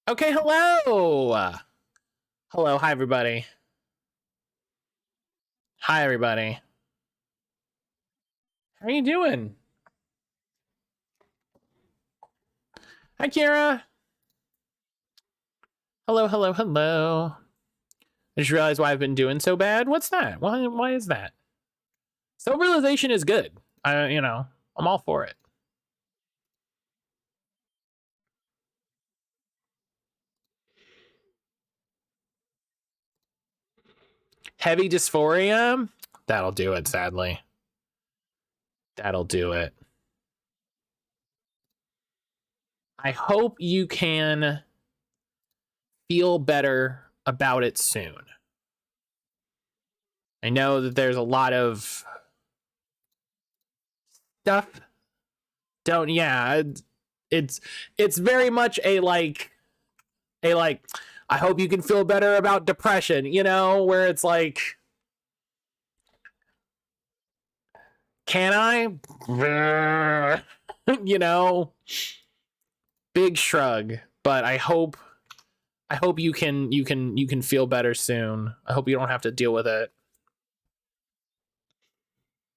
Okay, hello. Hello, hi everybody. Hi everybody. How are you doing? Hi Kira. Hello, hello, hello. I just realized why I've been doing so bad. What's that? Why is that? Self-realization is good. I'm all for it. Heavy dysphoria? That'll do it, sadly. That'll do it. I hope you can feel better about it soon. I know that there's a lot of stuff. It's very much a I hope you can feel better about depression, where it's like, can I? Big shrug. But I hope you can feel better soon. I hope you don't have to deal with it.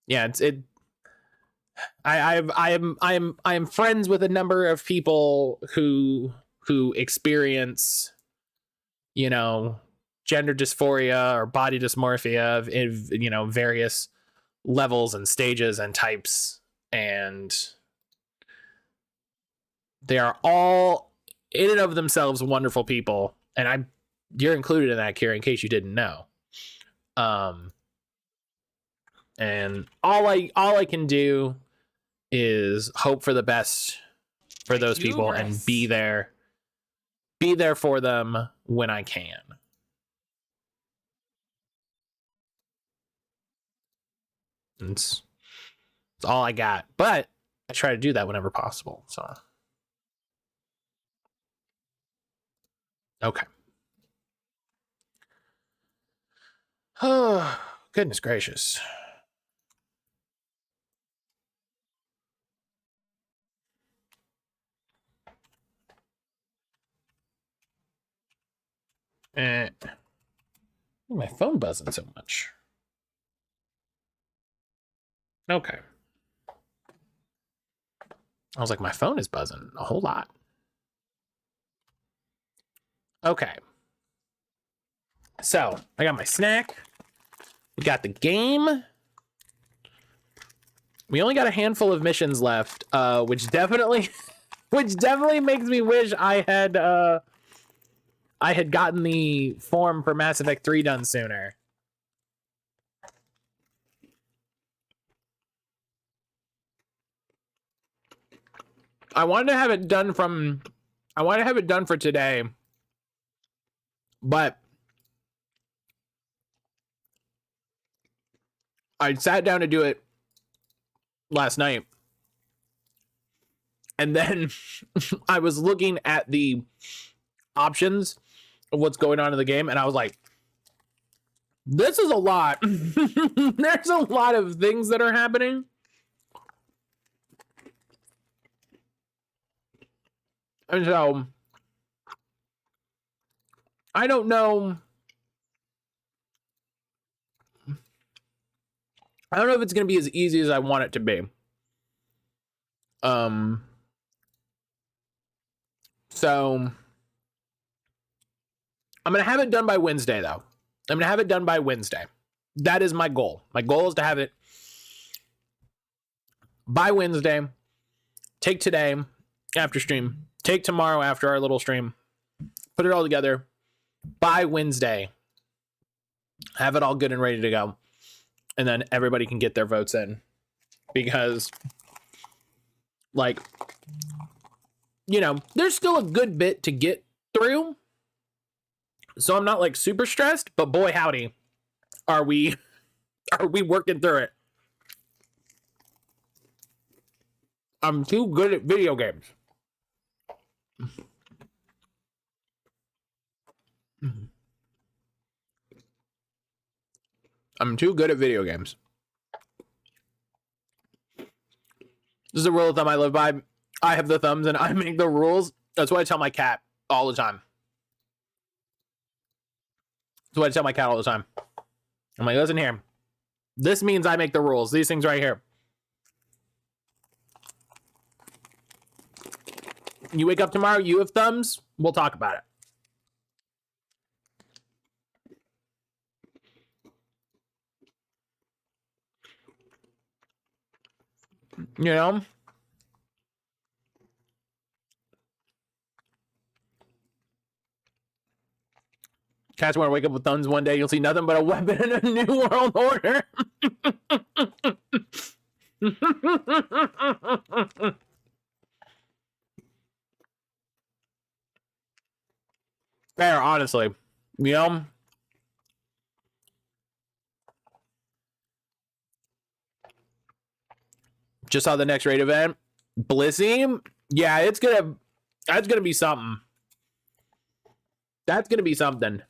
Yeah, I am friends with a number of people who experience, gender dysphoria or body dysmorphia of various levels and stages and types, and they are all in and of themselves wonderful people, and you're included in that, Kira, in case you didn't know. And all I can do is hope for the best for those people and be there for them when I can. It's all I got, but I try to do that whenever possible. So, okay. Oh, goodness gracious. My phone buzzing so much. Okay. I was like, my phone is buzzing a whole lot. Okay. So, I got my snack. We got the game. We only got a handful of missions left, which definitely makes me wish I had gotten the form for Mass Effect 3 done sooner. I wanted to have it done for today, but I sat down to do it last night, and then I was looking at the options of what's going on in the game, and I was like, this is a lot. There's a lot of things that are happening. And so I don't know. I don't know if it's going to be as easy as I want it to be. So I'm going to have it done by Wednesday, though. I'm going to have it done by Wednesday. That is my goal. My goal is to have it by Wednesday. Take today after stream. Take tomorrow after our little stream. Put it all together by Wednesday. Have it all good and ready to go. And then everybody can get their votes in. Because, there's still a good bit to get through. So I'm not super stressed, but boy howdy, are we working through it. I'm too good at video games. I'm too good at video games. This is a rule of thumb I live by. I have the thumbs and I make the rules. That's what I tell my cat. all the time. That's what I tell my cat all the time. I'm like, listen here. This means I make the rules. These things right here. You wake up tomorrow, you have thumbs, we'll talk about it. You know? Cats want to wake up with thumbs one day, you'll see nothing but a weapon in a new world order. Fair, honestly. You know? Just saw the next raid event. Blissey? Yeah, that's gonna be something. That's gonna be something.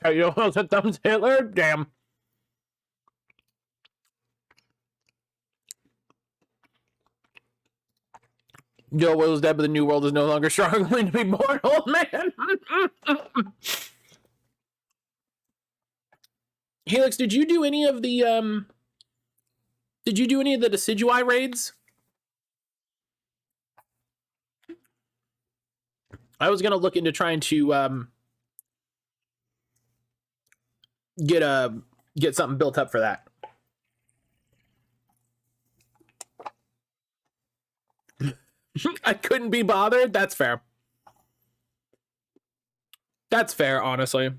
Oh, you almost a thumbs Hitler? Damn. Your world is dead, but the new world is no longer strong. Going to be mortal, man. Helix, did you do any of the Decidui raids? I was gonna look into trying to get something built up for that. I couldn't be bothered. That's fair. That's fair, honestly.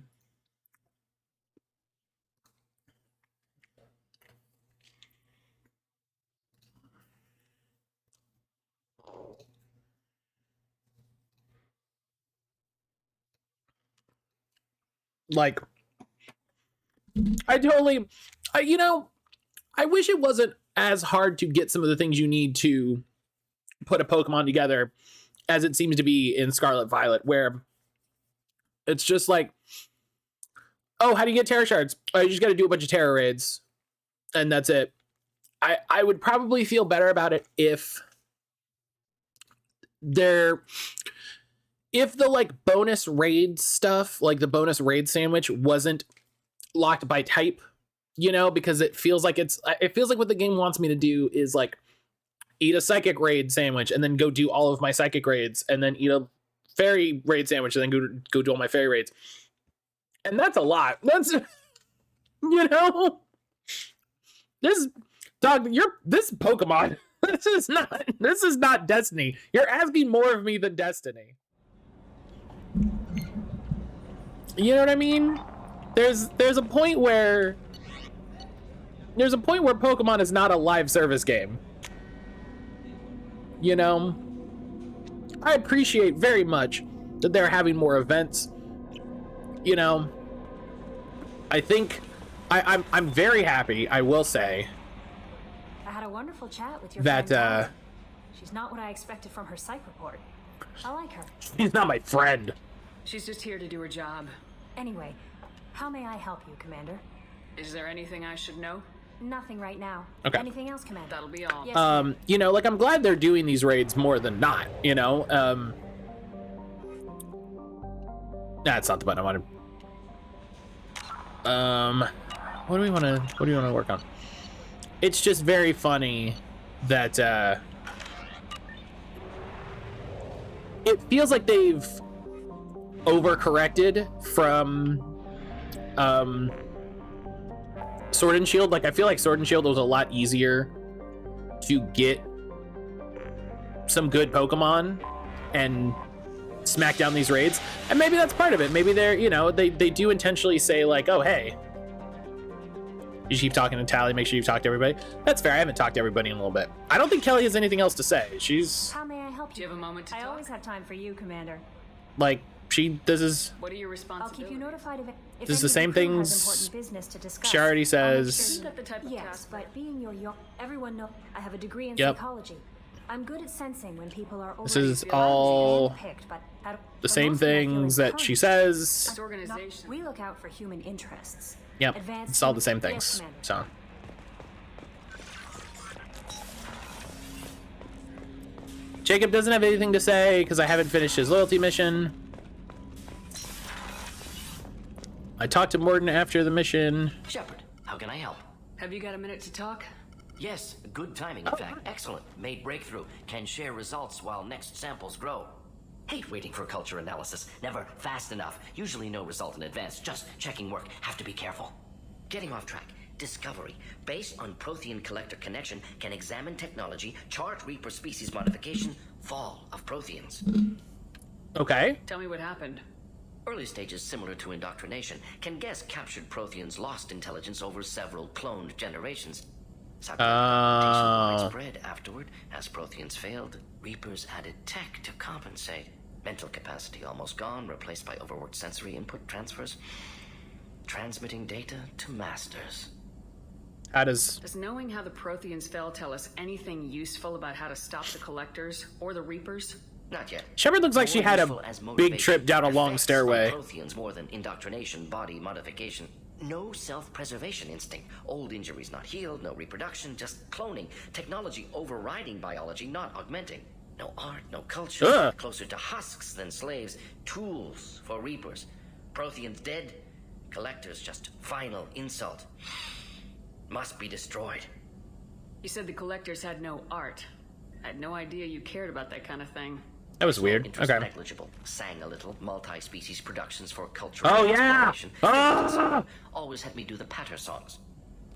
Like, you know, I wish it wasn't as hard to get some of the things you need to put a Pokemon together as it seems to be in Scarlet Violet, where it's just like, oh, how do you get Terra Shards? Oh, you just got to do a bunch of Terra raids, and that's it. I would probably feel better about it if the like bonus raid stuff, like the bonus raid sandwich, wasn't locked by type, you know, because it feels like what the game wants me to do is like eat a psychic raid sandwich and then go do all of my psychic raids, and then eat a fairy raid sandwich and then go do all my fairy raids. And that's a lot. That's, you know, this Pokemon, this is not Destiny. You're asking more of me than Destiny. You know what I mean? There's a point where Pokemon is not a live service game. You know, I appreciate very much that they're having more events. You know, I think I'm very happy, I will say. I had a wonderful chat with your friend. She's not what I expected from her psych report. I like her. She's not my friend. She's just here to do her job. Anyway, how may I help you, Commander? Is there anything I should know? Nothing right now. Okay. Anything else, Commander? That'll be all. Yes, you know, like, I'm glad they're doing these raids more than not, you know? That's not the button I wanted. What do we want to work on? It's just very funny that, it feels like they've overcorrected from, Sword and Shield. Like, I feel like Sword and Shield was a lot easier to get some good Pokemon and smack down these raids, and maybe that's part of it. Maybe they're, you know, they do intentionally say like, oh, hey, you keep talking to Tally, make sure you talk to everybody. That's fair. I haven't talked to everybody in a little bit. I don't think Kelly has anything else to say. She's, how may I help you? Do you have a moment to talk? I always have time for you, Commander. like, this is, What are your I'll responsibilities? keep you notified of it. If this is the any same of the crew things has important business to discuss, she already I'll make says. sure Isn't that the type of Yes, task but being everyone knows I have a degree in Yep. psychology. I'm good at sensing when people are This is all handpicked, but the same things that she says. This organization. We look out for human interests. Yep, Advanced it's all the same yes, things. Commander. So. Jacob doesn't have anything to say because I haven't finished his loyalty mission. I talked to Morden after the mission. Shepard, how can I help? Have you got a minute to talk? Yes, good timing, in fact. Excellent. Made breakthrough. Can share results while next samples grow. Hate waiting for culture analysis. Never fast enough. Usually no result in advance. Just checking work. Have to be careful. Getting off track. Discovery. Based on Prothean collector connection, can examine technology, chart Reaper species modification, fall of Protheans. Okay. Tell me what happened. Early stages similar to indoctrination. Can guess captured Protheans lost intelligence over several cloned generations. Widespread afterward, as Protheans failed, Reapers added tech to compensate. Mental capacity almost gone, replaced by overworked sensory input transfers. Transmitting data to masters. How does... Does knowing how the Protheans fell tell us anything useful about how to stop the Collectors or the Reapers? Not yet. Shepard looks like she had a big trip down a long stairway. Protheans more than indoctrination, body modification. No self-preservation instinct. Old injuries not healed, no reproduction, just cloning. Technology overriding biology, not augmenting. No art, no culture. Closer to husks than slaves. Tools for Reapers. Protheans dead. Collectors just final insult. Must be destroyed. You said the Collectors had no art. I had no idea you cared about that kind of thing. That was weird. Interest Okay. negligible. Sang a little. Multi-species productions for cultural Oh, yeah! exploration. Ah! Always had me do the patter songs.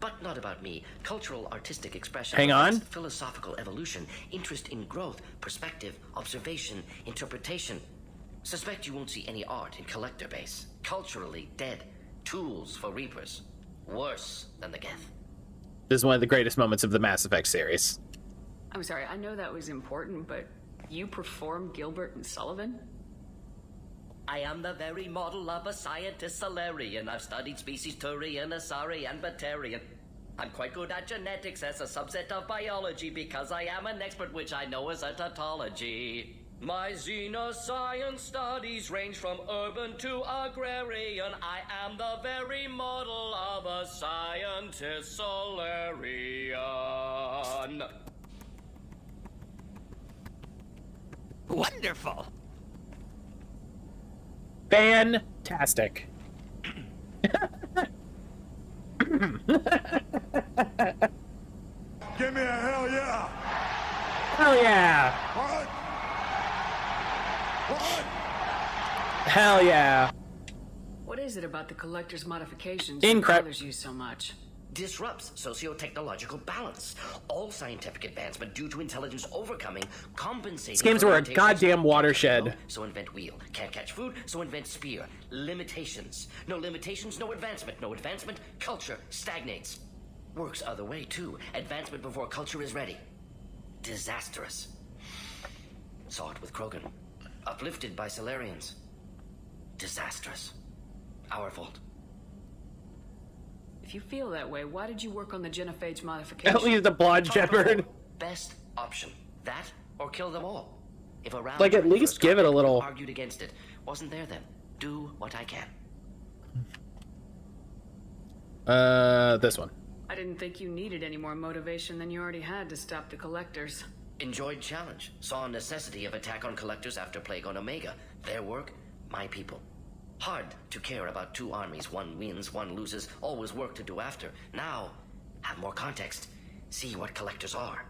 But not about me. Cultural artistic expression. Hang on. Philosophical evolution. Interest in growth. Perspective. Observation. Interpretation. Suspect you won't see any art in collector base. Culturally dead. Tools for Reapers. Worse than the Geth. This is one of the greatest moments of the Mass Effect series. I'm sorry, I know that was important, but you performed Gilbert and Sullivan? I am the very model of a scientist Solarian. I've studied species Turian, Asari, and Batarian. I'm quite good at genetics as a subset of biology because I am an expert, which I know is a tautology. My xenoscience studies range from urban to agrarian. I am the very model of a scientist Solarian. Wonderful. Fantastic. Give me a hell yeah! Hell yeah! What? What? Hell yeah! What is it about the Collector's modifications Incredible. that bothers you so much? Disrupts socio-technological balance. All scientific advancement due to intelligence overcoming compensating. These games for were a limitations. goddamn watershed. No, so invent wheel. Can't catch food, so invent spear. Limitations. No limitations, no advancement. No advancement, culture stagnates. Works other way too. Advancement before culture is ready. Disastrous. Saw it with Krogan. Uplifted by Solarians. Disastrous. Our fault. If you feel that way, why did you work on the genophage modification? At least the blonde Shepard. Best option. That or kill them all. If a round Like, at least first give it a little- argued against it. Wasn't there then. Do what I can. This one. I didn't think you needed any more motivation than you already had to stop the Collectors. Enjoyed challenge. Saw necessity of attack on collectors after Plague on Omega. Their work, my people. Hard to care about two armies. One wins, one loses. Always work to do after. Now, have more context. See what collectors are.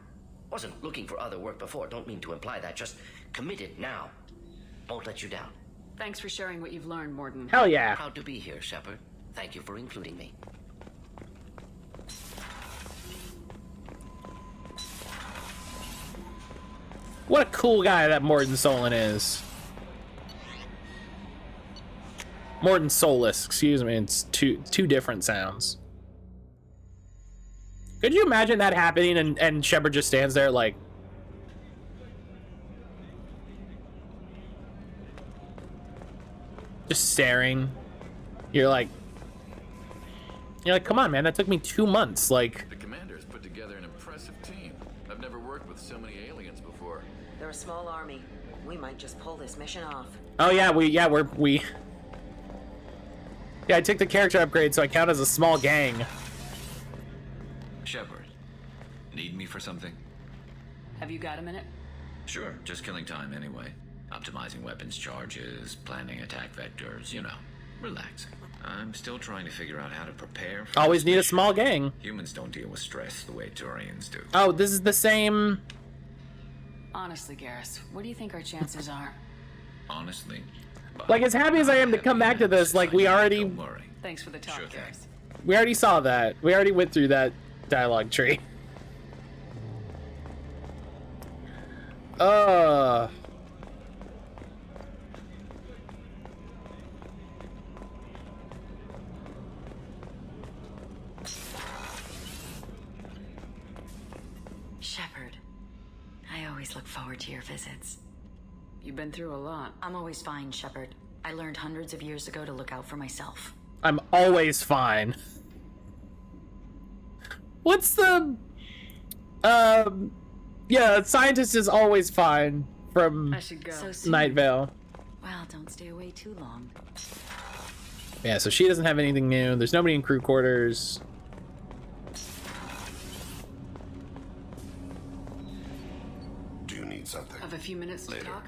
Wasn't looking for other work before. Don't mean to imply that. Just committed now. Won't let you down. Thanks for sharing what you've learned, Morden. Hell yeah. Proud to be here, Shepard. Thank you for including me. What a cool guy that Morden Solon is. Morden Solus, excuse me. It's two different sounds. Could you imagine that happening and Shepard just stands there like... just staring. You're like, come on, man, that took me 2 months. Like, The commander has put together an impressive team. I've I've never worked with so many aliens before. They're a small army. We might just pull this mission off. Oh yeah, we yeah, I took the character upgrade, so I count as a small gang. Shepard, need me for something? Have you got a minute? Sure, just killing time anyway. Optimizing weapons charges, planning attack vectors, you know, relaxing. I'm still trying to figure out how to prepare for Always this need a mission. small gang. Humans don't deal with stress the way Turians do. Oh, this is the same. Honestly, Garrus, what do you think our chances are? Honestly. Like, as happy as I am to come back to this, like, we already Don't worry. Thanks for the talk, Sure thing. Garrus. we already saw that. We already went through that dialogue tree. Shepard, I always look forward to your visits. You've been through a lot. I'm always fine, Shepard. I learned hundreds of years ago to look out for myself. I'm always fine. What's the yeah, scientist is always fine from I should go. So soon. Night Vale. Well, don't stay away too long. Yeah, so she doesn't have anything new. There's nobody in crew quarters. Do you need something? Have a few minutes to Later. talk?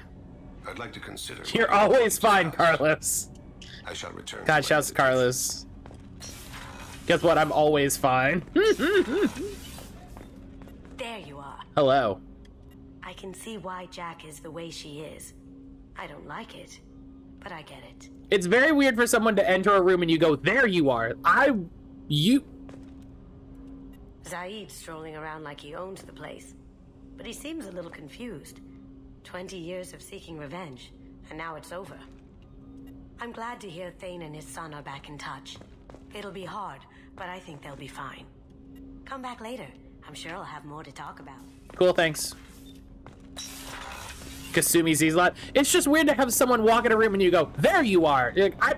I'd like to consider... You're always fine, Carlos. I shall return. God, to shouts to Carlos. Guess what? I'm always fine. There you are. Hello. I can see why Jack is the way she is. I don't like it, but I get it. It's very weird for someone to enter a room and you go, there you are. You... Zaid's strolling around like he owns the place, but he seems a little confused. 20 years of seeking revenge, and now it's over. I'm glad to hear Thane and his son are back in touch. It'll be hard, but I think they'll be fine. Come back later. I'm sure I'll have more to talk about. Cool, thanks. Kasumi sees a lot. It's just weird to have someone walk in a room and you go, there you are. You're like,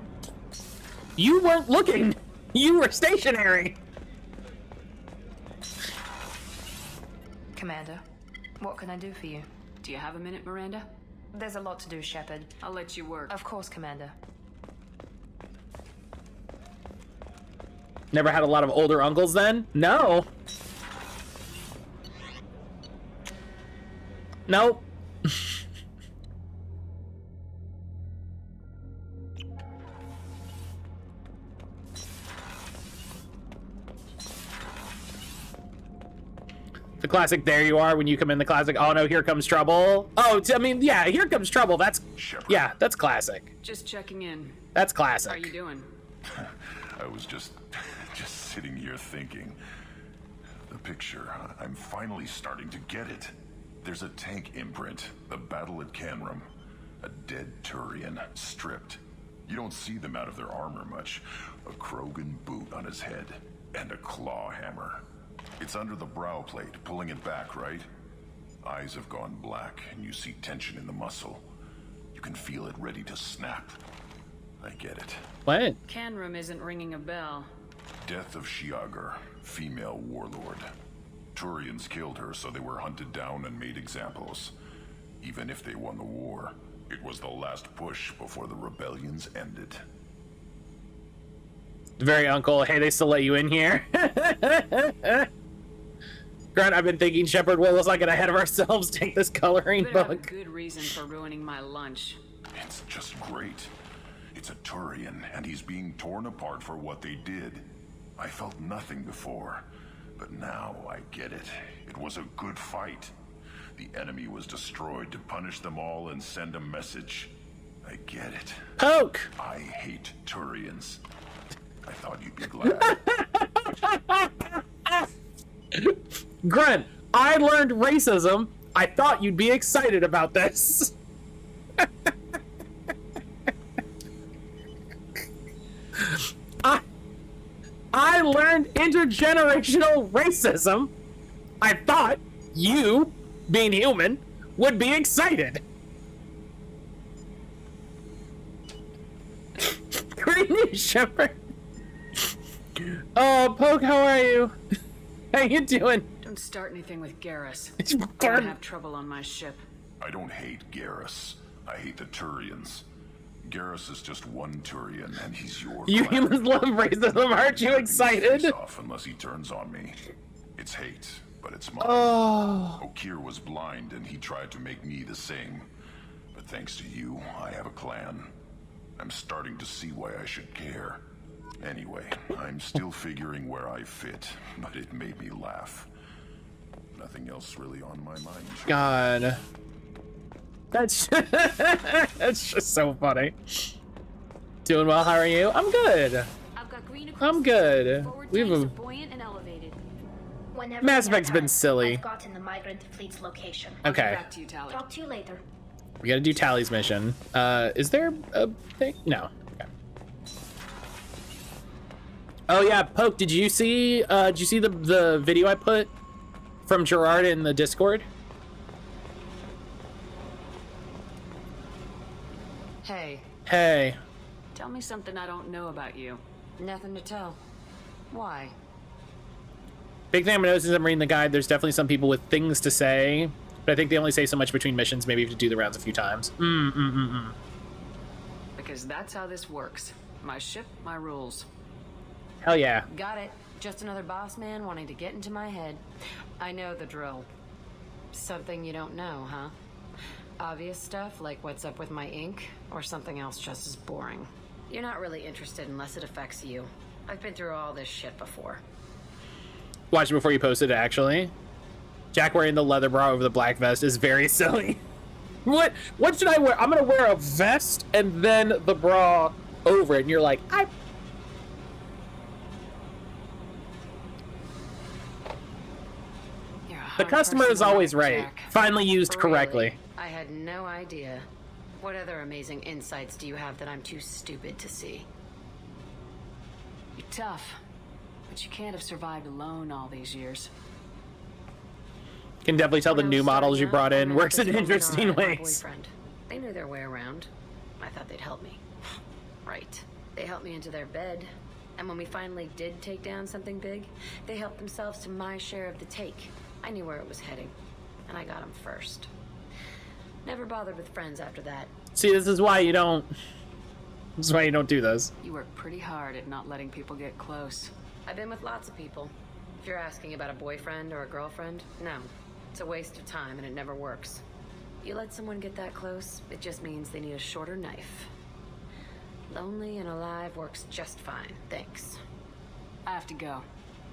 you weren't looking. You were stationary. Commander, what can I do for you? Do you have a minute, Miranda? There's a lot to do, Shepard. I'll let you work. Of course, Commander. Never had a lot of older uncles then? No. Nope. The classic, there you are, when you come in the classic, oh no, here comes trouble. Oh, I mean, yeah, here comes trouble. That's, Shepard. yeah, that's classic. Just checking in. That's How classic. are you doing? I was just sitting here thinking. The picture, I'm finally starting to get it. There's a tank imprint, the battle at Canrum. A dead Turian, stripped. You don't see them out of their armor much. A Krogan boot on his head, and a claw hammer. It's under the brow plate, pulling it back, right? Eyes have gone black, and you see tension in the muscle. You can feel it ready to snap. I get it. What? Canrum isn't ringing a bell. Death of Shiagar, female warlord. Turians killed her, so they were hunted down and made examples. Even if they won the war, it was the last push before the rebellions ended. Very uncle, hey, they still let you in here? Grant, I've been thinking Shepard will let's not get ahead of ourselves. Take this coloring You better have a book. good reason for ruining my lunch. It's just great. It's a Turian, and he's being torn apart for what they did. I felt nothing before, but now I get it. It was a good fight. The enemy was destroyed to punish them all and send a message. I get it. Poke! I hate Turians. I thought you'd be glad. Grunt, I learned racism. I thought you'd be excited about this. I learned intergenerational racism. I thought you, being human, would be excited. Great news, Shepard. Oh, Poke, how are you? How you doing? Don't start anything with Garrus. It's I'm gonna have trouble on my ship. I don't hate Garrus. I hate the Turians. Garrus is just one Turian, and he's your You planet. humans love racism, aren't you excited? Off unless he turns on me. It's hate, but it's mine. Oh. Okir was blind, and he tried to make me the same. But thanks to you, I have a clan. I'm starting to see why I should care. Anyway, I'm still figuring where I fit, but it made me laugh. Nothing else really on my mind. God. That's that's just so funny. Doing well, how are you? I'm good. I've got green I'm good. We have a buoyant and elevated. Whenever Mass we have Effect's been time, silly. I've gotten the migrant fleet's location. Okay. Back to you, Tally. Talk to you later. We gotta do Tally's mission. Is there a thing? No. Okay. Oh yeah, Poke, did you see the video I put from Gerard in the Discord? Hey, Hey. tell me something I don't know about you. Nothing to tell. Why? Big thing I'm noticing as I'm reading the guide, there's definitely some people with things to say, but I think they only say so much between missions. Maybe you have to do the rounds a few times. Because that's how this works. My ship, my rules. Hell yeah. Got it. Just another boss man wanting to get into my head. I know the drill. Something you don't know, huh? Obvious stuff like what's up with my ink, or something else just as boring. You're not really interested unless it affects you. I've been through all this shit before. Watch it before you post it, actually. Jack wearing the leather bra over the black vest is very silly. What should I wear? I'm gonna wear a vest and then the bra over it, and you're like, The customer is always right. Finally used correctly. Really? I had no idea. What other amazing insights do you have that I'm too stupid to see? You're tough, but you can't have survived alone all these years. Can definitely tell the When I new was models you starting brought out, I in met works this in woman interesting and my ways. boyfriend. They knew their way around. I thought they'd help me. Right. They helped me into their bed. And when we finally did take down something big, they helped themselves to my share of the take. I knew where it was heading, and I got them first. Never bothered with friends after that. See, this is why you don't do this. You work pretty hard at not letting people get close. I've been with lots of people. If you're asking about a boyfriend or a girlfriend, no. It's a waste of time and it never works. You let someone get that close, it just means they need a shorter knife. Lonely and alive works just fine, thanks. I have to go,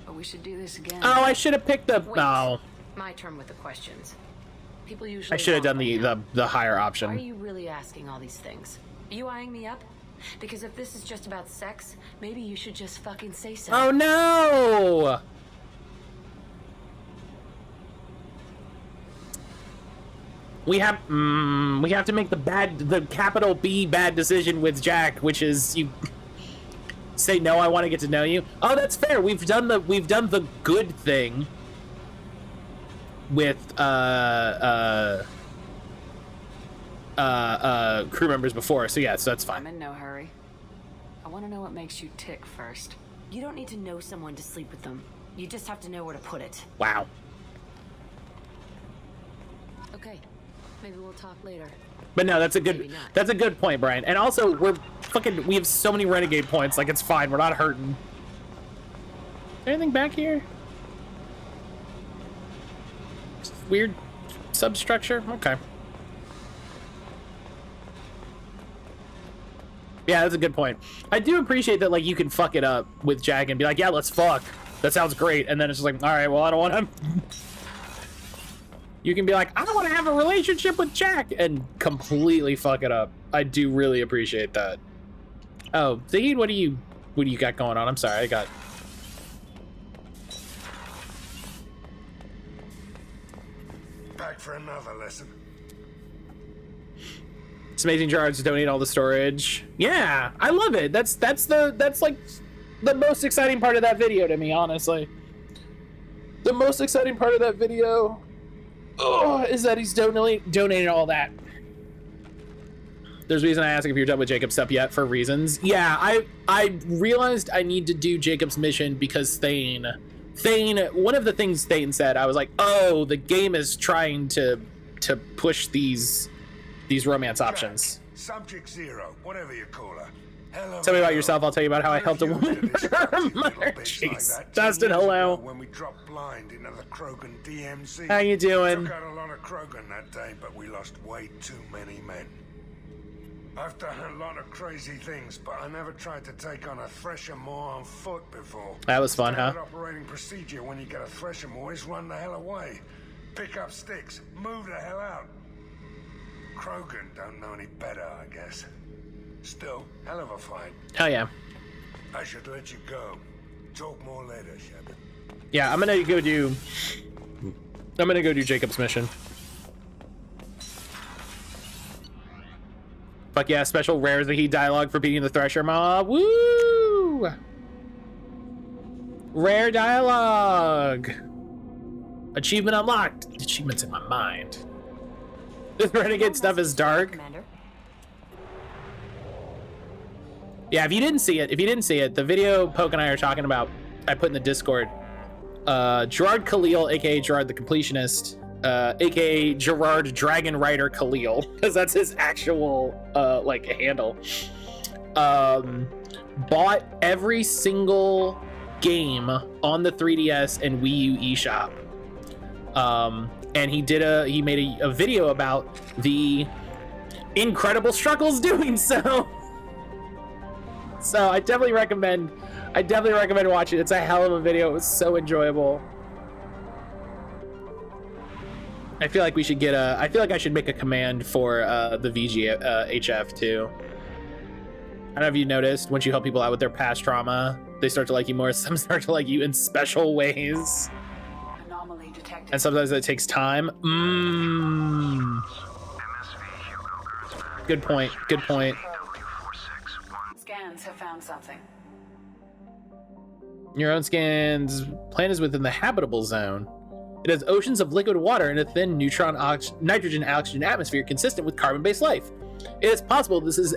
but we should do this again. Oh, I should have picked the. Wait. No, My turn with the questions. People usually I should have don't done right now. the higher Why are option. you really asking all these things? Are you eyeing me up? Because if this is just about sex, maybe you should just fucking say so. Oh no! We have to make the capital B bad decision with Jack, which is you say no. I want to get to know you. Oh, that's fair. We've done the good thing with crew members before. So yeah, so that's I'm fine. in no hurry. I want to know what makes you tick first. You don't need to know someone to sleep with them. You just have to know where to put it. Wow. Okay, maybe we'll talk later. But no, that's a Maybe good not. point, Brian. And also, we have so many renegade points. Like, it's fine. We're not hurting. Anything back here? Weird substructure? Okay. Yeah, that's a good point. I do appreciate that, like, you can fuck it up with Jack and be like, yeah, let's fuck. That sounds great. And then it's just like, all right, well, I don't want to... You can be like, I don't want to have a relationship with Jack, and completely fuck it up. I do really appreciate that. Oh, Zahid, what do you got going on? I'm sorry, I got... Back for another lesson. It's amazing Gerards to donate all the storage. Yeah, I love it. That's like the most exciting part of that video to me, honestly. The most exciting part of that video is that he's donating all that. There's a reason I asked if you're done with Jacob's stuff yet, for reasons. Yeah, I realized I need to do Jacob's mission because Thane Thane, one of the things Thane said, I was like, oh, the game is trying to push these romance options. Subject Zero, whatever you call her. Tell me about yourself. I'll tell you about how I helped a woman murder. Jeez. Dustin, hello. When we dropped blind into the Krogan DMZ. How you doing? Took out a lot of Krogan that day, but we lost way too many men. I've done a lot of crazy things, but I never tried to take on a Thresher Moor on foot before. That was fun, huh? Standard operating procedure when you get a Thresher Moor is run the hell away. Pick up sticks, move the hell out. Krogan don't know any better, I guess. Still, hell of a fight. Hell yeah. I should let you go. Talk more later, Shepard. Yeah, I'm gonna go do Jacob's mission. Fuck yeah, special rare the heat dialogue for beating the Thresher mob. Woo! Rare dialogue. Achievement unlocked. Achievements in my mind. This renegade stuff is dark. Commander. Yeah, if you didn't see it, the video Poke and I are talking about, I put in the Discord. Gerard Khalil, aka Gerard the Completionist, aka Gerard Dragon Rider Khalil, because that's his actual like handle. Bought every single game on the 3DS and Wii U eShop. And he made a video about the incredible struggles doing so. So I definitely recommend watching it. It's a hell of a video. It was so enjoyable. I feel like I should make a command for the VGHF too. I don't know if you noticed, once you help people out with their past trauma, they start to like you more. Some start to like you in special ways. Anomaly detected. And sometimes it takes time. Good point. Good point. Scans have found something. Your own scan's planet is within the habitable zone. It has oceans of liquid water and a thin nitrogen oxygen atmosphere consistent with carbon-based life. It is possible this is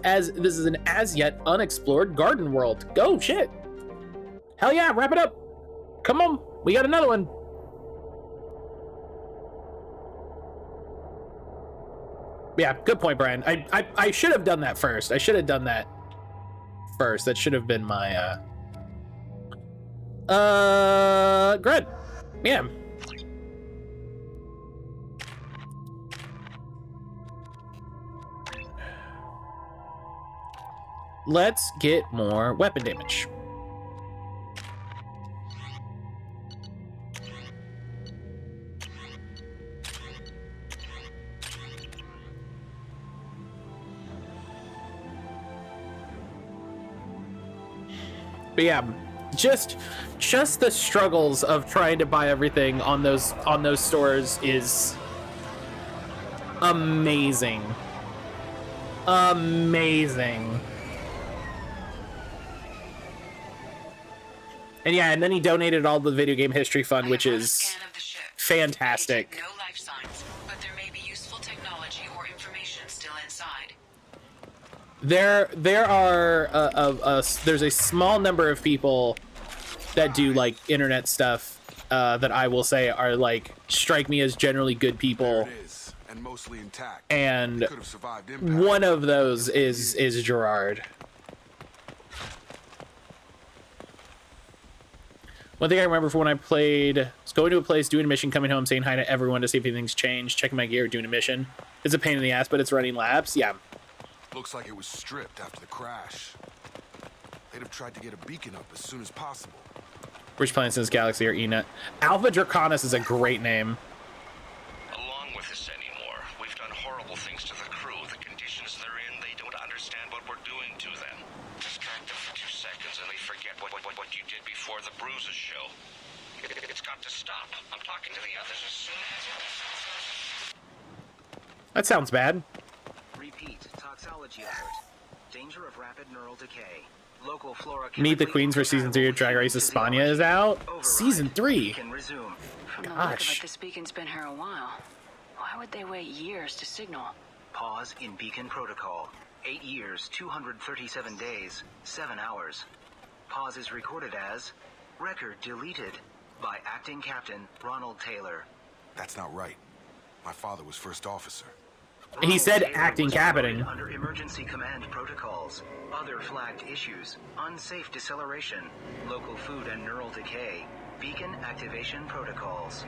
an as yet unexplored garden world. Go shit. Hell yeah, wrap it up. Come on, we got another one. Yeah, good point, Brian. I should have done that first. That should have been my good. Yeah. Let's get more weapon damage. But yeah, just the struggles of trying to buy everything on those stores is amazing. Amazing. And yeah, and then he donated all the video game history fund, which is fantastic. No life signs, but there may be useful technology or information still inside. There's a small number of people that do like internet stuff that I will say are like strike me as generally good people. And mostly intact. And one of those is Gerard. One thing I remember from when I played was going to a place, doing a mission, coming home, saying hi to everyone to see if anything's changed, checking my gear, doing a mission. It's a pain in the ass, but it's running laps. Yeah. Looks like it was stripped after the crash. They'd have tried to get a beacon up as soon as possible. Which planets in this galaxy are ENUT? Alpha Draconis is a great name. Along with this anymore, we've done horrible things to the crew. The conditions they're in, they don't understand what we're doing to them. Distract them for 2 seconds and they forget what you did before the bruises show. It's got to stop. I'm talking to the others as soon as... That sounds bad. Repeat, toxology alert. Danger of rapid neural decay. Local flora. Meet the Queens for Season 3 of Drag Race España is out. Season 3. From the look of Gosh. it, this beacon's been here a while. Why would they wait years to signal? Pause in beacon protocol. 8 years, 237 days, 7 hours. Pause is recorded as record deleted. by Acting Captain Ronald Taylor. That's not right. My father was first officer. He said Taylor acting was captain. promoted under emergency command protocols, other flagged issues, unsafe deceleration, local food and neural decay, beacon activation protocols.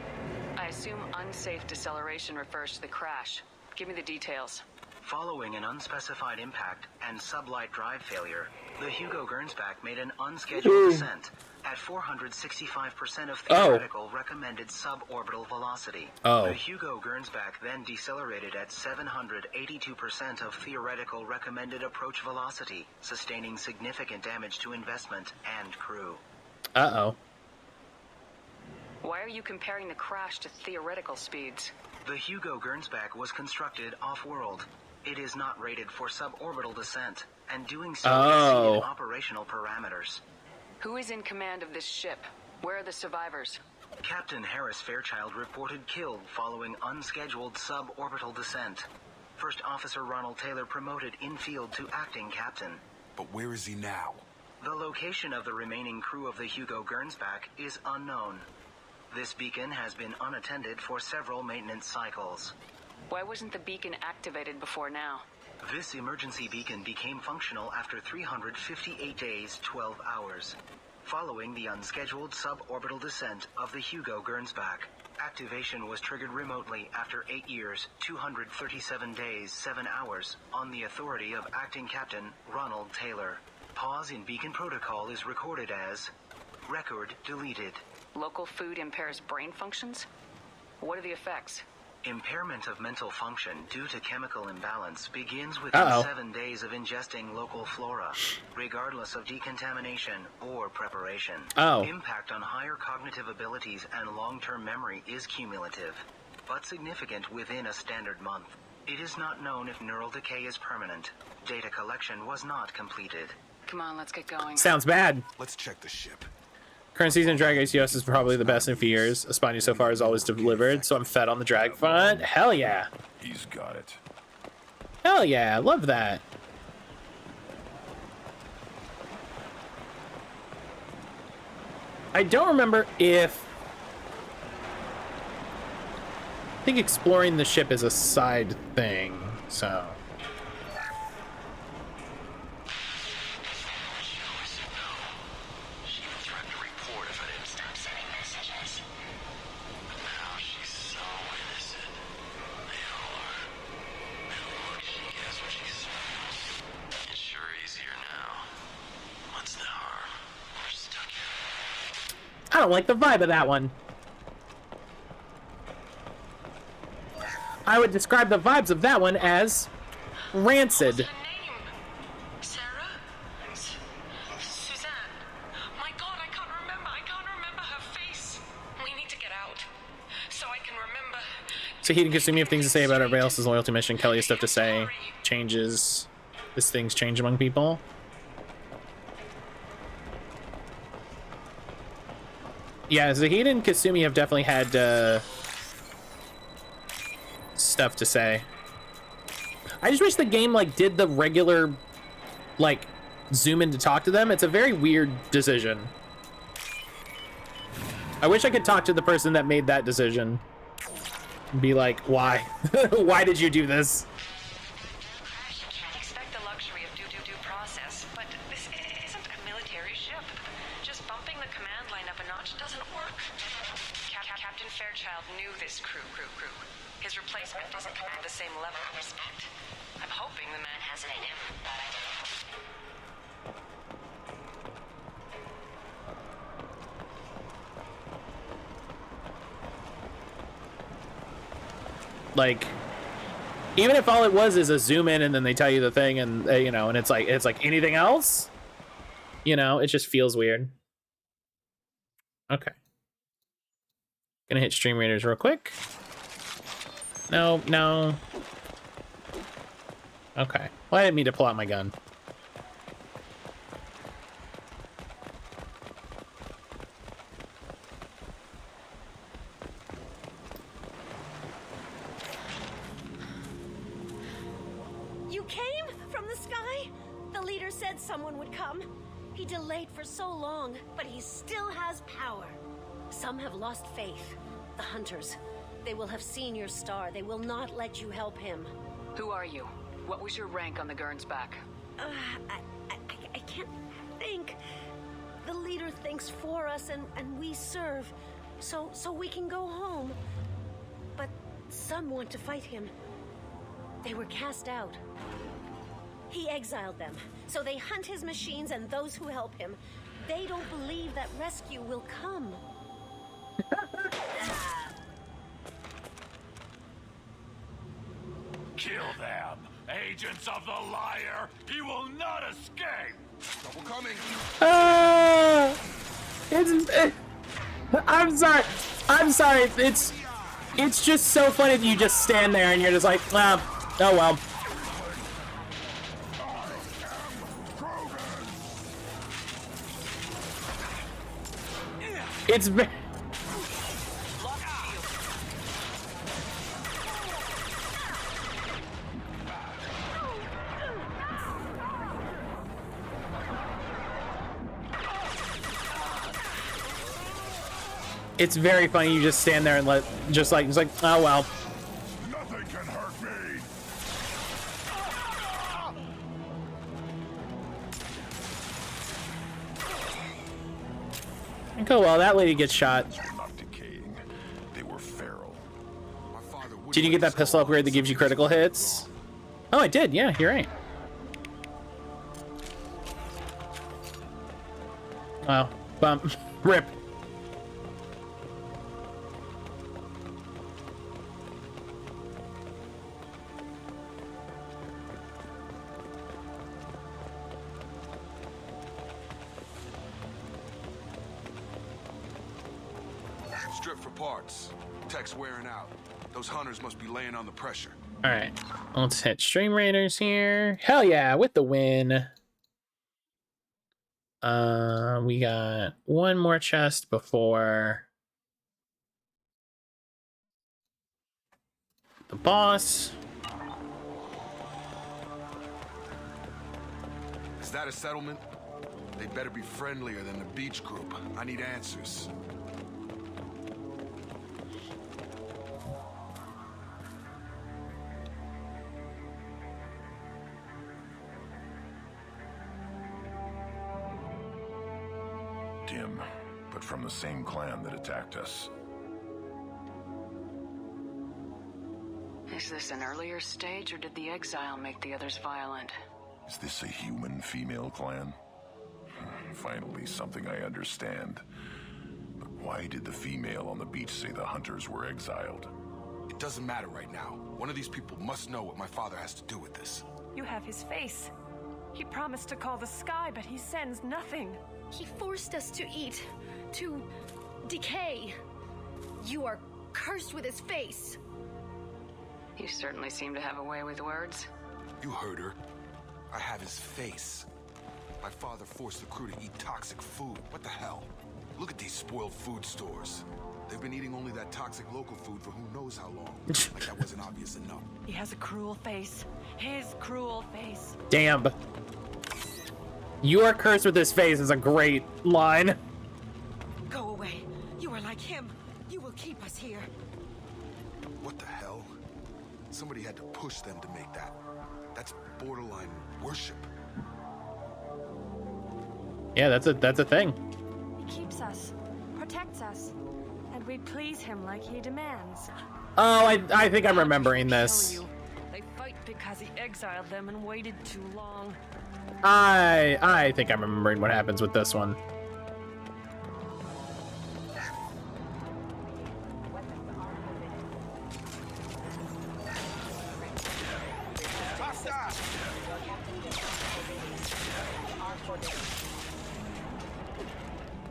I assume unsafe deceleration refers to the crash. Give me the details. Following an unspecified impact and sublight drive failure, the Hugo Gernsback made an unscheduled descent at 465% of theoretical recommended suborbital velocity. The Hugo Gernsback then decelerated at 782% of theoretical recommended approach velocity, sustaining significant damage to investment and crew. Uh-oh. Why are you comparing the crash to theoretical speeds? The Hugo Gernsback was constructed off-world. It is not rated for suborbital descent, and doing so exceeded operational parameters. Who is in command of this ship? Where are the survivors? Captain Harris Fairchild reported killed following unscheduled suborbital descent. First Officer Ronald Taylor promoted in-field to acting captain. But where is he now? The location of the remaining crew of the Hugo Gernsback is unknown. This beacon has been unattended for several maintenance cycles. Why wasn't the beacon activated before now? This emergency beacon became functional after 358 days, 12 hours. Following the unscheduled suborbital descent of the Hugo Gernsback, activation was triggered remotely after 8 years, 237 days, 7 hours, on the authority of Acting Captain Ronald Taylor. Pause in beacon protocol is recorded as record deleted. Local food impairs brain functions? What are the effects? Impairment of mental function due to chemical imbalance begins within 7 days of ingesting local flora, regardless of decontamination or preparation. Impact on higher cognitive abilities and long-term memory is cumulative, but significant within a standard month. It is not known if neural decay is permanent. Data collection was not completed. Come on, let's get going. Sounds bad. Let's check the ship. Current season of Drag Race US is probably the best in a few years. Espana so far has always delivered, so I'm fed on the drag front. Hell yeah. He's got it. Hell yeah, love that. I don't remember if... I think exploring the ship is a side thing, so... I don't like the vibe of that one. I would describe the vibes of that one as rancid. Sarah? Suzanne? My God, I can't remember her face. We need to get out so I can remember. So he gives me things to say about everybody else's loyalty mission. Kelly has stuff to say. Changes. This things change among people. Yeah, Zahid and Kasumi have definitely had stuff to say. I just wish the game like did the regular like zoom in to talk to them. It's a very weird decision. I wish I could talk to the person that made that decision and be like, why? Why did you do this? Expect the luxury of due process, but this isn't a military ship. Just bumping the command line up a notch doesn't work. Captain Fairchild knew this crew. His replacement doesn't command the same level of respect. I'm hoping the man has it in him. Like, even if all it was is a zoom in and then they tell you the thing and you know, and it's like anything else, you know, it just feels weird. Okay, gonna hit stream readers real quick. No. Okay, well, I didn't mean to pull out my gun. You came from the sky? The leader said someone would come. He delayed for so long, but he still has power. Some have lost faith. The hunters. They will have seen your star. They will not let you help him. Who are you? What was your rank on the Gurnsback? I can't think. The leader thinks for us and we serve. So we can go home. But some want to fight him. They were cast out. He exiled them. So they hunt his machines and those who help him. They don't believe that rescue will come. Kill them! Agents of the liar! He will not escape! Double coming! I'm sorry. I'm sorry. It's just so funny that you just stand there and you're just like, oh well. It's it's very funny. You just stand there and it's like, oh well. Nothing can hurt me. Okay, well, that lady gets shot. Not decaying. They were feral. Did you get that pistol upgrade that gives you critical hits? Oh, I did. Yeah, you're right. Wow. Bump. Rip. Strip for parts. Tech's wearing out. Those hunters must be laying on the pressure. All right, let's hit Stream Raiders here. Hell yeah, with the win. We got one more chest before the boss. Is that a settlement? They better be friendlier than the beach group. I need answers. Dim, but from the same clan that attacked us. Is this an earlier stage, or did the exile make the others violent? Is this a human female clan? Finally, something I understand. But why did the female on the beach say the hunters were exiled? It doesn't matter right now. One of these people must know what my father has to do with this. You have his face. He promised to call the sky, but he sends nothing. He forced us to eat, to decay. You are cursed with his face. You certainly seem to have a way with words. You heard her. I have his face. My father forced the crew to eat toxic food. What the hell? Look at these spoiled food stores. They've been eating only that toxic local food for who knows how long. Like that wasn't obvious enough. He has a cruel face. His cruel face. Damn. You are cursed with his face is a great line. Go away. You are like him. You will keep us here. What the hell? Somebody had to push them to make that. That's borderline worship. Yeah, that's a thing. He keeps us, protects us, and we please him like he demands. Oh, I think I'm remembering this. They fight because he exiled them and waited too long. I think I'm remembering what happens with this one.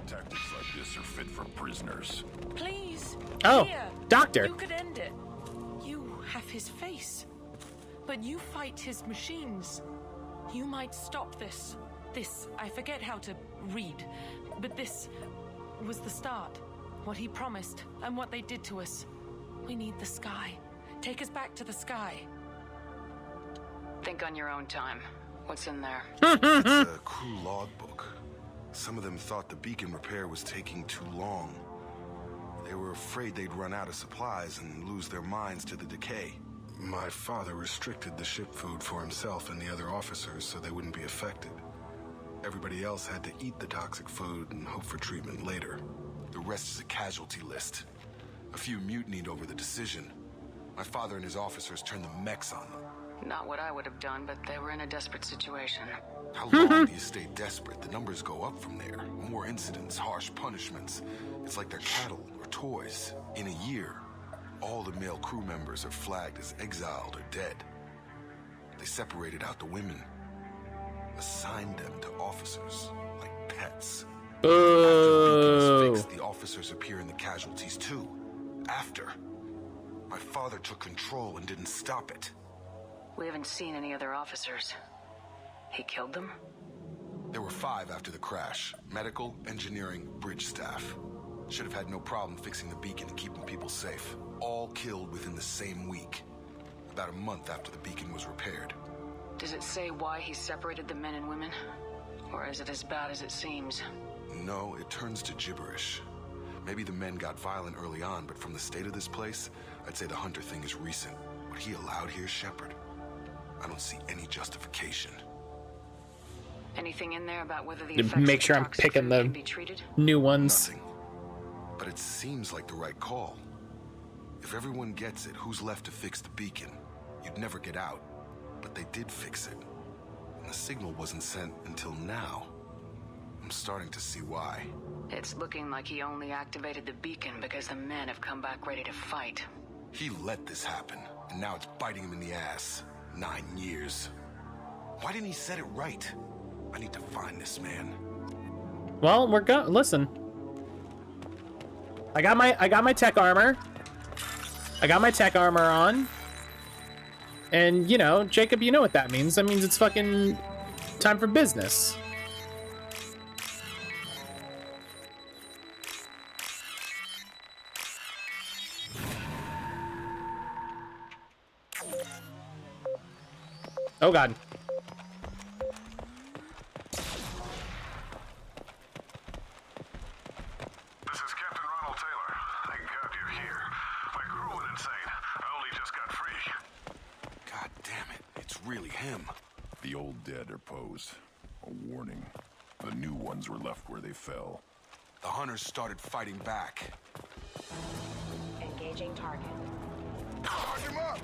Tactics like this are fit for prisoners. Please. Oh, here, doctor. You could end it. You have his face, but you fight his machines. You might stop this. This, I forget how to read, but this was the start. What he promised and what they did to us. We need the sky. Take us back to the sky. Think on your own time. What's in there? It's a crew logbook. Some of them thought the beacon repair was taking too long. They were afraid they'd run out of supplies and lose their minds to the decay. My father restricted the ship food for himself and the other officers so they wouldn't be affected. Everybody else had to eat the toxic food and hope for treatment later. The rest is a casualty list. A few mutinied over the decision. My father and his officers turned the mechs on them. Not what I would have done, but they were in a desperate situation. How long do you stay desperate? The numbers go up from there. More incidents, harsh punishments. It's like they're cattle or toys. In a year, all the male crew members are flagged as exiled or dead. They separated out the women. Assigned them to officers, like pets. Boo. After Beacon's fixed, the officers appear in the casualties too. After. My father took control and didn't stop it. We haven't seen any other officers. He killed them? There were 5 after the crash. Medical, engineering, bridge staff. Should have had no problem fixing the beacon and keeping people safe. All killed within the same week. About a month after the beacon was repaired. Does it say why he separated the men and women? Or is it as bad as it seems? No, it turns to gibberish. Maybe the men got violent early on, but from the state of this place, I'd say the Hunter thing is recent. What he allowed here, Shepard, I don't see any justification. Anything in there about whether the To make sure I'm picking the new ones. Nothing. But it seems like the right call. If everyone gets it, who's left to fix the beacon? You'd never get out. But they did fix it. And the signal wasn't sent until now. I'm starting to see why. It's looking like he only activated the beacon because the men have come back ready to fight. He let this happen, and now it's biting him in the ass. 9 years. Why didn't he set it right? I need to find this man. Well, we're going. Listen, I got my tech armor. I got my tech armor on. And, you know, Jacob, you know what that means. That means it's fucking time for business. Oh, God. This is Captain Ronald Taylor. Thank God you're here. My crew went insane. I only just got free. God damn it, it's really him. The old dead are posed. A warning. The new ones were left where they fell. The hunters started fighting back. Engaging target. Charge him up!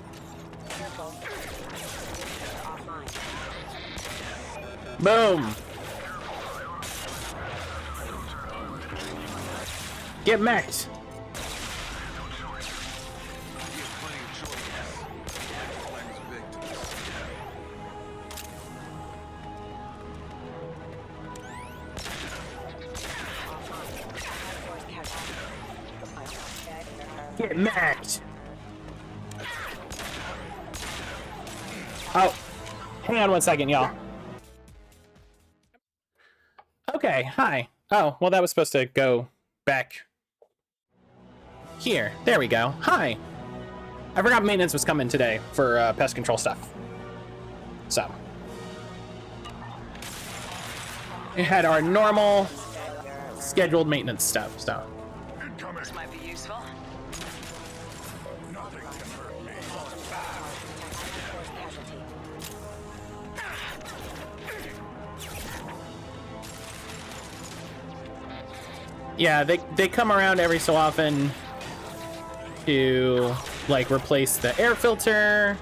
Careful. Offline. Boom. Get mech'd. Get mech'd. Oh, hang on 1 second, y'all. Okay, hi. Oh, well, that was supposed to go back here. There we go. Hi. I forgot maintenance was coming today for pest control stuff. So. We had our normal scheduled maintenance stuff, so. This might be useful. Nothing can hurt me. Yeah, they come around every so often to like replace the air filter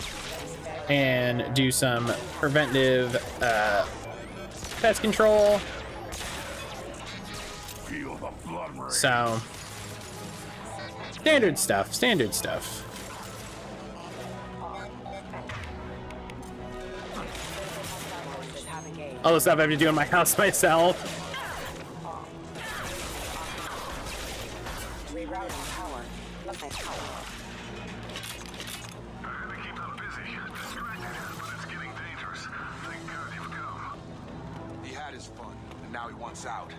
and do some preventive pest control. Feel the blood rain. So standard stuff, standard stuff. All the stuff I have to do in my house myself. He had his fun, and now he wants out.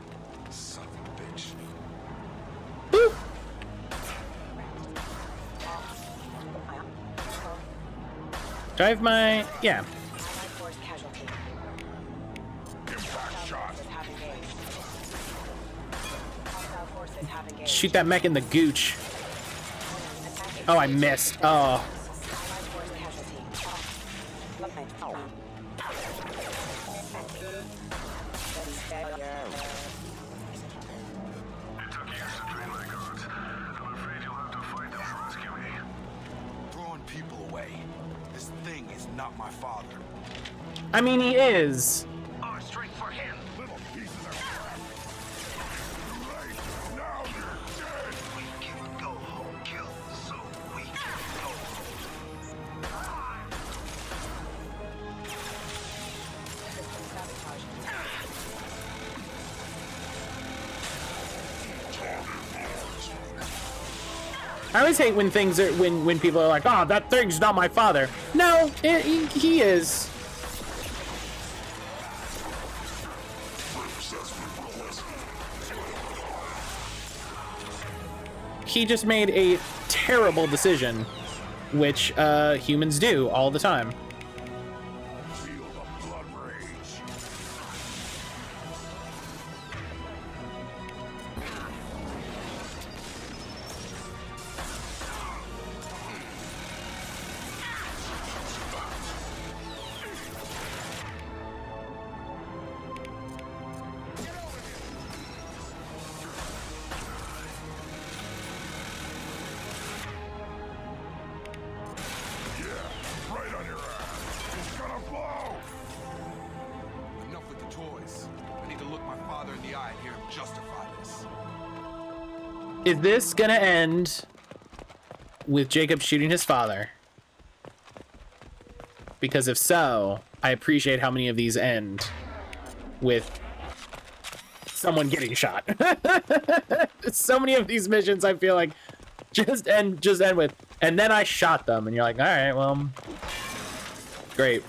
Son of a bitch. Boop. Drive my, yeah. Impact shot. Shoot that mech in the gooch. Oh, I missed. Oh. Throwing people away. This thing is not my father. I mean, he is. Our strength for him. Little pieces of crap. Right now you're dead. We can go home killed, so we can go I always hate when things are when people are like, "Oh, that thing's not my father." No, he is. He just made a terrible decision, which humans do all the time. Feel the blood rage. Right on your ass. It's gonna blow. Enough with the toys. I need to look my father in the eye and hear him justify this. Is this gonna end with Jacob shooting his father? Because if so, I appreciate how many of these end with someone getting shot. So many of these missions I feel like just end with, and then I shot them, and you're like, all right, well, great.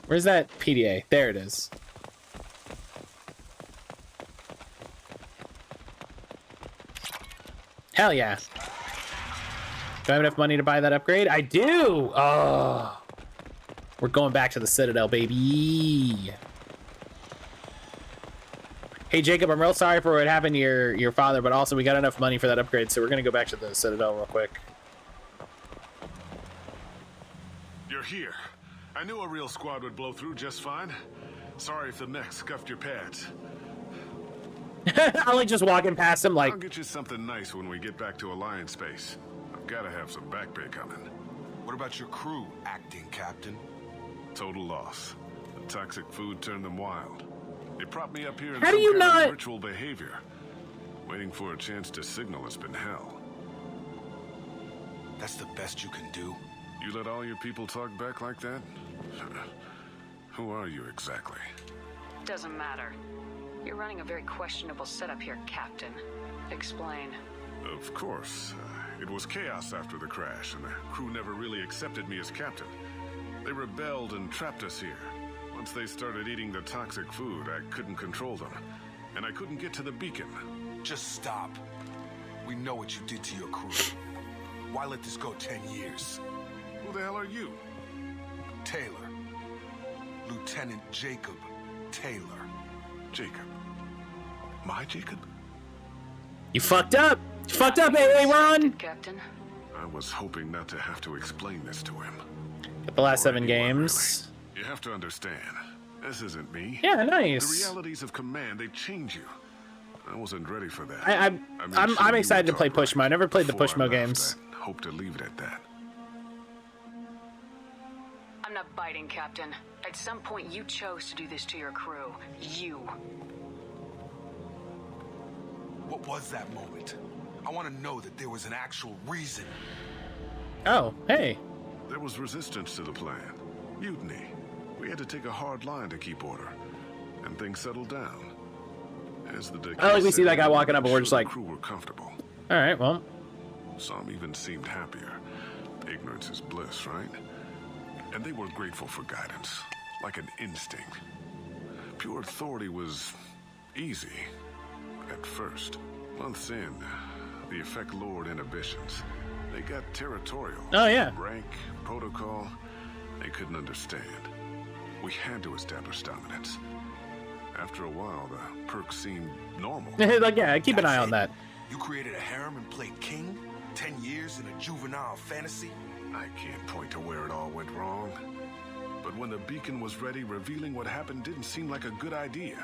Where's that PDA? There it is. Hell yeah. Do I have enough money to buy that upgrade? I do! Oh. We're going back to the Citadel, baby. Hey, Jacob, I'm real sorry for what happened to your father, but also we got enough money for that upgrade, so we're going to go back to the Citadel real quick. You're here. I knew a real squad would blow through just fine. Sorry if the mech scuffed your pads. I'm like just walking past him like... I'll get you something nice when we get back to Alliance space. I've got to have some back pay coming. What about your crew, acting captain? Total loss. The toxic food turned them wild. They propped me up here in How do some you kind not... of ritual behavior. Waiting for a chance to signal has been hell. That's the best you can do? You let all your people talk back like that? Who are you exactly? Doesn't matter. You're running a very questionable setup here, Captain. Explain. Of course. It was chaos after the crash, and the crew never really accepted me as captain. They rebelled and trapped us here. Once they started eating the toxic food, I couldn't control them. And I couldn't get to the beacon. Just stop. We know what you did to your crew. Why let this go 10 years? Who the hell are you? Taylor. Lieutenant Jacob Taylor. Jacob? My Jacob? You fucked up! You fucked up, hey, Ron! Captain? I was hoping not to have to explain this to him. The last 7 games. Really. You have to understand, this isn't me. Yeah, nice. The realities of command, they change you. I wasn't ready for that. I'm excited to play Pushmo. I never played the Pushmo games. I hope to leave it at that. I'm not biting, Captain. At some point, you chose to do this to your crew. You. What was that moment? I want to know that there was an actual reason. Oh, hey. There was resistance to the plan. Mutiny. We had to take a hard line to keep order. And things settled down. As the I like we see that guy walking up and we're just like... The crew were comfortable. Alright, well... Some even seemed happier. Ignorance is bliss, right? And they were grateful for guidance. Like an instinct. Pure authority was... easy. At first. Months in, the effect lowered inhibitions. They got territorial. Oh, yeah. Rank, protocol, they couldn't understand. We had to establish dominance. After a while, the perks seemed normal. Like, yeah, keep an eye on that. You created a harem and played king? 10 years in a juvenile fantasy? I can't point to where it all went wrong. But when the beacon was ready, revealing what happened didn't seem like a good idea.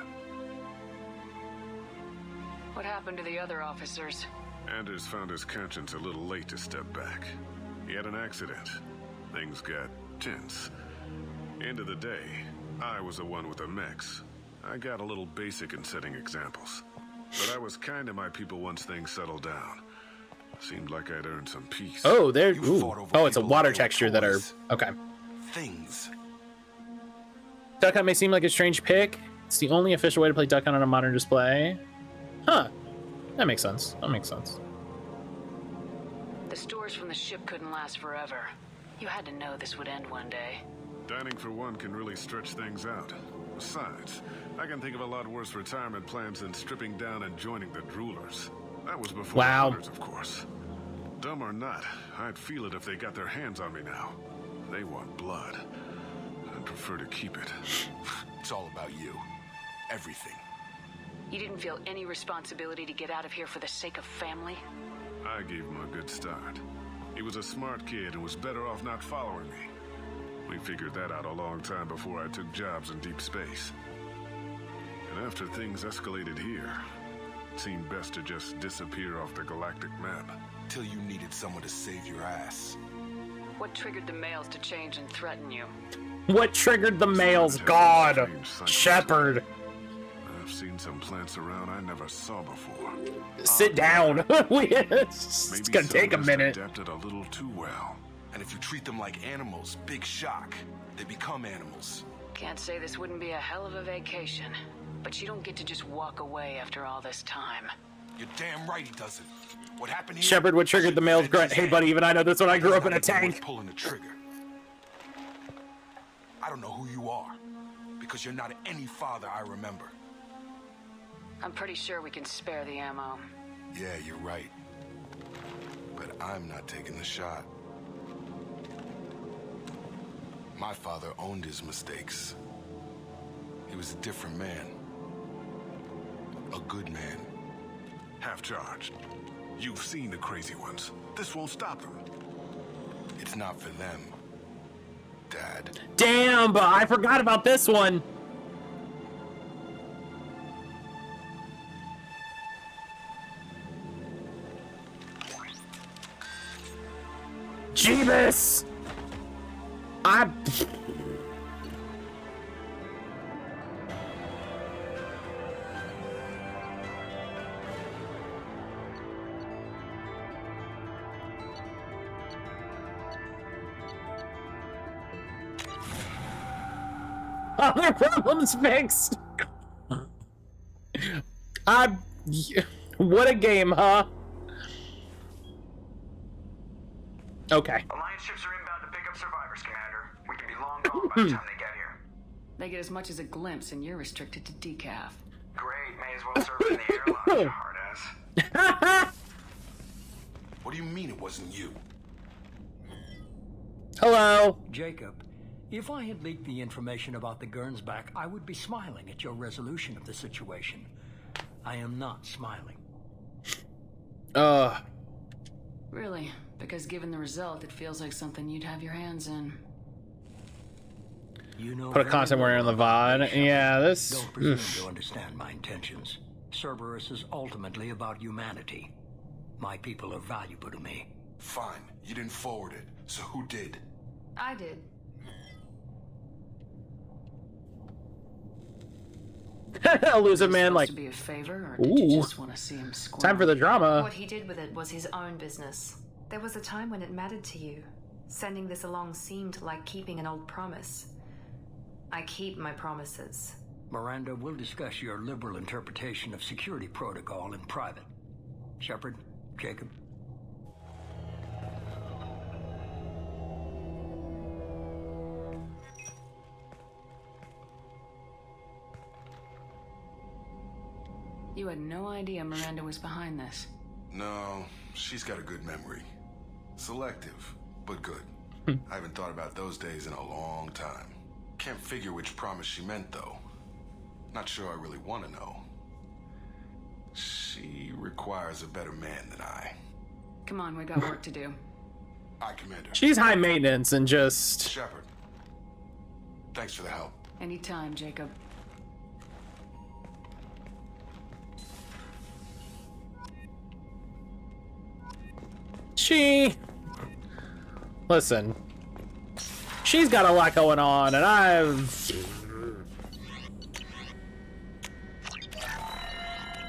What happened to the other officers? Anders found his conscience a little late to step back. He had an accident. Things got tense. End of the day, I was the one with the mechs. I got a little basic in setting examples. But I was kind to my people once things settled down. Seemed like I'd earned some peace. Oh, there. Ooh. Oh, it's a water texture that are okay. Things. Duck Hunt may seem like a strange pick. It's the only official way to play Duck Hunt on a modern display. Huh. That makes sense. That makes sense. The stores from the ship couldn't last forever. You had to know this would end one day. Dining for one can really stretch things out. Besides, I can think of a lot worse retirement plans than stripping down and joining the droolers. That was before the hunters, of course. Dumb or not, I'd feel it if they got their hands on me now. They want blood. I'd prefer to keep it. It's all about you. Everything. You didn't feel any responsibility to get out of here for the sake of family? I gave him a good start. He was a smart kid and was better off not following me. We figured that out a long time before I took jobs in deep space. And after things escalated here, it seemed best to just disappear off the galactic map. Till you needed someone to save your ass. What triggered the males to change and threaten you? What triggered the males? God! Shepard! I've seen some plants around I never saw before. Sit down. It's gonna take a minute. Adapted a little too well. And if you treat them like animals, big shock. They become animals. Can't say this wouldn't be a hell of a vacation, but you don't get to just walk away after all this time. You're damn right he doesn't. What happened here? Shepard, what triggered the male's grunt? Hey, buddy, even I know this when I grew up in a tank. Pulling the trigger. I don't know who you are, because you're not any father I remember. I'm pretty sure we can spare the ammo. Yeah, you're right. But I'm not taking the shot. My father owned his mistakes. He was a different man. A good man. Half-charged. You've seen the crazy ones. This won't stop them. It's not for them, Dad. Damn, but I forgot about this one. Jeebus! All their problems fixed. What a game, huh? Okay. Alliance ships are inbound to pick up survivors, Commander. We can be long gone by the time they get here. They get as much as a glimpse, and you're restricted to decaf. Great, may as well serve in the airline, hard ass. What do you mean it wasn't you? Hello. Jacob, if I had leaked the information about the Gernsback, I would be smiling at your resolution of the situation. I am not smiling. Really? Because given the result, it feels like something you'd have your hands in. You know, put a content warning on the VOD. Yeah, this. Don't presume to understand my intentions. Cerberus is ultimately about humanity. My people are valuable to me. Fine, you didn't forward it. So who did? I did. Elusive man, like. To be a favor, or did you just want to see him squirm? Time for the drama. What he did with it was his own business. There was a time when it mattered to you. Sending this along seemed like keeping an old promise. I keep my promises. Miranda, we'll discuss your liberal interpretation of security protocol in private. Shepard, Jacob. You had no idea Miranda was behind this. No, she's got a good memory. Selective, but good. I haven't thought about those days in a long time. Can't figure which promise she meant, though. Not sure I really want to know. She requires a better man than I. Come on, we got work to do. Aye, Commander. She's high maintenance and just... Shepard. Thanks for the help. Anytime, Jacob. Listen. She's got a lot going on, and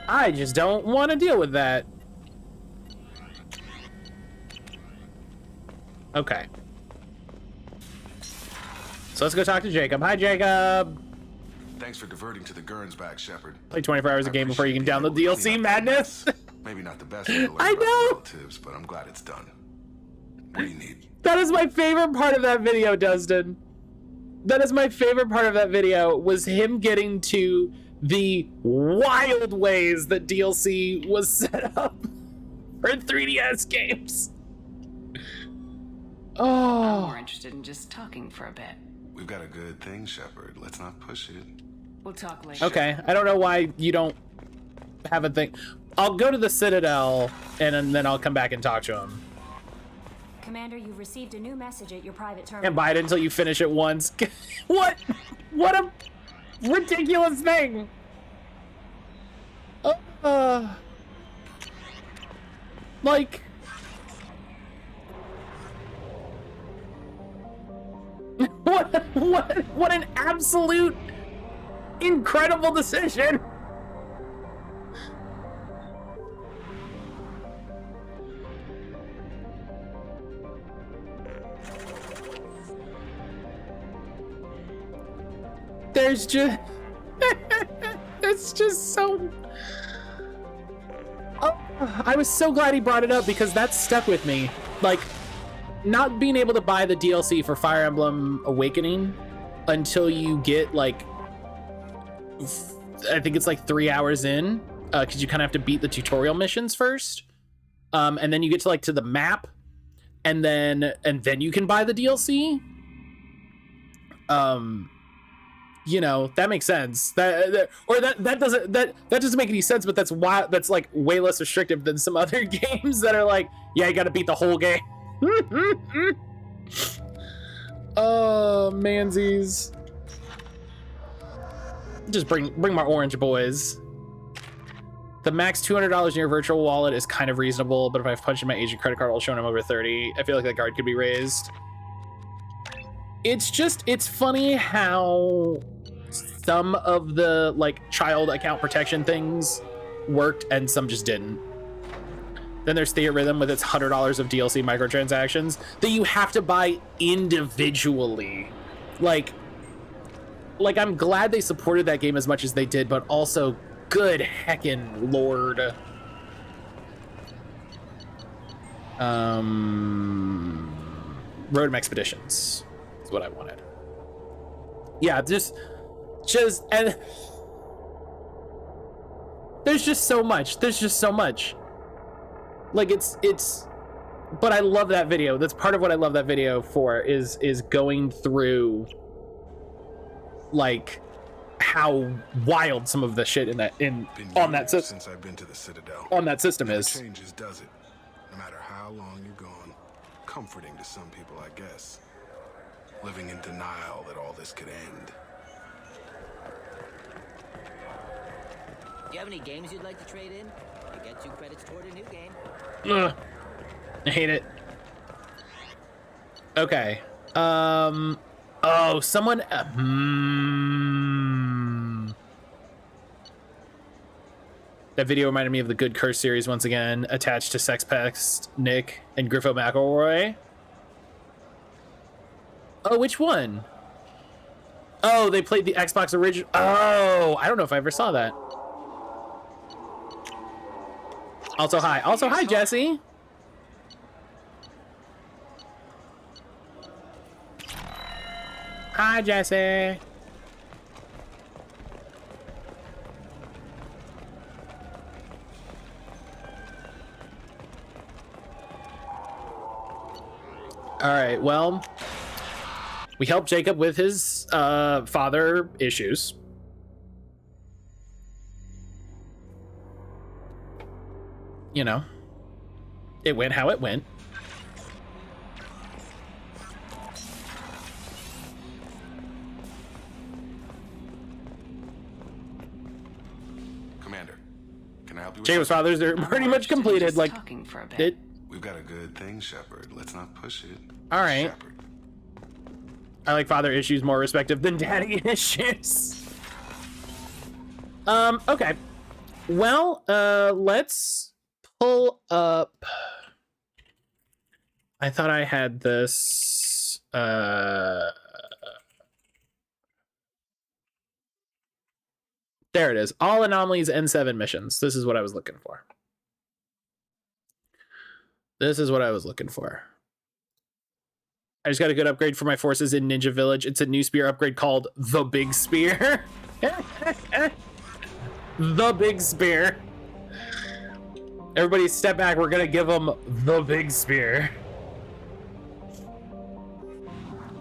I just don't want to deal with that. Okay. So let's go talk to Jacob. Hi, Jacob. Thanks for diverting to the Gernsback, Shepard. Play 24 hours a game before you can download DLC madness. Maybe not the best way to learn I about know. relatives, but I'm glad it's done. What do you need? That is my favorite part of that video, Dustin. That is my favorite part of that video, was him getting to the wild ways that DLC was set up for 3DS games. I'm more interested in just talking for a bit. We've got a good thing, Shepard. Let's not push it. We'll talk later. Okay, I don't know why you don't have a thing. I'll go to the Citadel, and then I'll come back and talk to him. Commander, you've received a new message at your private terminal. And buy it until you finish it once. What? What a ridiculous thing. Like... What an absolute incredible decision. There's just it's just so I was so glad he brought it up, because that stuck with me. Like, not being able to buy the DLC for Fire Emblem Awakening until you get, like, I think it's like 3 hours in, because you kind of have to beat the tutorial missions first, and then you get to, like, to the map, and then you can buy the DLC. You know, that makes sense. That doesn't make any sense, but that's why that's like way less restrictive than some other games that are like, yeah, you got to beat the whole game. Oh, mansies. Just bring my orange boys. The max $200 in your virtual wallet is kind of reasonable, but if I've punched in my agent credit card while showing I'm over 30, I feel like that guard could be raised. It's funny how some of the, like, child account protection things worked and some just didn't. Then there's Theatrhythm with its $100 of DLC microtransactions that you have to buy individually. Like I'm glad they supported that game as much as they did, but also, good heckin' lord. Road Expeditions is what I wanted. Yeah, just and there's just so much. Like it's but I love that video. That's part of what I love that video for, is going through, like, how wild some of the shit on that system since I've been to the Citadel. On that system is. Changes, does it? No matter how long you're gone. Comforting to some people, I guess. Living in denial that all this could end. Do you have any games you'd like to trade in? You get 2 credits toward a new game. Ugh. I hate it. Okay. Oh, someone. That video reminded me of the Good Curse series once again, attached to Sex Pest Nick and Griffo McElroy. Oh, which one? Oh, they played the Xbox original. Oh, I don't know if I ever saw that. Also, hi, Jesse. Hi, Jesse. All right, well, we helped Jacob with his father issues. you know, it went how it went. Commander, can I help you with Jacob's fathers, they're pretty much completed. Like, it. We've got a good thing, Shepard. Let's not push it. All right. Shepard. I like father issues more respective than daddy issues. Okay. Well, let's pull up. I thought I had this. There it is. All anomalies N7 missions. This is what I was looking for. This is what I was looking for. I just got a good upgrade for my forces in Ninja Village. It's a new spear upgrade called the Big Spear. The Big Spear. Everybody step back. We're going to give them the Big Spear.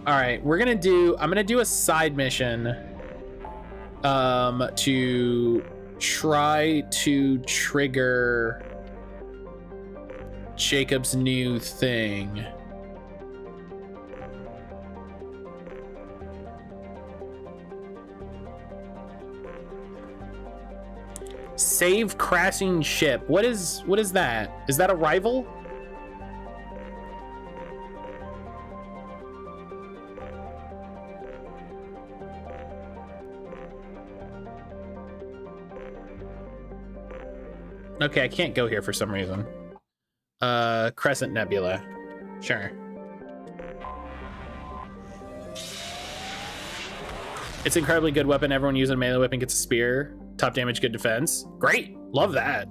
All right, I'm going to do a side mission to try to trigger Jacob's new thing. Save crashing ship. What is that? Is that a rival? Okay, I can't go here for some reason. Crescent Nebula. Sure. It's an incredibly good weapon. Everyone using a melee weapon gets a spear. Top damage, good defense. Great. Love that.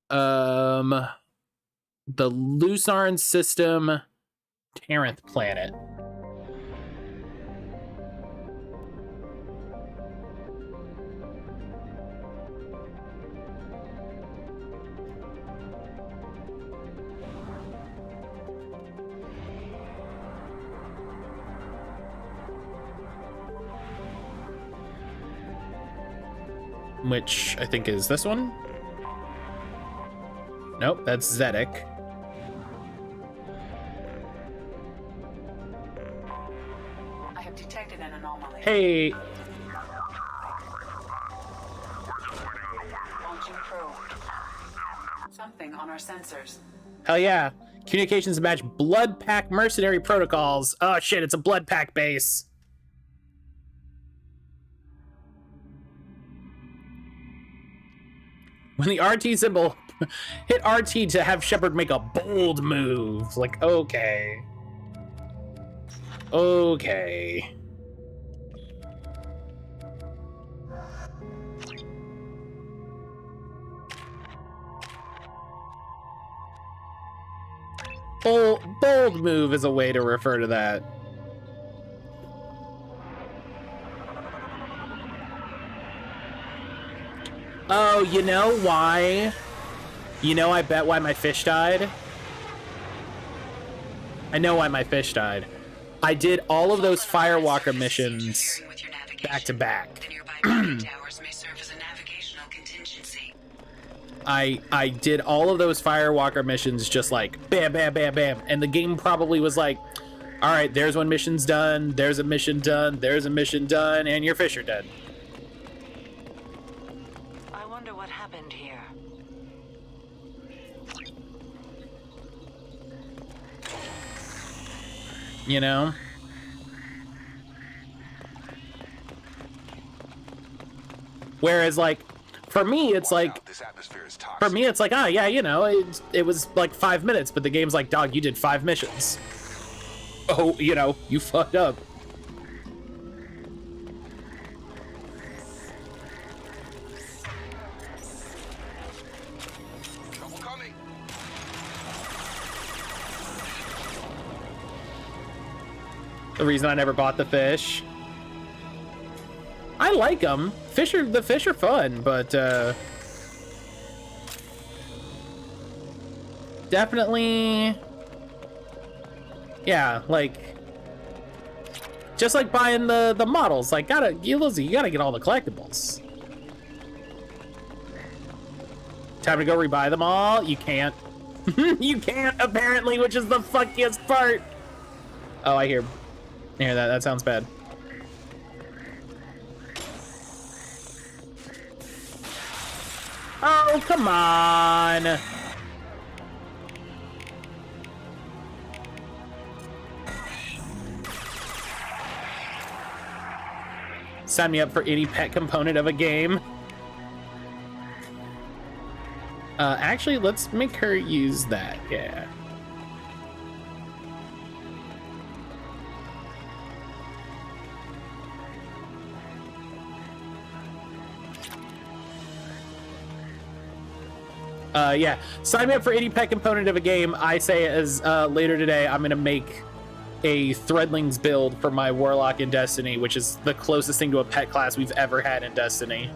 The Lucerne system, Taranth planet. Which I think is this one. Nope, that's Zedek. I have detected an anomaly. Hey. Launching probe. Something on our sensors. Hell yeah. Communications match Blood Pack mercenary protocols. Oh shit, it's a Blood Pack base. When the RT symbol, hit RT to have Shepard make a bold move. Like, okay. Okay. Bold move is a way to refer to that. Oh, you know why? You know, I bet why my fish died? I know why my fish died. I did all of those Firewalker missions back to back. I did all of those Firewalker missions just like bam, bam, bam, bam. And the game probably was like, all right, there's one mission's done, there's a mission done, there's a mission done, and your fish are dead. You know? Whereas, like, for me, it's like, ah, yeah, you know, it was like 5 minutes, but the game's like, dog, you did 5 missions. Oh, you know, you fucked up. The reason I never bought the fish. I like them. The fish are fun, but definitely, yeah, like just like buying the models. Like, you gotta get all the collectibles. Time to go rebuy them all? You can't. You can't, apparently, which is the fuckiest part. Oh, I hear that. That sounds bad. Oh, come on. Sign me up for any pet component of a game. Actually, let's make her use that. Yeah. Yeah. Sign me up for any pet component of a game. I say as later today, I'm gonna make a Threadlings build for my Warlock in Destiny, which is the closest thing to a pet class we've ever had in Destiny.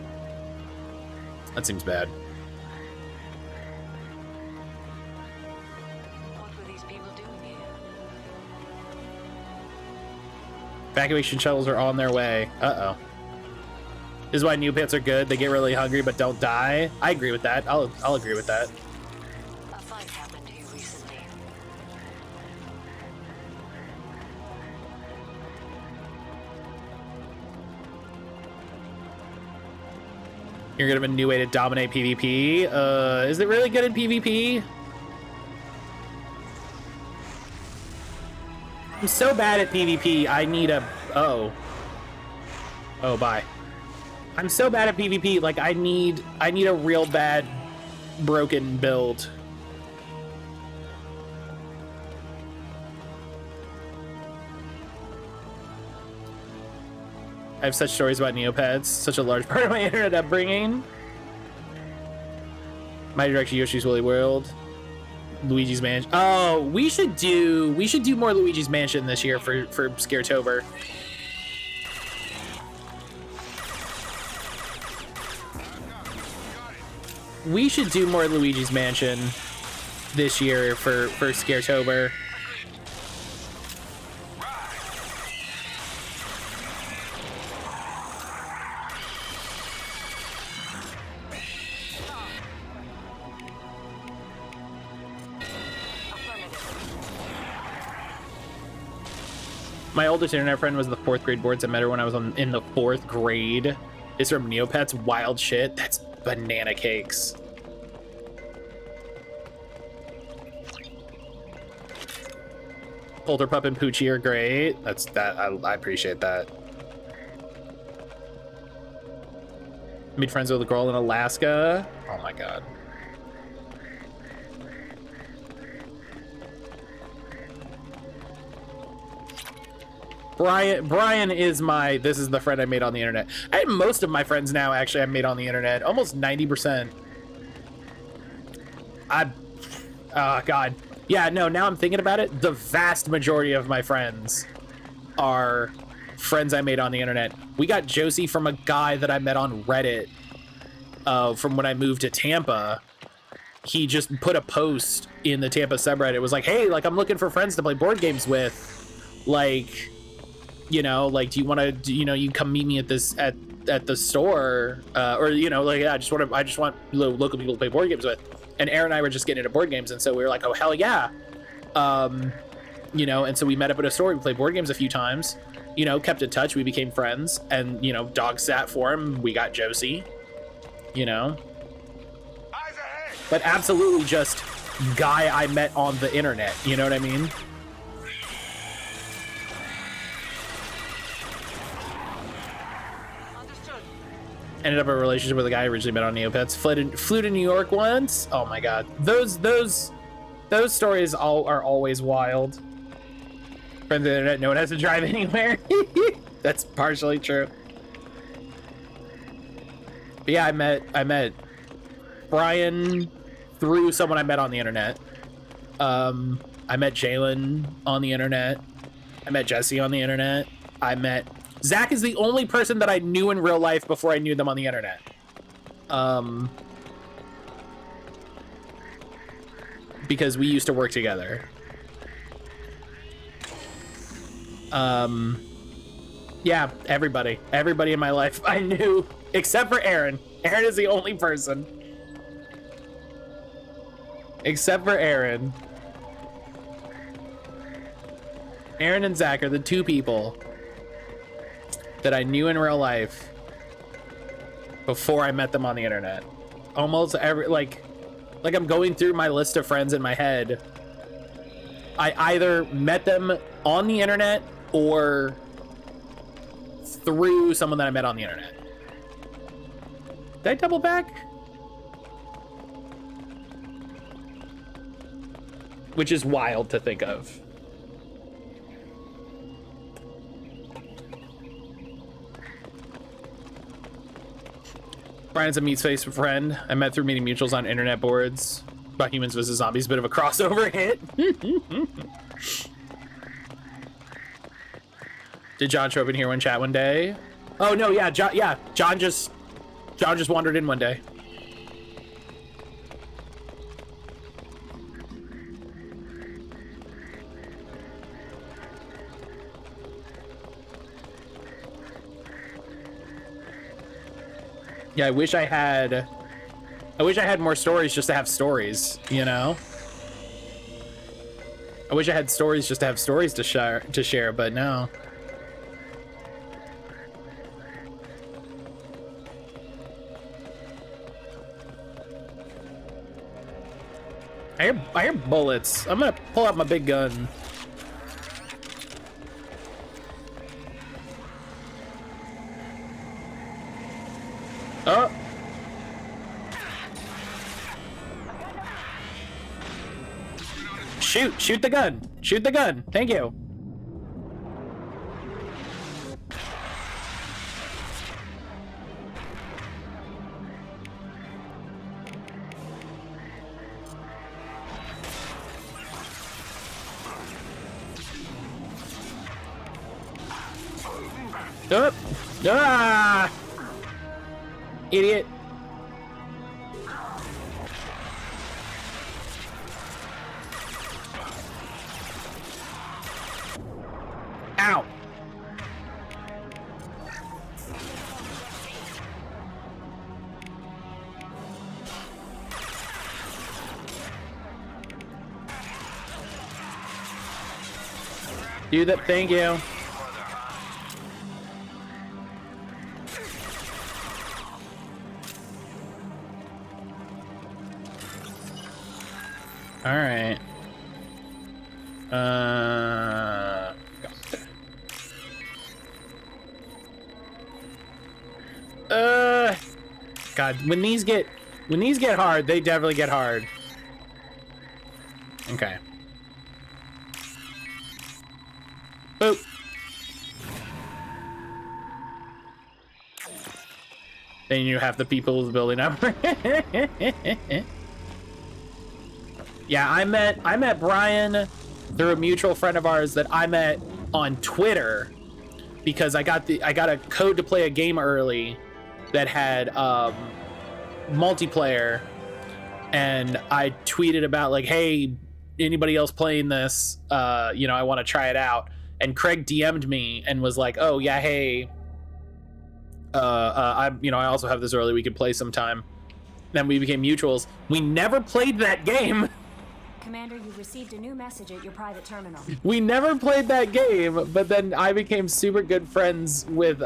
That seems bad. Evacuation shuttles are on their way. Uh-oh. This is why Neopets are good. They get really hungry but don't die. I agree with that. I'll agree with that. A fight happened to you recently. You're gonna have a new way to dominate PvP. Is it really good in PvP? I'm so bad at PvP. I need a... Oh, bye. I'm so bad at PvP. Like, I need a real bad broken build. I have such stories about Neopets. Such a large part of my internet upbringing. Mighty Direction, Yoshi's Woolly World. Luigi's Mansion. Oh, we should do more Luigi's Mansion this year for Scaretober. We should do more Luigi's Mansion this year for Scaretober. My oldest internet friend was the 4th grade boards. I met her when I was in the 4th grade. It's from Neopets. Wild shit. That's banana cakes. Polterpup and Poochie are great. I appreciate that. Made friends with a girl in Alaska. Oh my god. Brian is this is the friend I made on the internet. I have most of my friends now actually I made on the internet. Almost 90%. God. Yeah, no, now I'm thinking about it. The vast majority of my friends are friends I made on the internet. We got Josie from a guy that I met on Reddit from when I moved to Tampa. He just put a post in the Tampa subreddit. It was like, hey, like, I'm looking for friends to play board games with. Like, you know, like, do you want to, you know, you come meet me at the store, or, you know, like, yeah, I just want local people to play board games with. And Aaron and I were just getting into board games, and so we were like, oh, hell yeah. You know, and so we met up at a store, we played board games a few times, you know, kept in touch, we became friends, and, you know, dog sat for him, we got Josie, you know. But absolutely just guy I met on the internet, you know what I mean? Ended up in a relationship with a guy I originally met on Neopets. Flew to New York once. Oh my god. Those stories are always wild. Friends of the internet, no one has to drive anywhere. That's partially true. But yeah, I met Brian through someone I met on the internet. I met Jalen on the internet. I met Jesse on the internet. Zach is the only person that I knew in real life before I knew them on the internet. Because we used to work together. Yeah, everybody in my life I knew, except for Aaron. Aaron is the only person. Except for Aaron. Aaron and Zach are the two people that I knew in real life before I met them on the internet. Almost every, like I'm going through my list of friends in my head. I either met them on the internet or through someone that I met on the internet. Did I double back? Which is wild to think of. Brian's a meat-faced friend I met through meeting mutuals on internet boards. About Humans vs. Zombies, bit of a crossover hit. Did John show up in here one chat one day? Oh no, yeah, John just wandered in one day. Yeah, I wish I had more stories just to have stories, you know? I wish I had stories just to have stories to share, but no. I hear bullets. I'm gonna pull out my big gun. Oh. Shoot the gun. Shoot the gun. Thank you. Oh. Ah! Idiot. Ow. Do that. Thank you. All right. God, when these get hard, they definitely get hard. Okay. Boop. Then you have the people of the building up. Yeah, I met Brian through a mutual friend of ours that I met on Twitter because I got a code to play a game early that had multiplayer, and I tweeted about like, hey, anybody else playing this? You know, I want to try it out. And Craig DM'd me and was like, oh yeah, hey, I also have this early. We could play sometime. Then we became mutuals. We never played that game. Commander, you received a new message at your private terminal. We never played that game, but then I became super good friends with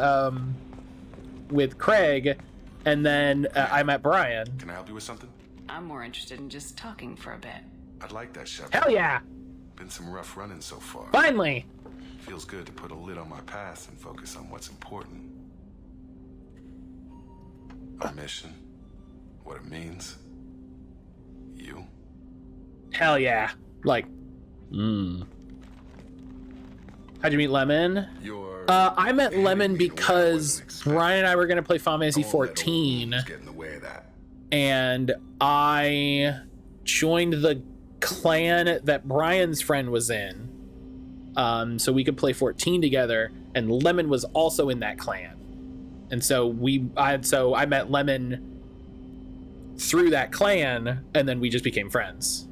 Craig, and then I met Brian. Can I help you with something? I'm more interested in just talking for a bit. I'd like that, Shepard. Hell yeah! Been some rough running so far. Finally! Feels good to put a lid on my past and focus on what's important. Our mission, what it means, you. Hell yeah. Like, How'd you meet Lemon? I met Lemon because Brian and I were going to play Final Fantasy 14. And I joined the clan that Brian's friend was in. So we could play 14 together, and Lemon was also in that clan. And so I met Lemon through that clan, and then we just became friends.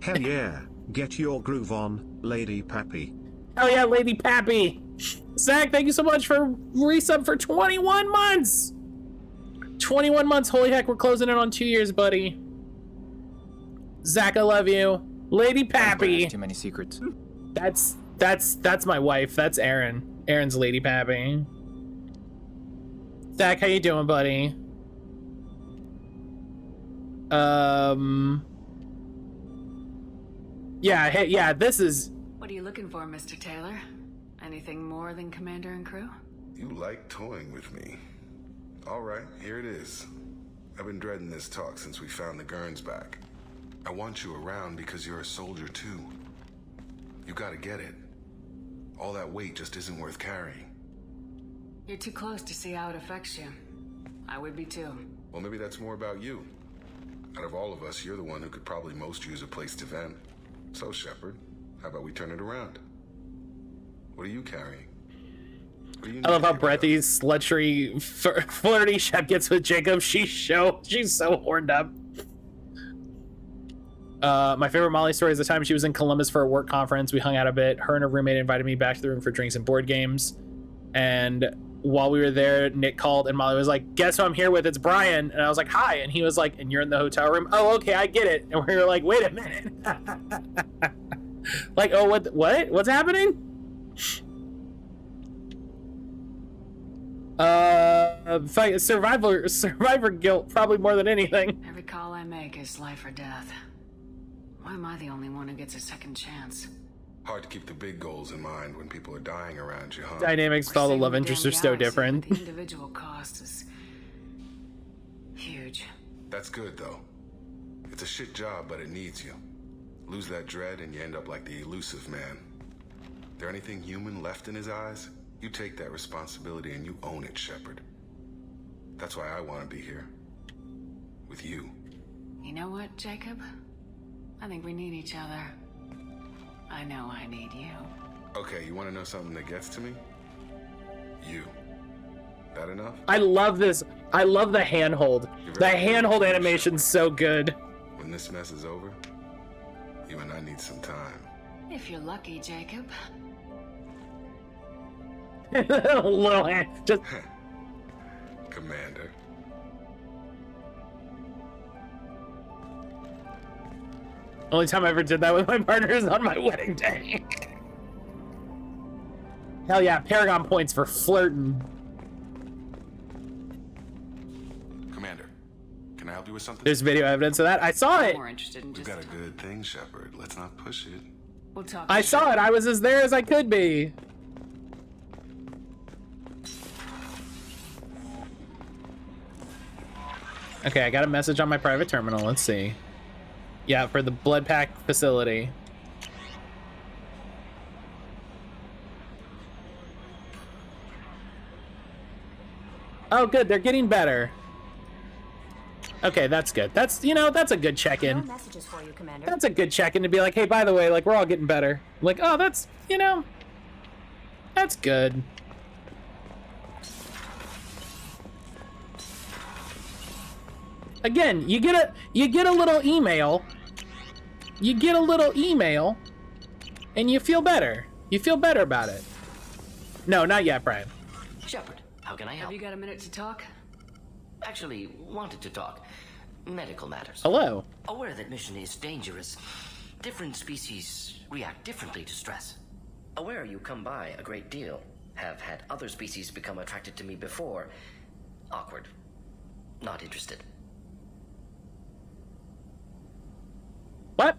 Hell yeah, get your groove on, Lady Pappy. Hell yeah, Lady Pappy. Zach, thank you so much for resub for 21 months. 21 months, holy heck, we're closing in on 2 years, buddy. Zach, I love you. Lady Pappy. Too many secrets. That's my wife. That's Aaron. Aaron's Lady Pappy. Zach, how you doing, buddy? Yeah, hey, yeah, this is... What are you looking for, Mr. Taylor? Anything more than Commander and crew? You like toying with me. All right, here it is. I've been dreading this talk since we found the Gurns back. I want you around because you're a soldier too. You gotta get it. All that weight just isn't worth carrying. You're too close to see how it affects you. I would be too. Well, maybe that's more about you. Out of all of us, you're the one who could probably most use a place to vent. So, Shepard, how about we turn it around? What are you carrying? I love how breathy, slutry, flirty Shep gets with Jacob. She's so horned up. My favorite Molly story is the time she was in Columbus for a work conference. We hung out a bit. Her and her roommate invited me back to the room for drinks and board games. And while we were there, Nick called and Molly was like, "Guess who I'm here with? It's Brian." And I was like, "Hi." And he was like, "And you're in the hotel room?" "Oh, okay, I get it." And we were like, "Wait a minute." Like, oh, what? What's happening? Survivor guilt, probably more than anything. Every call I make is life or death. Why am I the only one who gets a second chance? Hard to keep the big goals in mind when people are dying around you, huh? Dynamics with all the love interests are so different. The individual cost is huge. That's good, though. It's a shit job, but it needs you. Lose that dread and you end up like the elusive man. There anything human left in his eyes? You take that responsibility and you own it, Shepard. That's why I want to be here. With you. You know what, Jacob? I think we need each other. I know I need you. Okay, you want to know something that gets to me? You. That enough? I love this. I love the handhold. The handhold animation's so good. When this mess is over, you and I need some time. If you're lucky, Jacob. Little hand, just... Commander. Only time I ever did that with my partner is on my wedding day. Hell yeah, Paragon points for flirting. Commander, can I help you with something? There's video evidence of that. I saw it. More interested in We've got a good thing, Shepard. Let's not push it. We'll talk. I saw it. I was as there as I could be. Okay, I got a message on my private terminal. Let's see. Yeah, for the blood pack facility. Oh, good. They're getting better. Okay, that's good. That's, you know, that's a good check-in. No messages for you, Commander. That's a good check-in to be like, hey, by the way, like, we're all getting better. Like, oh, that's, you know, that's good. Again, you get a little email. You get a little email, and you feel better. You feel better about it. No, not yet, Brian. Shepard, how can I help? Have you got a minute to talk? Actually, wanted to talk. Medical matters. Hello. Aware that mission is dangerous. Different species react differently to stress. Aware you come by a great deal. Have had other species become attracted to me before. Awkward. Not interested. What?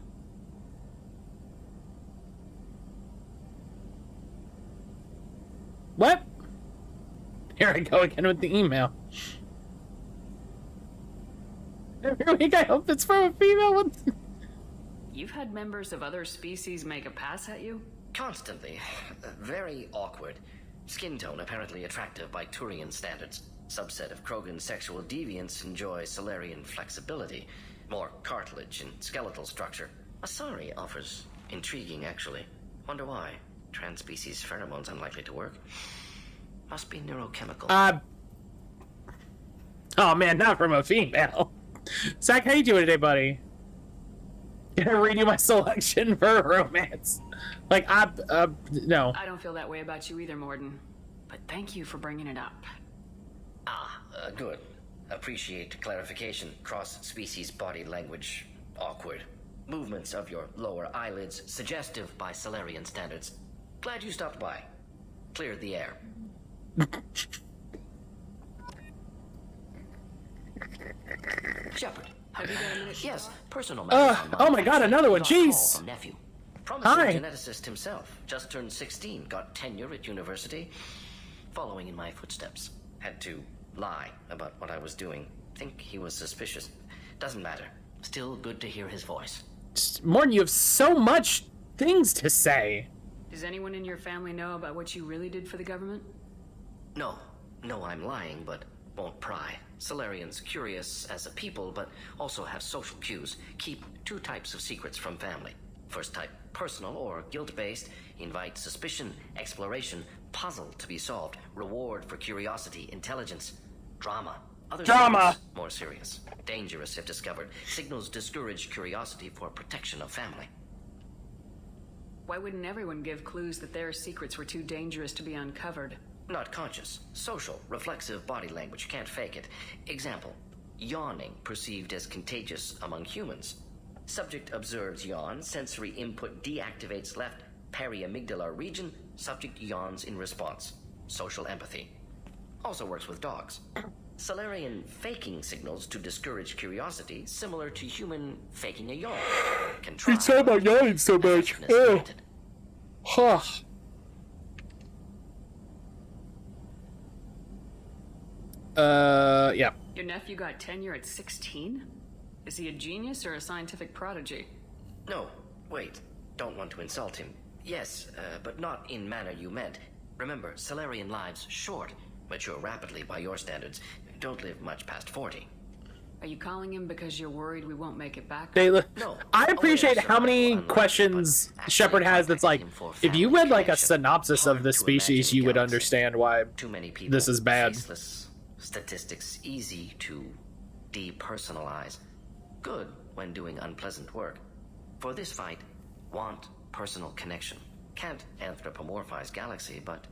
What? Here I go again with the email. Every week I hope it's from a female. You've had members of other species make a pass at you? Constantly. Very awkward. Skin tone apparently attractive by Turian standards. Subset of Krogan sexual deviants enjoy Solarian flexibility. More cartilage and skeletal structure. Asari offers intriguing, actually. Wonder why. Trans-species pheromones unlikely to work. Must be neurochemical. Oh man, not from a female. Zach, how you doing today, buddy? Can I read you my selection for romance? Like, no. I don't feel that way about you either, Morden. But thank you for bringing it up. Good. Appreciate clarification. Cross-species body language. Awkward. Movements of your lower eyelids suggestive by Solarian standards. Glad you stopped by. Cleared the air. Shepard, have you got a minute? Yes, personal matters. Oh my god, another one. Jeez. From nephew. Promising geneticist himself. Just turned 16. Got tenure at university. Following in my footsteps. Had to lie about what I was doing. Think he was suspicious. Doesn't matter. Still good to hear his voice. Morton, you have so much things to say. Does anyone in your family know about what you really did for the government? No. No, I'm lying, but won't pry. Solarians curious as a people, but also have social cues. Keep two types of secrets from family. First type, personal or guilt-based. Invite suspicion, exploration, puzzle to be solved. Reward for curiosity, intelligence. Drama. Other drama! Secrets, more serious. Dangerous if discovered. Signals discourage curiosity for protection of family. Why wouldn't everyone give clues that their secrets were too dangerous to be uncovered? Not conscious. Social, reflexive body language. Can't fake it. Example. Yawning perceived as contagious among humans. Subject observes yawn. Sensory input deactivates left periamygdala region. Subject yawns in response. Social empathy. Also works with dogs. Solarian faking signals to discourage curiosity, similar to human faking a yawn. Can try. He said about yawning so much. Oh. Huh. Yeah. Your nephew got tenure at 16? Is he a genius or a scientific prodigy? No, wait. Don't want to insult him. Yes, but not in manner you meant. Remember, Solarian lives short. Mature rapidly by your standards. Don't live much past 40. Are you calling him because you're worried we won't make it back? No. I appreciate how many questions Shepard has that's like, if you read like a synopsis of the species, you would understand why this is bad. Faceless statistics easy to depersonalize. Good when doing unpleasant work. For this fight, want personal connection. Can't anthropomorphize galaxy, but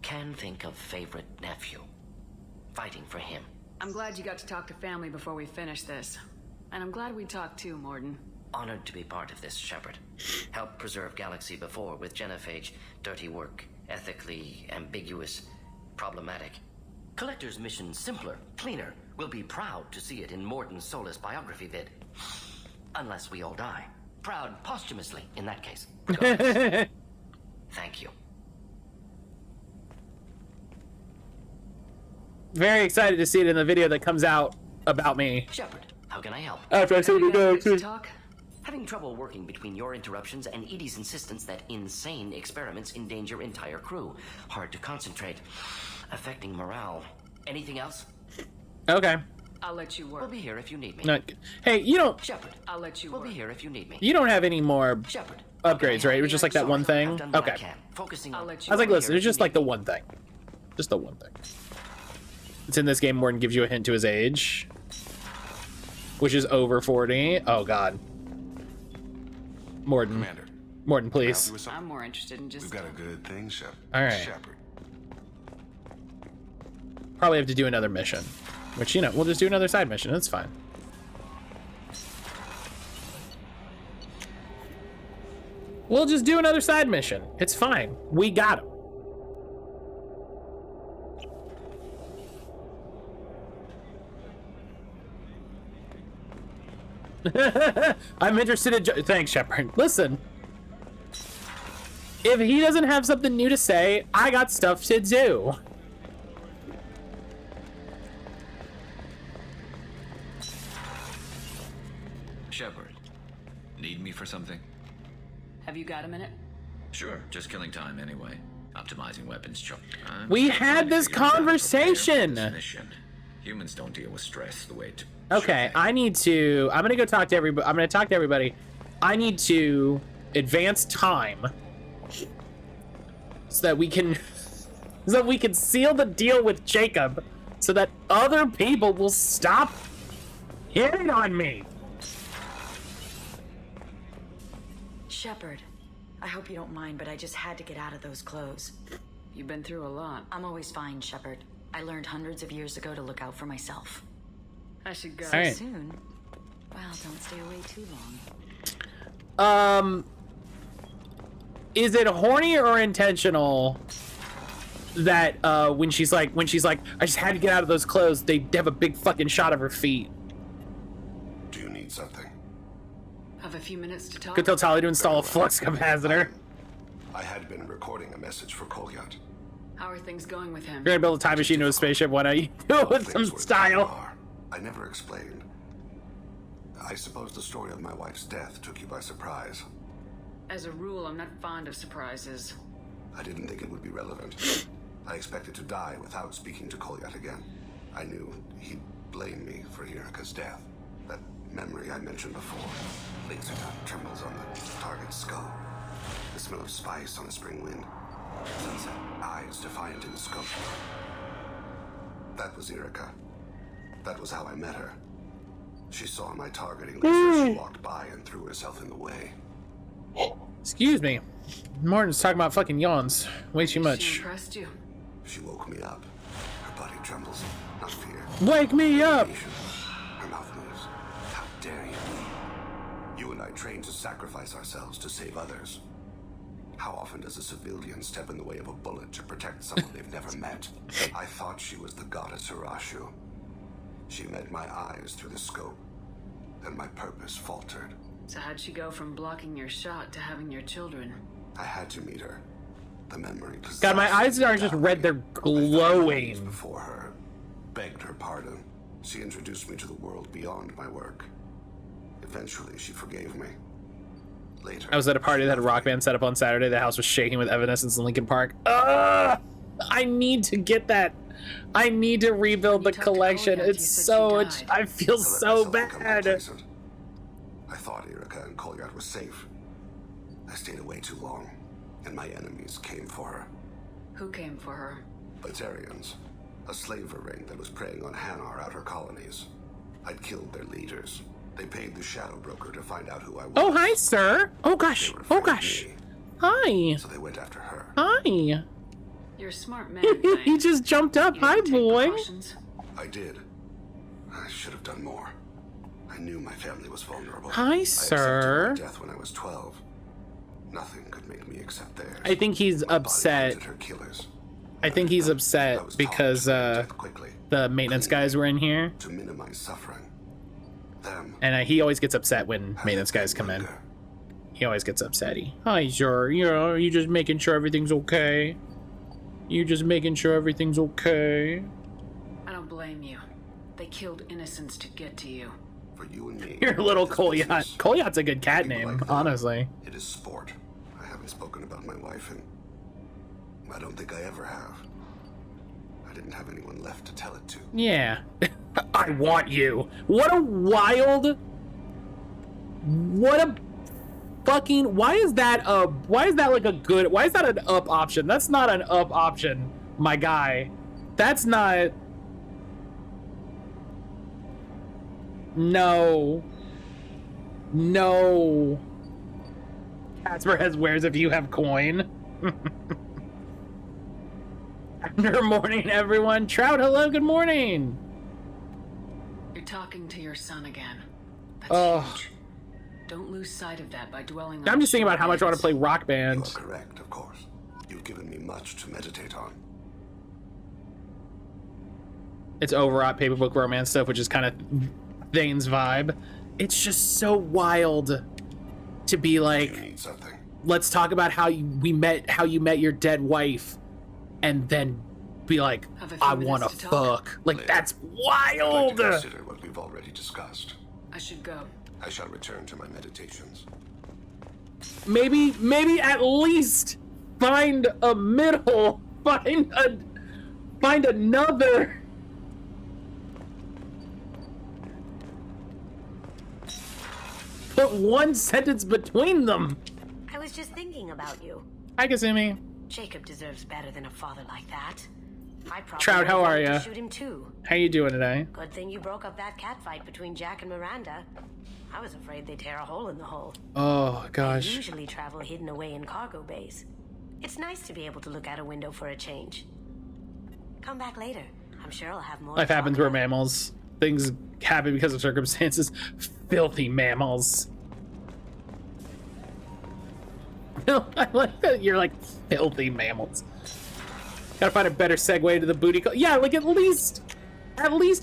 can think of favorite nephew. Fighting for him. I'm glad you got to talk to family before we finish this. And I'm glad we talked too, Morden. Honored to be part of this, Shepard. Helped preserve galaxy before with genophage. Dirty work. Ethically ambiguous. Problematic. Collector's mission simpler, cleaner. We'll be proud to see it in Morden's Solus biography vid. Unless we all die. Proud posthumously, in that case. Thank you. Very excited to see it in the video that comes out about me. Shepard, how can I help? After I see the talk. Having trouble working between your interruptions and Edie's insistence that insane experiments endanger entire crew. Hard to concentrate. Affecting morale. Anything else? Okay. I'll let you work. We'll be here if you need me. Hey, you don't. Shepard, I'll let you we'll work. be here if you need me. You don't have any more Shepard, upgrades, right? It was just like that one thing. Okay. Focusing I'll on. let you I was like, work. listen, it's just like the one thing. Just the one thing. It's in this game. Morton gives you a hint to his age, which is over 40. Oh God. Morton. Commander. Morton, please. I'm more interested in just. We've got a good thing, Shepard. All right. Shepard. Probably have to do another mission, which, you know, we'll just do another side mission. That's fine. We'll just do another side mission. It's fine. We got him. I'm interested in. Thanks, Shepard. Listen. If he doesn't have something new to say, I got stuff to do. Shepard, need me for something? Have you got a minute? Sure, just killing time anyway. Optimizing weapons charge. We had this conversation. Humans don't deal with stress the way to. Okay, I need to. I'm gonna go talk to everybody. I'm gonna talk to everybody. I need to advance time so that we can seal the deal with Jacob, so that other people will stop hitting on me. Shepard, I hope you don't mind, but I just had to get out of those clothes. You've been through a lot. I'm always fine, Shepard. I learned hundreds of years ago to look out for myself. I should go. So soon? Well, don't stay away too long. Is it horny or intentional that when she's like, I just had to get out of those clothes, they have a big fucking shot of her feet? Do you need something? Have a few minutes to talk. Could tell Tali to install a flux capacitor. I had been recording a message for Kolyat. How are things going with him? You're gonna build a time machine to a spaceship, why don't you do it with some style? I never explained. I suppose the story of my wife's death took you by surprise. As a rule, I'm not fond of surprises. I didn't think it would be relevant. I expected to die without speaking to Kolyat again. I knew he'd blame me for Irika's death. That memory I mentioned before. Laser gun trembles on the target's skull. The smell of spice on a spring wind. Sunset eyes defiant in the scope. That was Irika. That was how I met her. She saw my targeting laser, she walked by and threw herself in the way. Excuse me. Martin's talking about fucking yawns. Way too much. She impressed you. She woke me up. Her body trembles, not fear. Wake me up! Her mouth moves. How dare you? You and I trained to sacrifice ourselves to save others. How often does a civilian step in the way of a bullet to protect someone they've never met? I thought she was the goddess Hirashu. She met my eyes through the scope, and my purpose faltered. So how'd she go from blocking your shot to having your children? I had to meet her. The memory possessed. God, my eyes aren't just red, they're glowing. Before her, begged her pardon. She introduced me to the world beyond my work. Eventually, she forgave me. Later, I was at a party that had a rock band set up on Saturday. The house was shaking with Evanescence in Lincoln Park. Ugh! I need to get that. I need to rebuild the collection. It's so... I feel so bad. I thought Irika and Kolyat were safe. I stayed away too long, and my enemies came for her. Who came for her? Batarians. A slaver ring that was preying on Hanar outer colonies. I'd killed their leaders. They paid the shadow broker to find out who I was. Oh, hi, sir. Oh, gosh. Oh, gosh. Hi. So they went after her. Hi. You're a smart man. He just jumped up. Hi, boy. I did. I should have done more. I knew my family was vulnerable. Hi, sir. I accepted my death when I was 12. Nothing could make me accept theirs. I think he's upset. I think he's upset because the maintenance guys were in here. To minimize suffering. And he always gets upset when maintenance guys come in. He always gets upsetty. Hi, sir. You just making sure everything's okay. You just making sure everything's okay. I don't blame you. They killed innocents to get to you. For you and me. You're a little Kolyat. Kolyat's a good cat name, honestly. It is sport. I haven't spoken about my wife, and I don't think I ever have. I didn't have anyone left to tell it to. Yeah. I want you. What a wild... What a fucking... Why is that like a good... Why is that an up option? That's not an up option, my guy. That's not... No. No. Casper has wares if you have coin. Good morning, everyone. Trout, hello, good morning. You're talking to your son again. That's huge. Don't lose sight of that by dwelling on... I'm just thinking about how much I want to play Rock Band. You are correct, of course. You've given me much to meditate on. It's overwrought paper book romance stuff, which is kind of Thane's vibe. It's just so wild to be like, let's talk about how you met your dead wife, and then be like, I want to fuck. Like, that's wild. I'd like to consider what we've already discussed. I should go. I shall return to my meditations. Maybe at least find a middle. Find another. Put one sentence between them. I was just thinking about you. Hi, Kasumi. Jacob deserves better than a father like that. I probably Trout, how are ya? shoot him too. How you doing today? Good thing you broke up that cat fight between Jack and Miranda. I was afraid they'd tear a hole in the hull. Oh, I gosh. usually travel hidden away in cargo bays. It's nice to be able to look out a window for a change. Come back later. I'm sure I'll have more. Life happens, we're mammals. Things happen because of circumstances. Filthy mammals. I like that you're like filthy mammals. Gotta find a better segue to the booty call. Yeah, like at least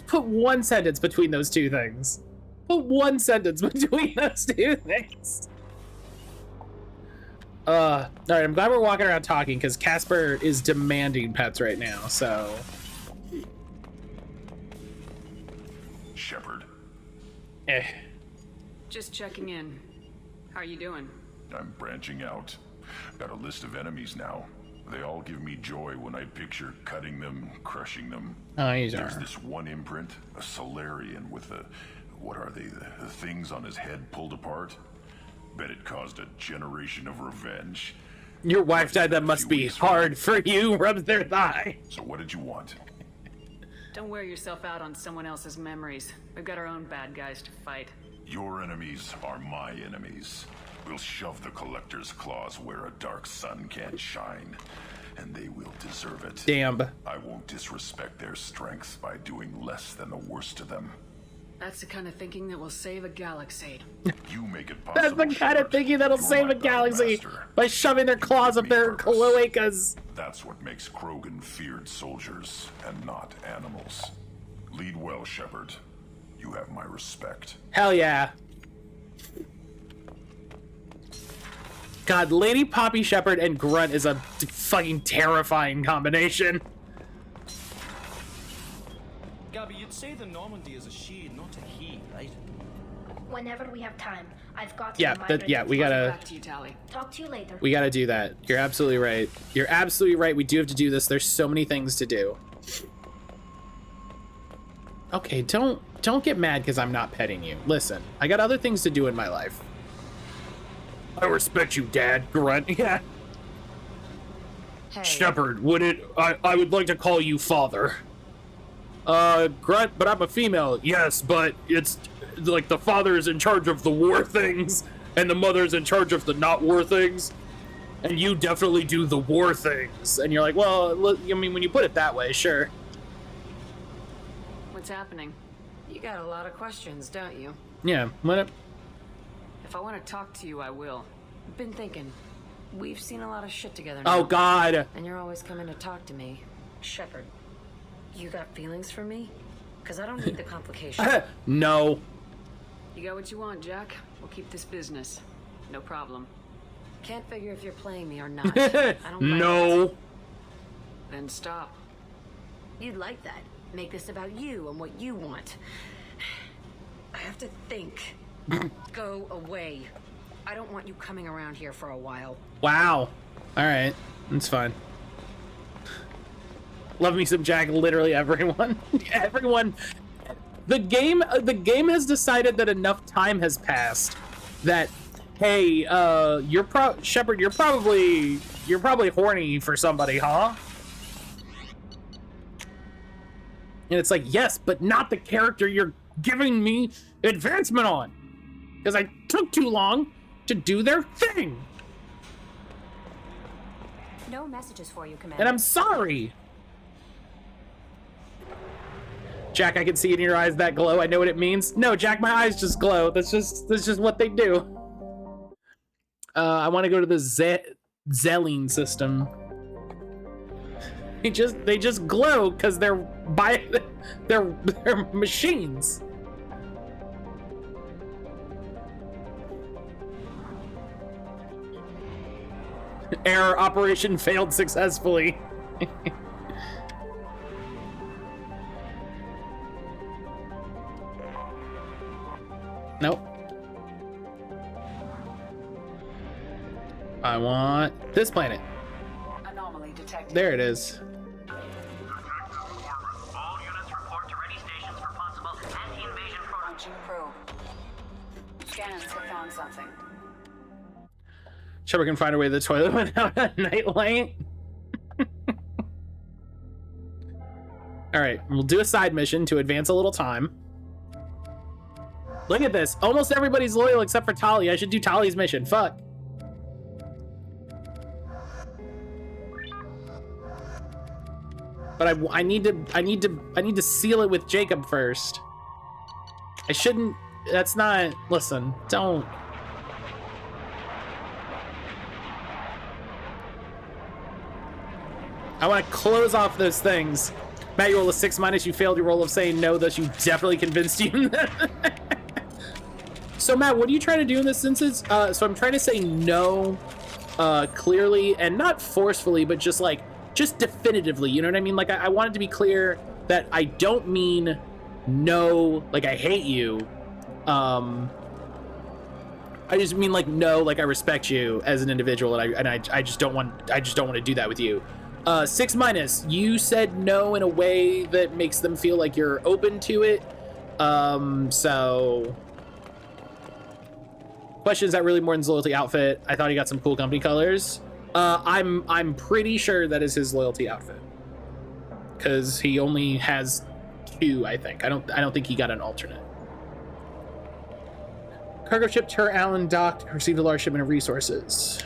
put one sentence between those two things. Put one sentence between those two things. All right, I'm glad we're walking around talking because Casper is demanding pets right now, so. Shepard. Just checking in. How are you doing? I'm branching out. Got a list of enemies now. They all give me joy when I picture cutting them, crushing them. Oh, he's There's this one imprint, a Solarian with the, what are they, the things on his head pulled apart. Bet it caused a generation of revenge. Your wife died, that must be hard for you, rubs their thigh. So what did you want? Don't wear yourself out on someone else's memories. We've got our own bad guys to fight. Your enemies are my enemies. We'll shove the Collector's claws where a dark sun can't shine, and they will deserve it. Damn. I won't disrespect their strength by doing less than the worst of them. That's the kind of thinking that will save a galaxy. You make it possible. That's the kind of thinking that'll save a galaxy by shoving their claws up their cloacas. That's what makes Krogan feared soldiers and not animals. Lead well, Shepard. You have my respect. Hell yeah. God, Lady Poppy Shepard and Grunt is a fucking terrifying combination. Gabby, you'd say the Normandy is a she, not a he, right? Whenever we have time, I've got Yeah, we gotta. Back to you, Tally. Talk to you later. We gotta do that. You're absolutely right. You're absolutely right. We do have to do this. There's so many things to do. Okay, don't get mad because I'm not petting you. Listen, I got other things to do in my life. I respect you, Dad. Grunt. Yeah. Hey. Shepard, I would like to call you Father. Grunt, but I'm a female. Yes, but it's like the father is in charge of the war things and the mother's in charge of the not war things. And you definitely do the war things. And you're like, well, look, I mean, when you put it that way, sure. What's happening? You got a lot of questions, don't you? Yeah, If I want to talk to you, I will. Been thinking. We've seen a lot of shit together Oh, now. God. And you're always coming to talk to me. Shepard, you got feelings for me? Because I don't need the complications. No. You got what you want, Jack. We'll keep this business. No problem. Can't figure if you're playing me or not. I don't No. Then stop. You'd like that. Make this about you and what you want. I have to think. Go away. I don't want you coming around here for a while. Wow. All right. That's fine. Love me some Jack, literally everyone. Everyone. The game has decided that enough time has passed that, hey, Shepard, you're probably horny for somebody, huh? And it's like, yes, but not the character you're giving me advancement on. Because I took too long to do their thing. No messages for you, Commander. And I'm sorry. Jack, I can see in your eyes that glow. I know what it means. No, Jack, my eyes just glow. That's just what they do. I want to go to the Zelling system. They just glow because they're machines. Error, operation failed successfully. Nope. I want this planet. Anomaly detected. There it is. All units report to ready stations for possible anti-invasion Launching probe. Scans have found something. Shepard can find her way to the toilet without a nightlight. Alright, we'll do a side mission to advance a little time. Look at this. Almost everybody's loyal except for Tali. I should do Tali's mission. Fuck. But I need to seal it with Jacob first. I shouldn't. That's not. Listen, don't. I want to close off those things. Matt, you roll a 6-. You failed your roll of saying no, thus you definitely convinced you. So Matt, what are you trying to do in this instance? So I'm trying to say no clearly and not forcefully, but just definitively, you know what I mean? Like I wanted to be clear that I don't mean no, like I hate you. I just mean like no, like I respect you as an individual, and I just don't want to do that with you. 6-. You said no in a way that makes them feel like you're open to it. So question, is that really Morton's loyalty outfit? I thought he got some cool company colors. I'm pretty sure that is his loyalty outfit, because he only has 2, I think. I don't think he got an alternate. Cargo ship Tur Allen docked, received a large shipment of resources.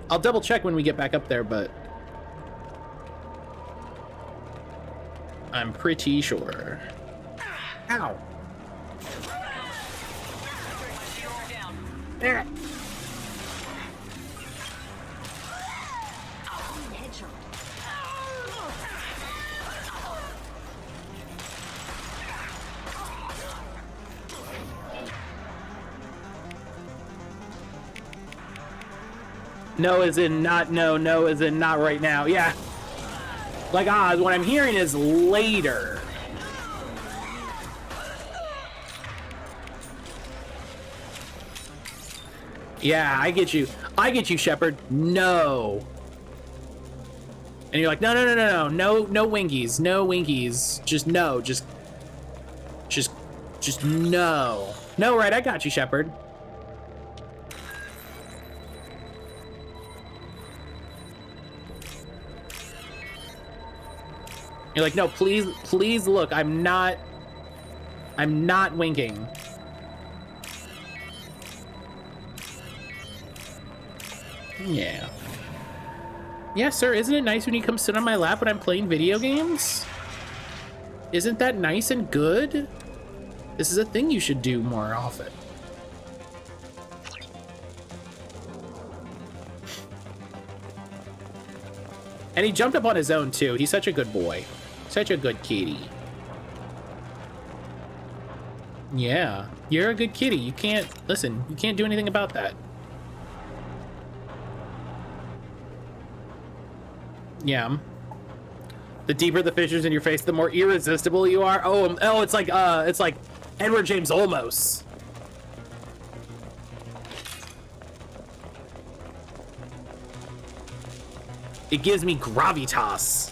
I'll double check when we get back up there, but I'm pretty sure. Ow. There. No as in not no, no as in not right now. Yeah. Like, what I'm hearing is later. Yeah, I get you. I get you, Shepard. No. And you're like, no, no winkies, no winkies. Just no, just no. No, right, I got you, Shepard. You're like, no, please look, I'm not winking. Yeah. Yeah, sir, isn't it nice when you come sit on my lap when I'm playing video games? Isn't that nice and good? This is a thing you should do more often. And he jumped up on his own, too. He's such a good boy. Such a good kitty. Yeah, you're a good kitty. You can't do anything about that. Yeah. The deeper the fissures in your face, the more irresistible you are. Oh, it's like Edward James Olmos. It gives me gravitas.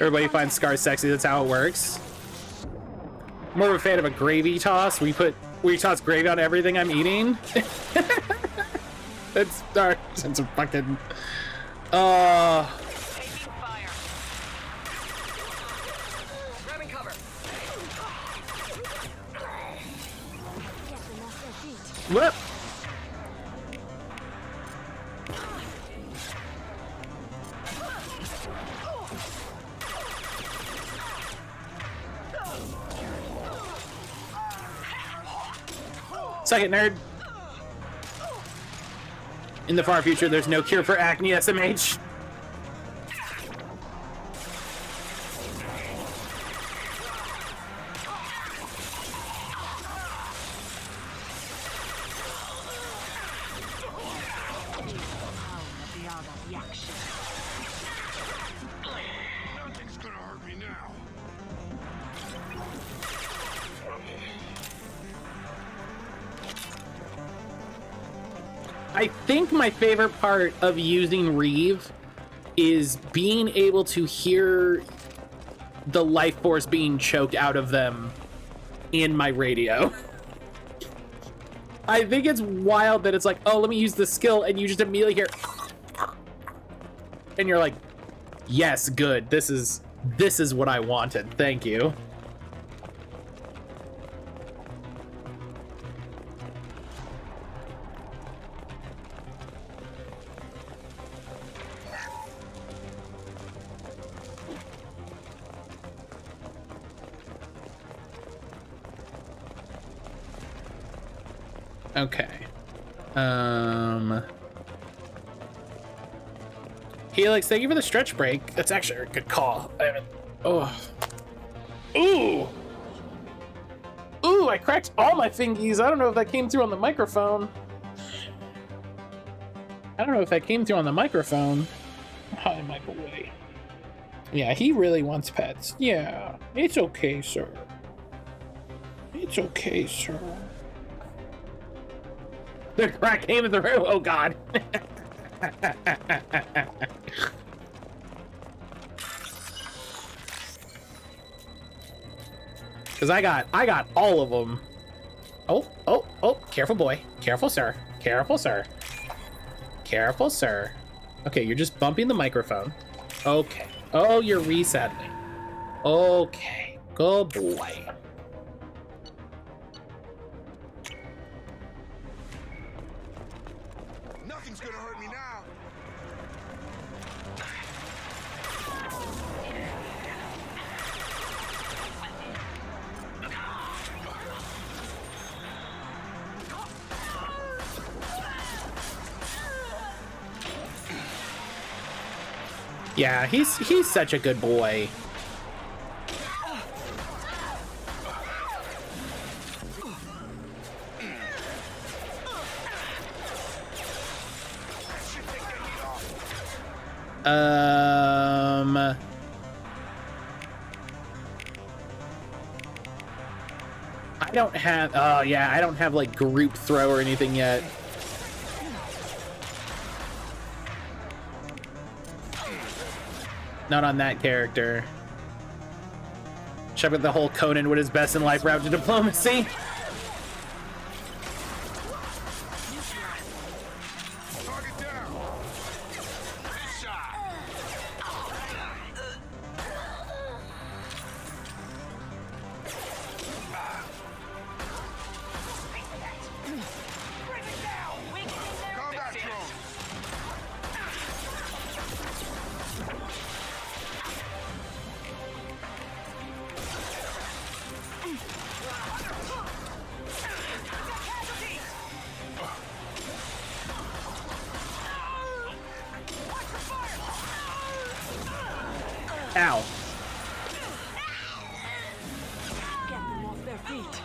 Everybody finds Scar sexy. That's how it works. More of a fan of a gravy toss. We toss gravy on everything I'm eating. That's dark. That's a fucking. Whoop. Second, nerd. In the far future, there's no cure for acne, SMH. Nothing's gonna hurt me now. I think my favorite part of using Reeve is being able to hear the life force being choked out of them in my radio. I think it's wild that it's like, oh, let me use this skill, and you just immediately hear, and you're like, yes, good. This is This is what I wanted. Thank you. Okay. Helix, thank you for the stretch break. That's actually a good call. I haven't. Oh. Ooh. Ooh, I cracked all my fingies. I don't know if that came through on the microphone. Hi, my boy. Yeah, he really wants pets. Yeah, it's okay, sir. It's okay, sir. The crack came through. Oh, God. Because I got all of them. Oh, careful, boy. Careful, sir. Careful, sir. Careful, sir. Okay, you're just bumping the microphone. Okay. Oh, you're resettling. Okay. Good boy. Nothing's gonna hurt me now. Yeah, he's such a good boy. I don't have, oh yeah, I don't have like group throw or anything yet. Not on that character. Shepard the whole Conan with his best in life route to diplomacy. Ow. Get them off their feet.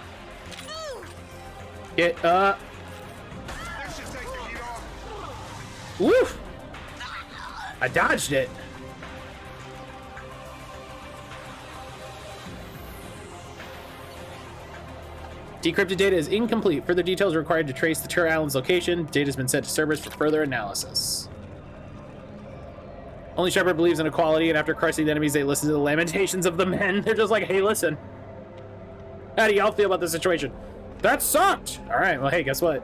Get up. Woof! I dodged it. Decrypted data is incomplete. Further details are required to trace the Tur Island's location. Data has been sent to Cerberus for further analysis. Only Shepard believes in equality, and after crushing the enemies, they listen to the lamentations of the men. They're just like, hey, listen. How do y'all feel about the situation? That sucked! Alright, well, hey, guess what?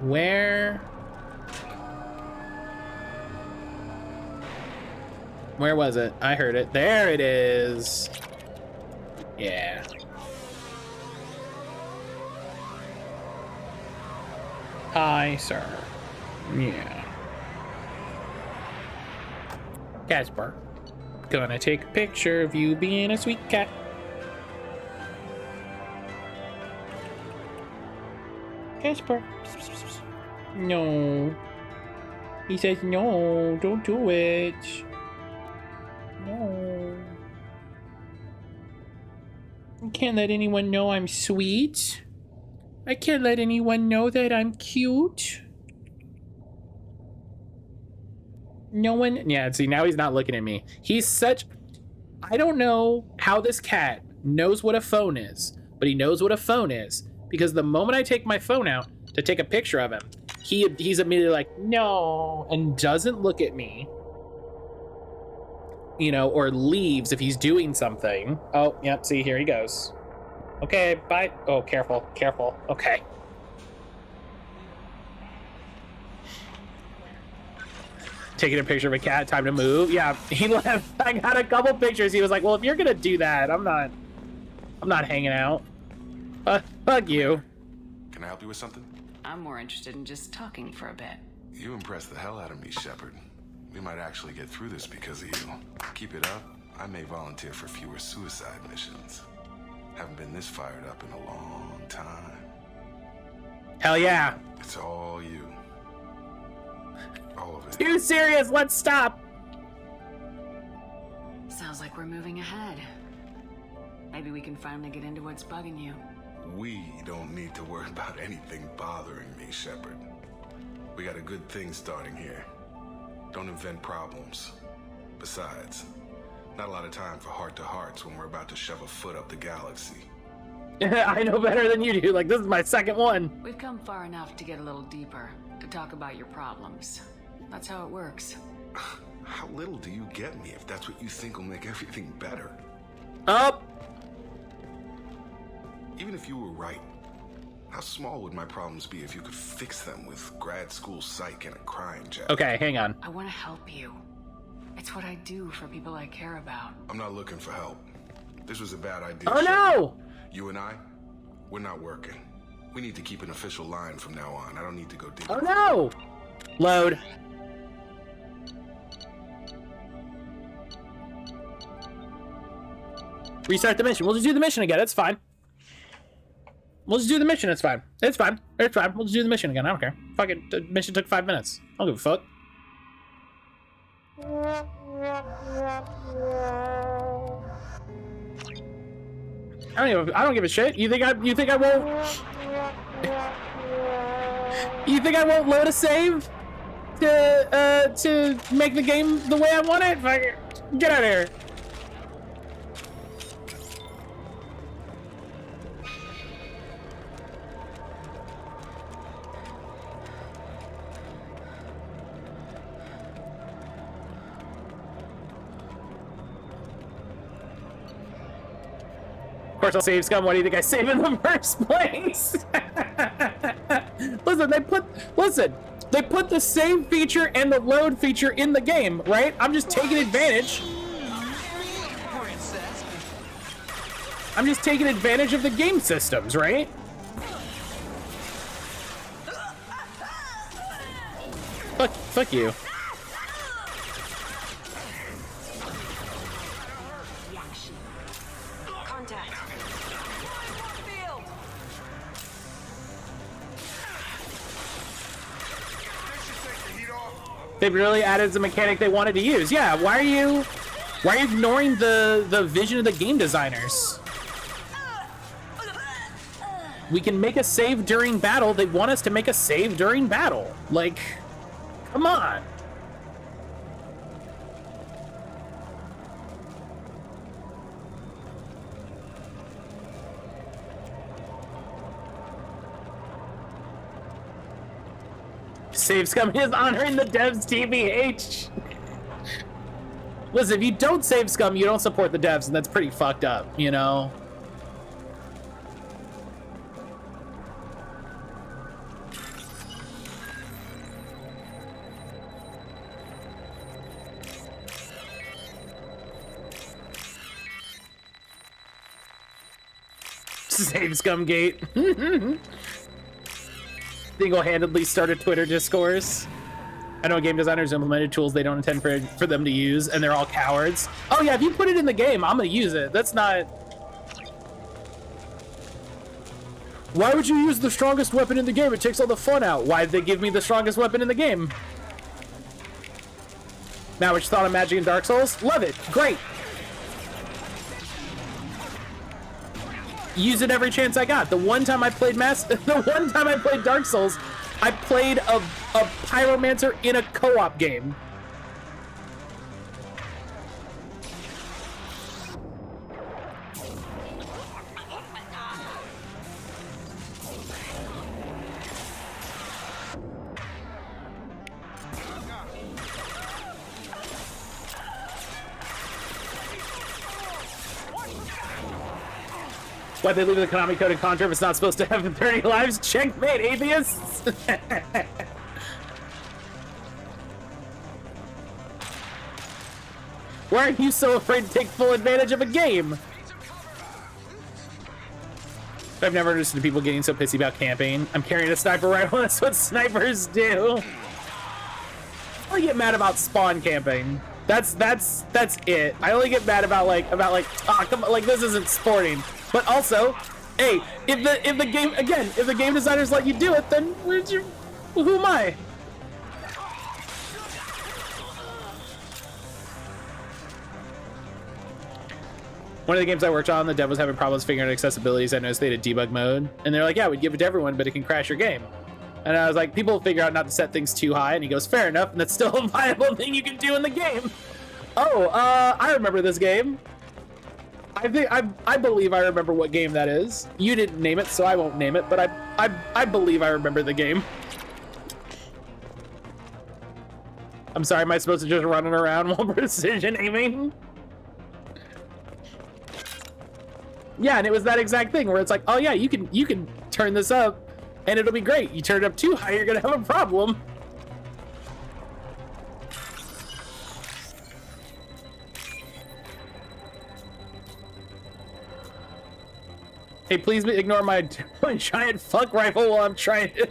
Where was it? I heard it. There it is. Yeah. Hi, sir. Yeah. Casper. Gonna take a picture of you being a sweet cat. Casper. No. He says no, don't do it. No. I can't let anyone know I'm sweet. I can't let anyone know that I'm cute. No one... Yeah, see, now he's not looking at me. He's such... I don't know how this cat knows what a phone is, but he knows what a phone is, because the moment I take my phone out to take a picture of him, he's immediately like, no, and doesn't look at me. You know, or leaves if he's doing something. Oh, yep, see, here he goes. Okay, bye. Oh, careful, careful. Okay. Taking a picture of a cat, time to move. Yeah, he left. I got a couple pictures. He was like, well, if you're gonna do that, I'm not hanging out. Fuck you. Can I help you with something? I'm more interested in just talking for a bit. You impressed the hell out of me, Shepard. We might actually get through this because of you. Keep it up. I may volunteer for fewer suicide missions. Haven't been this fired up in a long time. Hell yeah. It's all you. All of it. Too serious. Let's stop. Sounds like we're moving ahead. Maybe we can finally get into what's bugging you. We don't need to worry about anything bothering me, Shepard. We got a good thing starting here. Don't invent problems. Besides, not a lot of time for heart-to-hearts when we're about to shove a foot up the galaxy. I know better than you do. Like, this is my second one. We've come far enough to get a little deeper, to talk about your problems. That's how it works. How little do you get me if that's what you think will make everything better? Up. Even if you were right, how small would my problems be if you could fix them with grad school psych and a crying jacket? Okay, hang on. I want to help you. It's what I do for people I care about. I'm not looking for help. This was a bad idea. Oh no! You and I, we're not working. We need to keep an official line from now on. I don't need to go deeper. Oh no! Load. Restart the mission. We'll just do the mission again. It's fine. We'll just do the mission. It's fine. It's fine. It's fine. We'll just do the mission again. I don't care. Fuck it. The mission took 5 minutes. I don't give a fuck. I don't give a shit. You think I won't? You think I won't load a save to make the game the way I want it? Fuck it. Get out of here. Of course I'll save scum. Why do you think I save in the first place? Listen, they put the save feature and the load feature in the game, right? I'm just taking advantage. I'm just taking advantage of the game systems, right? Fuck you. They've really added the mechanic they wanted to use. Yeah, why are you ignoring the vision of the game designers? We can make a save during battle. They want us to make a save during battle. Like, come on. Save scum is honoring the devs, TBH. Listen, if you don't save scum, you don't support the devs, and that's pretty fucked up, you know? Save scum gate. Single-handedly started Twitter discourse. I know game designers implemented tools they don't intend for them to use, and they're all cowards. Oh yeah, if you put it in the game, I'm gonna use it. That's not... Why would you use the strongest weapon in the game? It takes all the fun out. Why did they give me the strongest weapon in the game? Now what you thought of Magic and Dark Souls? Love it. Great. Use it every chance I got. The one time I played Dark Souls, I played a pyromancer in a co-op game. Why'd they leave the Konami code in Contra if it's not supposed to have 30 lives? Checkmate, atheists! Why are you so afraid to take full advantage of a game? I've never understood people getting so pissy about camping. I'm carrying a sniper rifle. That's what snipers do. I only get mad about spawn camping. That's it. I only get mad about like come on, like this isn't sporting. But also, hey, if the game designers let you do it, then who am I? One of the games I worked on, the dev was having problems figuring out accessibilities. I noticed they had a debug mode, and they're like, "Yeah, we'd give it to everyone, but it can crash your game." And I was like, "People figure out not to set things too high," and he goes, "Fair enough, and that's still a viable thing you can do in the game." Oh, I remember this game. I believe I remember what game that is. You didn't name it, so I won't name it, but I believe I remember the game. I'm sorry, am I supposed to just run it around while precision aiming? Yeah, and it was that exact thing where it's like, oh yeah, you can turn this up and it'll be great. You turn it up too high, you're gonna have a problem. Hey, please ignore my giant fuck rifle while I'm trying to...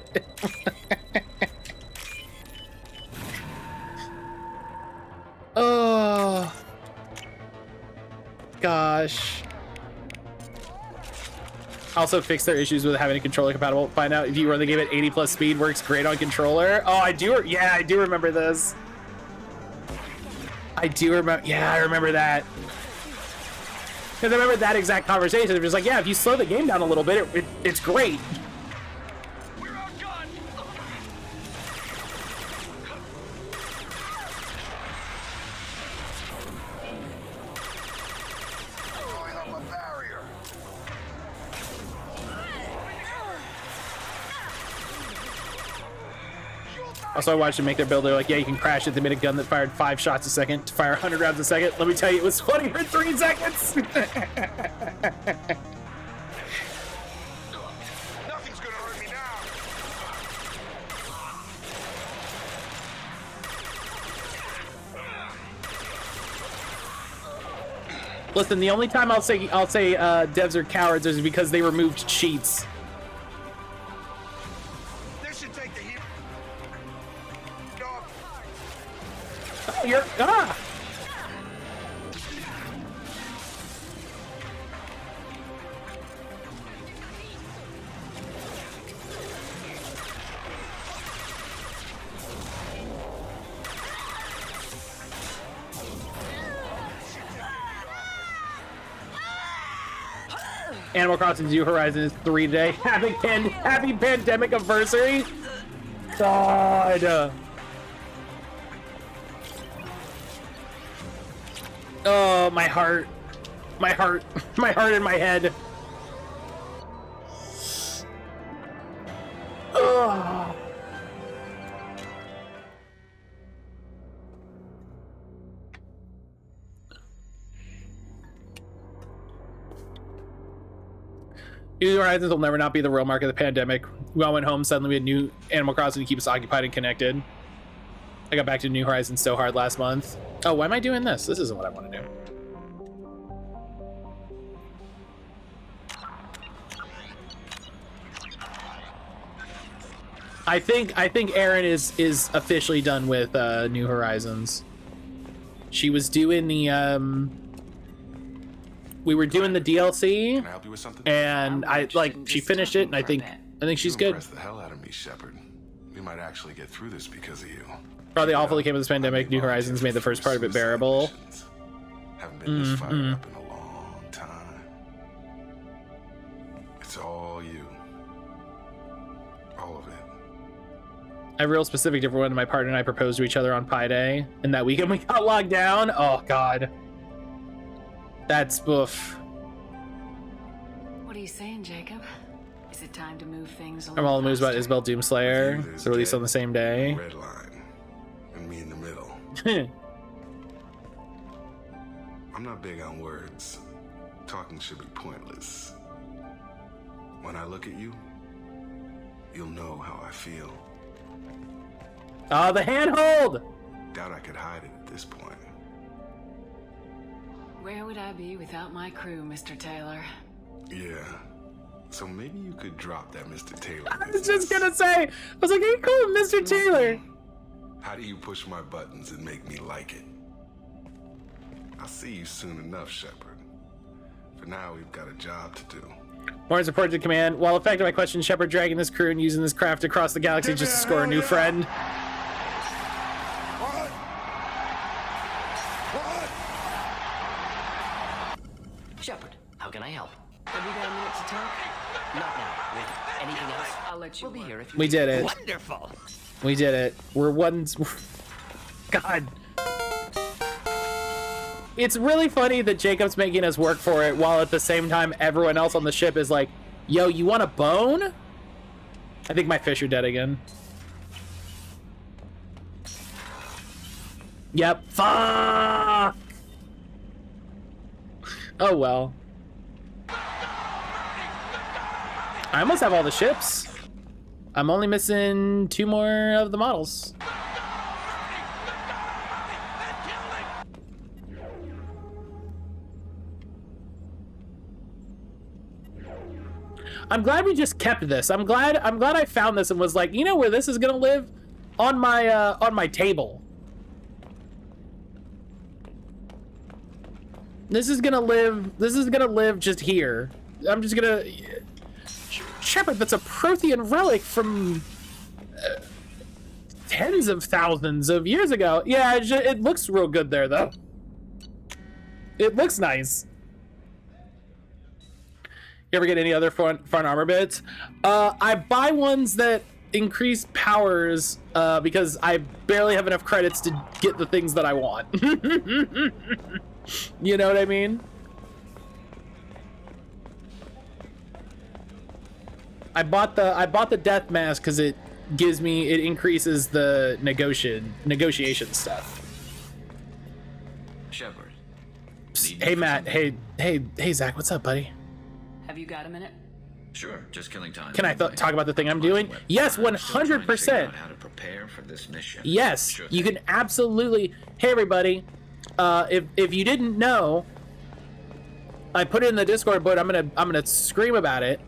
Oh. Gosh. Also fix their issues with having a controller compatible. Find out if you run the game at 80 plus speed, works great on controller. Oh, I do remember this. I remember that. Because I remember that exact conversation. It was like, yeah, if you slow the game down a little bit, it's great. Also, I watched them make their build. They're like, yeah, you can crash it. They made a gun that fired 5 shots a second to fire 100 rounds a second. Let me tell you, it was funny for 3 seconds. Nothing's gonna hurt me now. Listen, the only time I'll say devs are cowards is because they removed cheats. You're Animal Crossing New Horizons 3 today. Happy pandemic anniversary. God. Oh, my heart in my head. Oh. New Horizons will never not be the real mark of the pandemic. We all went home, suddenly we had new Animal Crossing to keep us occupied and connected. I got back to New Horizons so hard last month. Oh, why am I doing this? This isn't what I want to do. I think Erin is officially done with New Horizons. She was doing the we were doing the DLC. Can I help you with something? And she finished it, and I think she's good. Impressed the hell out of me, Shepard. We might actually get through this because of you. Probably awful that came with this pandemic. New Horizons made the first part of it bearable. Haven't been this fired up in a long time. It's all you. All of it. I have real specific different one. My partner and I proposed to each other on Pi Day, and that weekend we got locked down. Oh God. That's boof. What are you saying, Jacob? Is it time to move things along? I'm all news about Isabel Doomslayer. It's released on the same day. Red line. And me in the middle. I'm not big on words. Talking should be pointless. When I look at you, you'll know how I feel. Oh, the handhold! Doubt I could hide it at this point. Where would I be without my crew, Mr. Taylor? Yeah. So maybe you could drop that Mr. Taylor. I was just gonna say, I was like, hey, cool, Mr. Taylor. How do you push my buttons and make me like it? I'll see you soon enough, Shepard. For now, we've got a job to do. Warren's reported to command. While affected by question, Shepard dragging this crew and using this craft across the galaxy just to score a new friend. Shepard, how can I help? Have you got a minute to talk? Not now. With anything else, I'll let you. We'll be here if you. We did it. Wonderful. We did it. We're one. God. It's really funny that Jacob's making us work for it, while at the same time everyone else on the ship is like, "Yo, you want a bone?" I think my fish are dead again. Yep. Fuck. Oh well. I almost have all the ships. I'm only missing 2 more of the models. I'm glad we just kept this. I'm glad I found this and was like, you know where this is gonna live? On my table. This is gonna live just here. I'm just gonna... Shepard, that's a Prothean relic from tens of thousands of years ago. Yeah, it looks real good there, though. It looks nice. You ever get any other fun armor bits? I buy ones that increase powers because I barely have enough credits to get the things that I want. You know what I mean? I bought the death mask because it increases the negotiation stuff. Shepard. Hey Matt, hey Zach, what's up, buddy? Have you got a minute? Sure, just killing time. Can I talk about the thing I'm doing? Yes, 100%. How to prepare for this mission? Yes, sure, you can absolutely. Hey everybody, if you didn't know, I put it in the Discord, but I'm gonna scream about it.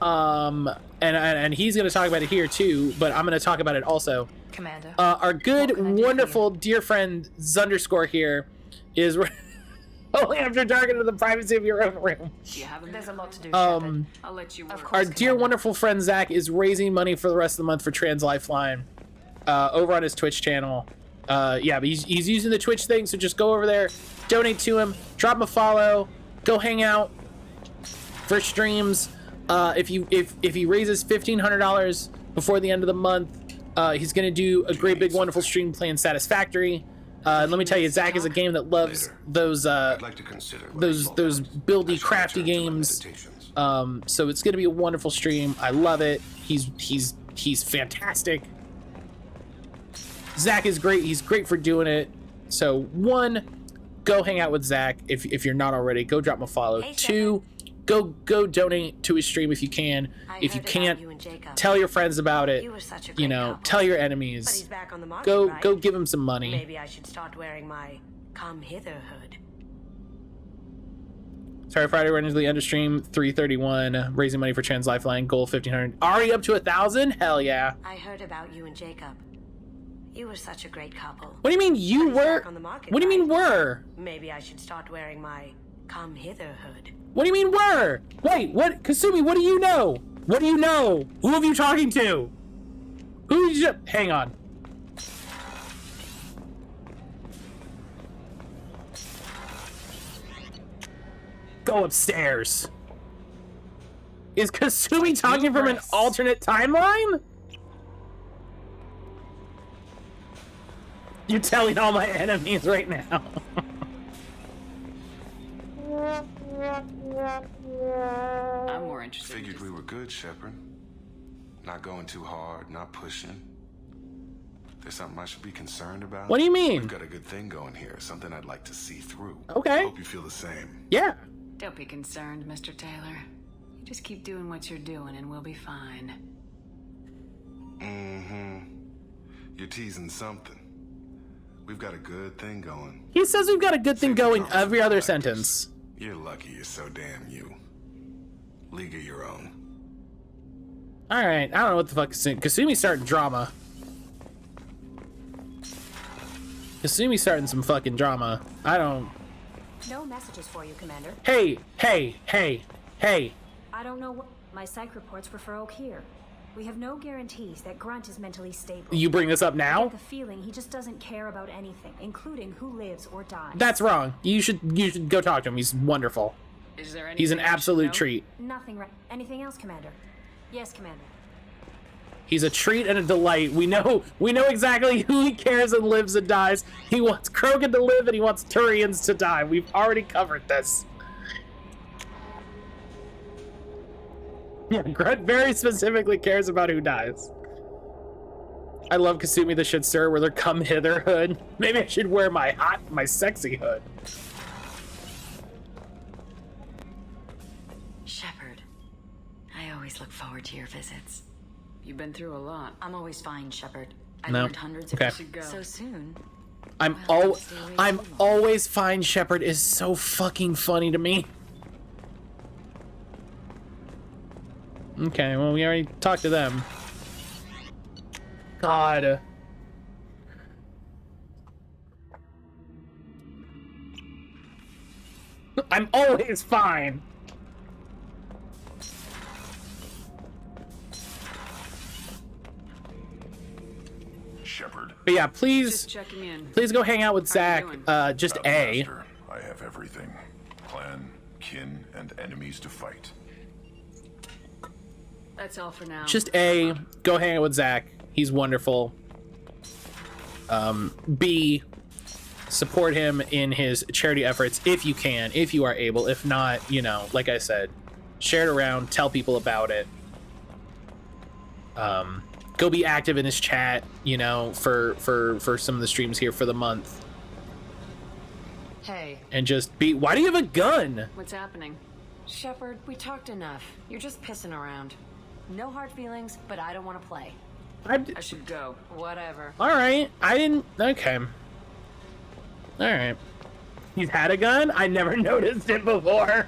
And he's gonna talk about it here too, but I'm gonna talk about it also. Commander. Our good, wonderful, dear friend Zunderscore here is only after dark into the privacy of your own room. There's a lot to do, Shepard. I'll let you work. Our dear, wonderful friend Zach is raising money for the rest of the month for Trans Lifeline over on his Twitch channel. Yeah, but he's using the Twitch thing, so just go over there, donate to him, drop him a follow, go hang out for streams. If he raises $1,500 before the end of the month, he's gonna do a great big wonderful stream playing Satisfactory. And let me tell you, Zach is a game that loves those those buildy, crafty games. So it's gonna be a wonderful stream. I love it. He's fantastic. Zach is great. He's great for doing it. So 1, go hang out with Zach if you're not already. Go drop him a follow. Hey, 2, go donate to his stream if you can. If you can't, tell your friends about it. You know, tell your enemies. But he's back on the market, go right? give him some money. Maybe I should start wearing my come hither hood. Sorry, Friday running to the end of stream 331, raising money for Trans Lifeline, goal 1,500. Already up to 1,000? Hell yeah. I heard about you and Jacob. You were such a great couple. What do you mean you were? What do you mean were? Maybe I should start wearing my come hither hood. What do you mean were? Wait, what? Kasumi, what do you know? What do you know? Who have you talking to? Who did you... Hang on. Go upstairs. Is Kasumi talking from an alternate timeline? You're telling all my enemies right now. I'm more interested. Figured we were good, Shepard. Not going too hard, not pushing. There's something I should be concerned about? What do you mean? We've got a good thing going here, something I'd like to see through. Okay. Hope you feel the same. Yeah. Don't be concerned, Mr. Taylor. You just keep doing what you're doing and we'll be fine. Mm-hmm. You're teasing something. We've got a good thing going. He says we've got a good thing going every other sentence. You're lucky you're so damn you. League of your own. Alright, I don't know what the fuck Kasumi's starting drama. Kasumi's starting some fucking drama. I don't... No messages for you, Commander. Hey! I don't know what... My psych reports refer Oak here. We have no guarantees that Grunt is mentally stable. You bring this up I now? get the feeling he just doesn't care about anything, including who lives or dies. That's wrong. You should go talk to him. He's wonderful. Is there He's an absolute treat. Nothing right. Anything else, Commander? Yes, Commander. He's a treat and a delight. We know exactly who he cares and lives and dies. He wants Krogan to live and he wants Turians to die. We've already covered this. Yeah, Grunt very specifically cares about who dies. I love Kasumi the shit stir with her come hither hood. Maybe I should wear my sexy hood. Shepard, I always look forward to your visits. You've been through a lot. I'm always fine, Shepard. I No. learned hundreds of Okay. so soon. I'm always fine. Shepard is so fucking funny to me. Okay, well, we already talked to them. God. I'm always fine. Shepard. But yeah, please, Just checking in. please go hang out with Zach. Just A. Master, I have everything. Clan, kin, and enemies to fight. That's all for now. Just A, go hang out with Zach. He's wonderful. B, support him in his charity efforts if you can, if you are able. If not, you know, like I said, share it around, tell people about it. Go be active in his chat, you know, for some of the streams here for the month. Hey. And just be, why do you have a gun? What's happening? Shepard, we talked enough. You're just pissing around. No hard feelings, but I don't want to play. I should go. Whatever. All right, I didn't. Okay. All right. He's had a gun? I never noticed it before.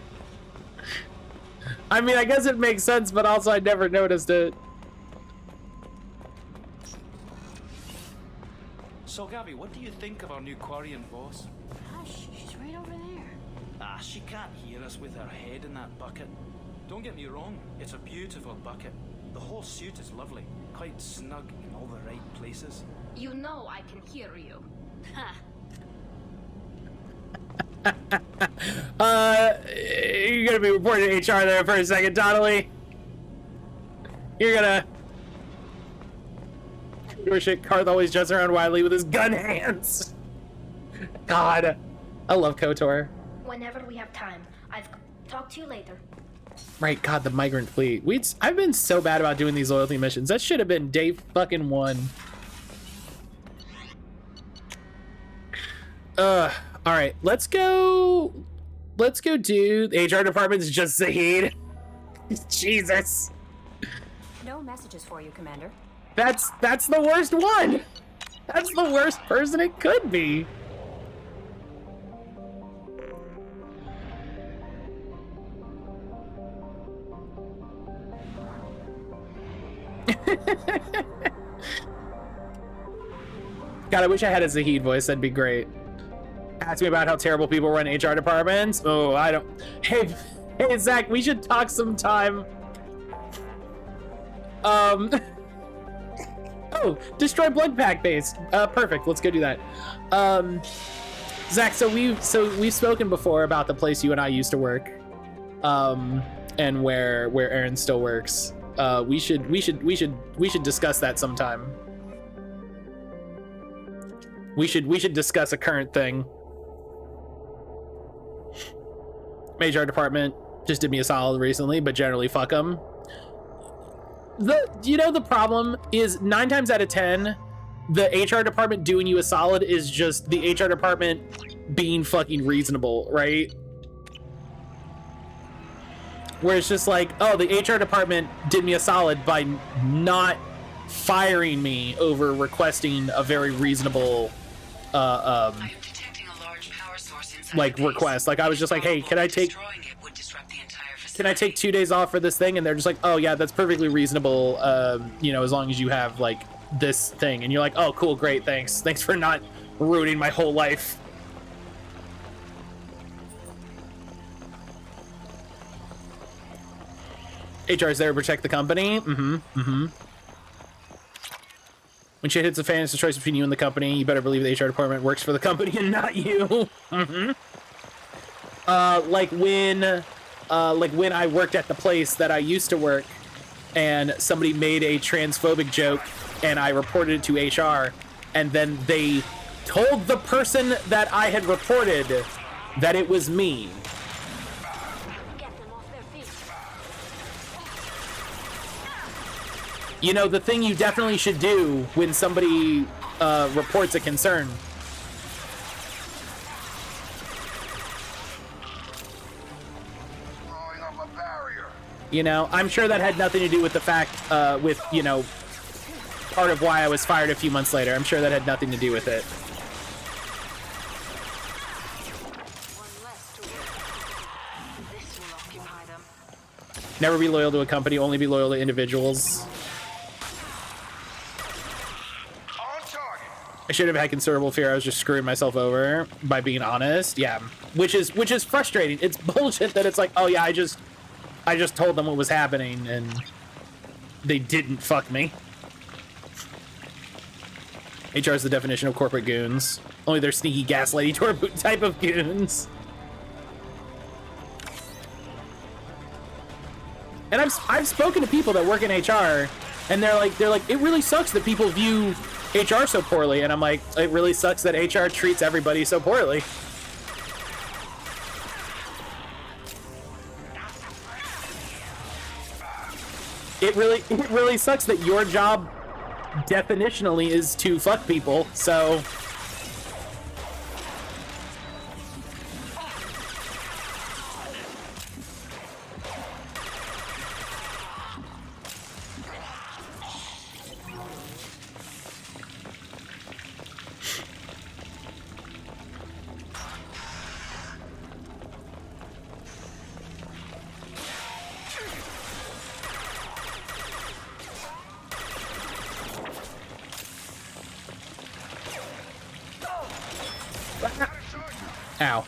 I mean, I guess it makes sense, but also I never noticed it. So, Gabby, what do you think of our new Quarian boss? Hush, she's right over there. Ah, she can't hear us with her head in that bucket. Don't get me wrong, it's a beautiful bucket. The whole suit is lovely, quite snug in all the right places. You know I can hear you. You're gonna be reporting to HR there for a second, Donnelly. You're gonna... Your shit, Karth always jumps around wildly with his gun hands. God, I love KOTOR. Whenever we have time. I've talk to you later. Right, God, the migrant fleet. I've been so bad about doing these loyalty missions. That should have been day fucking one. All right, let's go do the HR department's just Zahid. Jesus. No messages for you, Commander. That's the worst one. That's the worst person it could be. God, I wish I had a Zahid voice. That'd be great. Ask me about how terrible people run HR departments. Oh, I don't. Hey, Zach, we should talk sometime. Oh, destroy blood pack base. Perfect. Let's go do that. Zach, so we've spoken before about the place you and I used to work, and where Aaron still works. We should discuss that sometime. We should discuss a current thing. HR department just did me a solid recently, but generally fuck them. The problem is 9 times out of 10, the HR department doing you a solid is just the HR department being fucking reasonable, right? Where it's just like, oh, the HR department did me a solid by not firing me over requesting a very reasonable like request. Like I was just like, hey, can I take 2 days off for this thing? And they're just like, oh yeah, that's perfectly reasonable, you know, as long as you have like this thing. And you're like, oh cool, great, thanks for not ruining my whole life. HR is there to protect the company. When shit hits the fan, it's a choice between you and the company. You better believe the HR department works for the company and not you. Like when I worked at the place that I used to work, and somebody made a transphobic joke, and I reported it to HR, and then they told the person that I had reported that it was me. You know, the thing you definitely should do when somebody reports a concern. You know, I'm sure that had nothing to do with the fact, with, you know, part of why I was fired a few months later. I'm sure that had nothing to do with it. Never be loyal to a company, only be loyal to individuals. I should have had considerable fear. I was just screwing myself over by being honest. Yeah, which is frustrating. It's bullshit that it's like, oh yeah, I just told them what was happening and they didn't fuck me. HR is the definition of corporate goons. Only they're sneaky gaslighty tour boot type of goons. And I've spoken to people that work in HR, and they're like, it really sucks that people view HR so poorly. And I'm like, it really sucks that HR treats everybody so poorly. It really sucks that your job definitionally is to fuck people, so. Ow.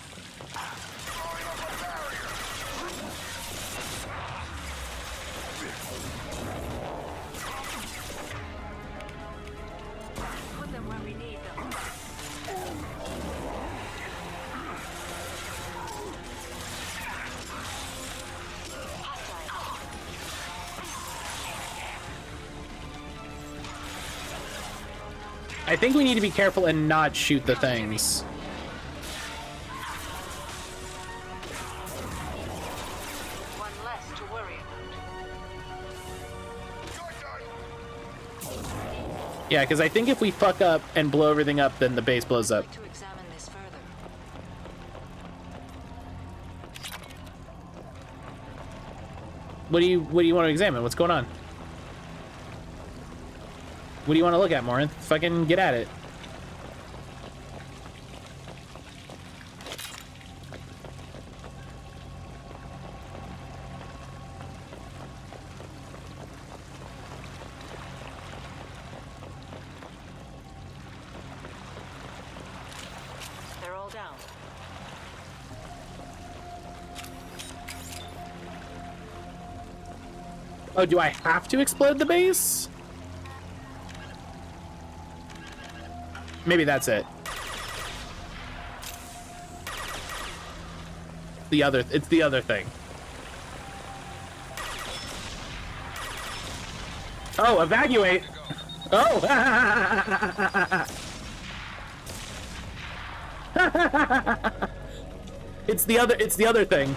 Put them where we need them. I think we need to be careful and not shoot the things. Yeah, because I think if we fuck up and blow everything up, then the base blows up. What do you want to examine? What's going on? What do you want to look at, Morin? Fucking get at it. They're all down. Oh, do I have to explode the base? Maybe that's it. It's the other thing. Oh, evacuate. Oh. It's the other thing.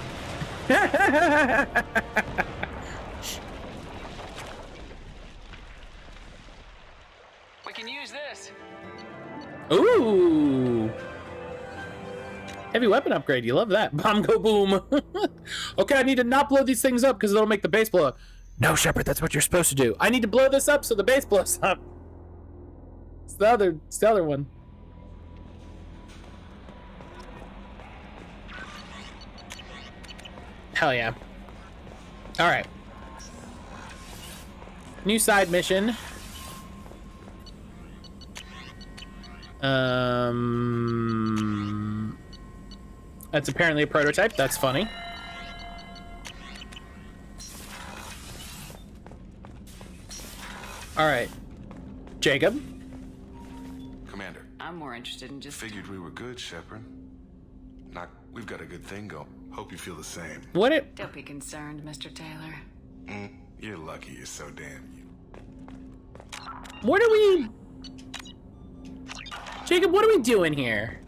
We can use this. Ooh. Heavy weapon upgrade. You love that. Bomb go boom. Okay, I need to not blow these things up because it'll make the base blow up. No, Shepard, that's what you're supposed to do. I need to blow this up so the base blows up. It's the other one. Hell yeah. All right. New side mission. That's apparently a prototype. That's funny. All right, Jacob. Commander. I'm more interested in just... Figured we were good, Shepard. We've got a good thing going. Hope you feel the same. What it? Don't be concerned, Mr. Taylor. You're lucky you're so damn you. What are we... Jacob, what are we doing here?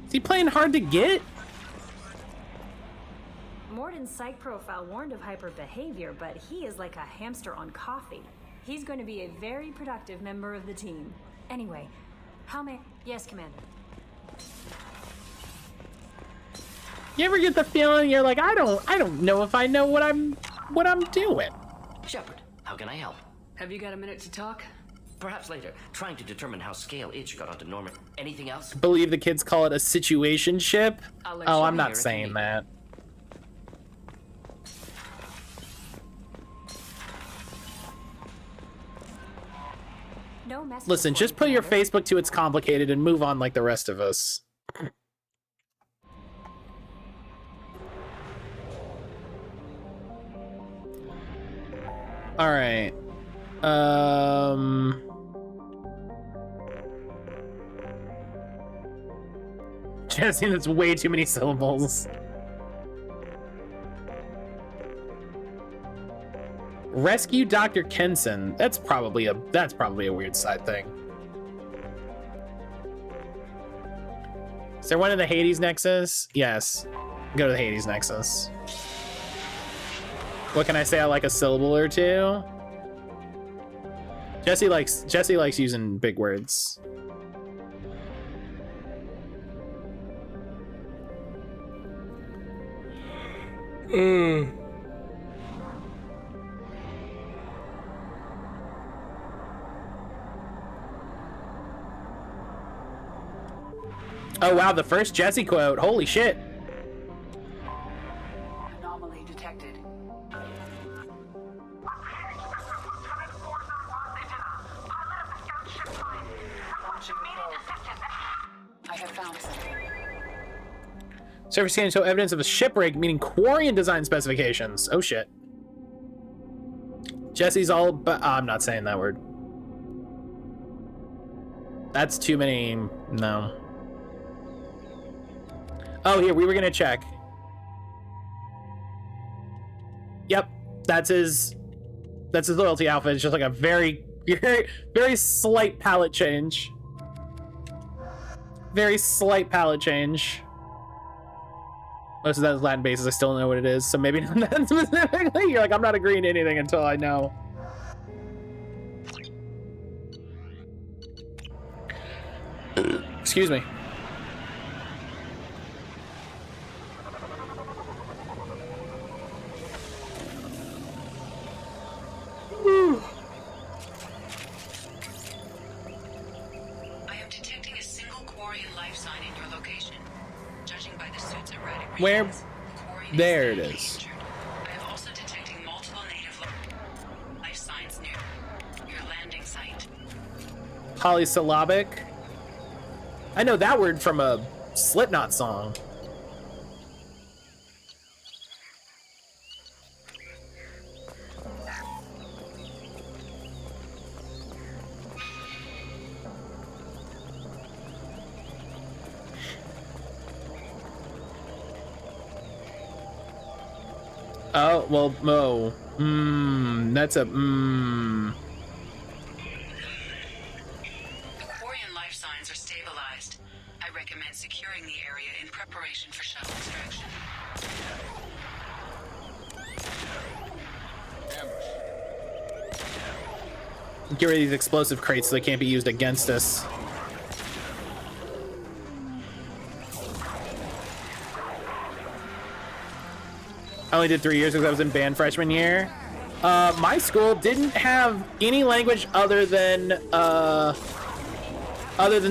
Is he playing hard to get? Morden's psych profile warned of hyper behavior, but he is like a hamster on coffee. He's going to be a very productive member of the team. Anyway, how may... Yes, Commander. You ever get the feeling you're like, I don't know if I know what I'm doing? Shepard, how can I help? Have you got a minute to talk? Perhaps later. Trying to determine how Scale Itch got onto Norman. Anything else? I believe the kids call it a situationship. Oh, I'm not here if saying you that. No message. Listen, just put your Facebook to it's complicated and move on like the rest of us. All right. Jesse, that's way too many syllables. Rescue Dr. Kenson. That's probably a weird side thing. Is there one in the Hades Nexus? Yes. Go to the Hades Nexus. What can I say? I like a syllable or two. Jesse likes using big words. Oh wow, the first Jesse quote. Holy shit. Anomaly detected. I have found something. Surface scan show evidence of a shipwreck, meaning Quarian design specifications. Oh shit. Jesse's all but I'm not saying that word. That's too many. No. Oh, here, we were gonna check. Yep, that's his loyalty outfit. It's just like a very slight palette change. Very slight palette change. Most of that is Latin bases. I still don't know what it is, so maybe not that specifically. You're like, I'm not agreeing to anything until I know. Excuse me. I am detecting a single Quarian life sign in your location. Judging by the suit's erratic Where? readings, Quarian There it badly is. injured. I am also detecting multiple native life signs near your landing site. Polysyllabic. I know that word from a Slipknot song. Oh, well, oh. That's a, The Quarian life signs are stabilized. I recommend securing the area in preparation for shuttle extraction. get rid of these explosive crates so they can't be used against us. I only did 3 years because I was in band freshman year. My school didn't have any language other than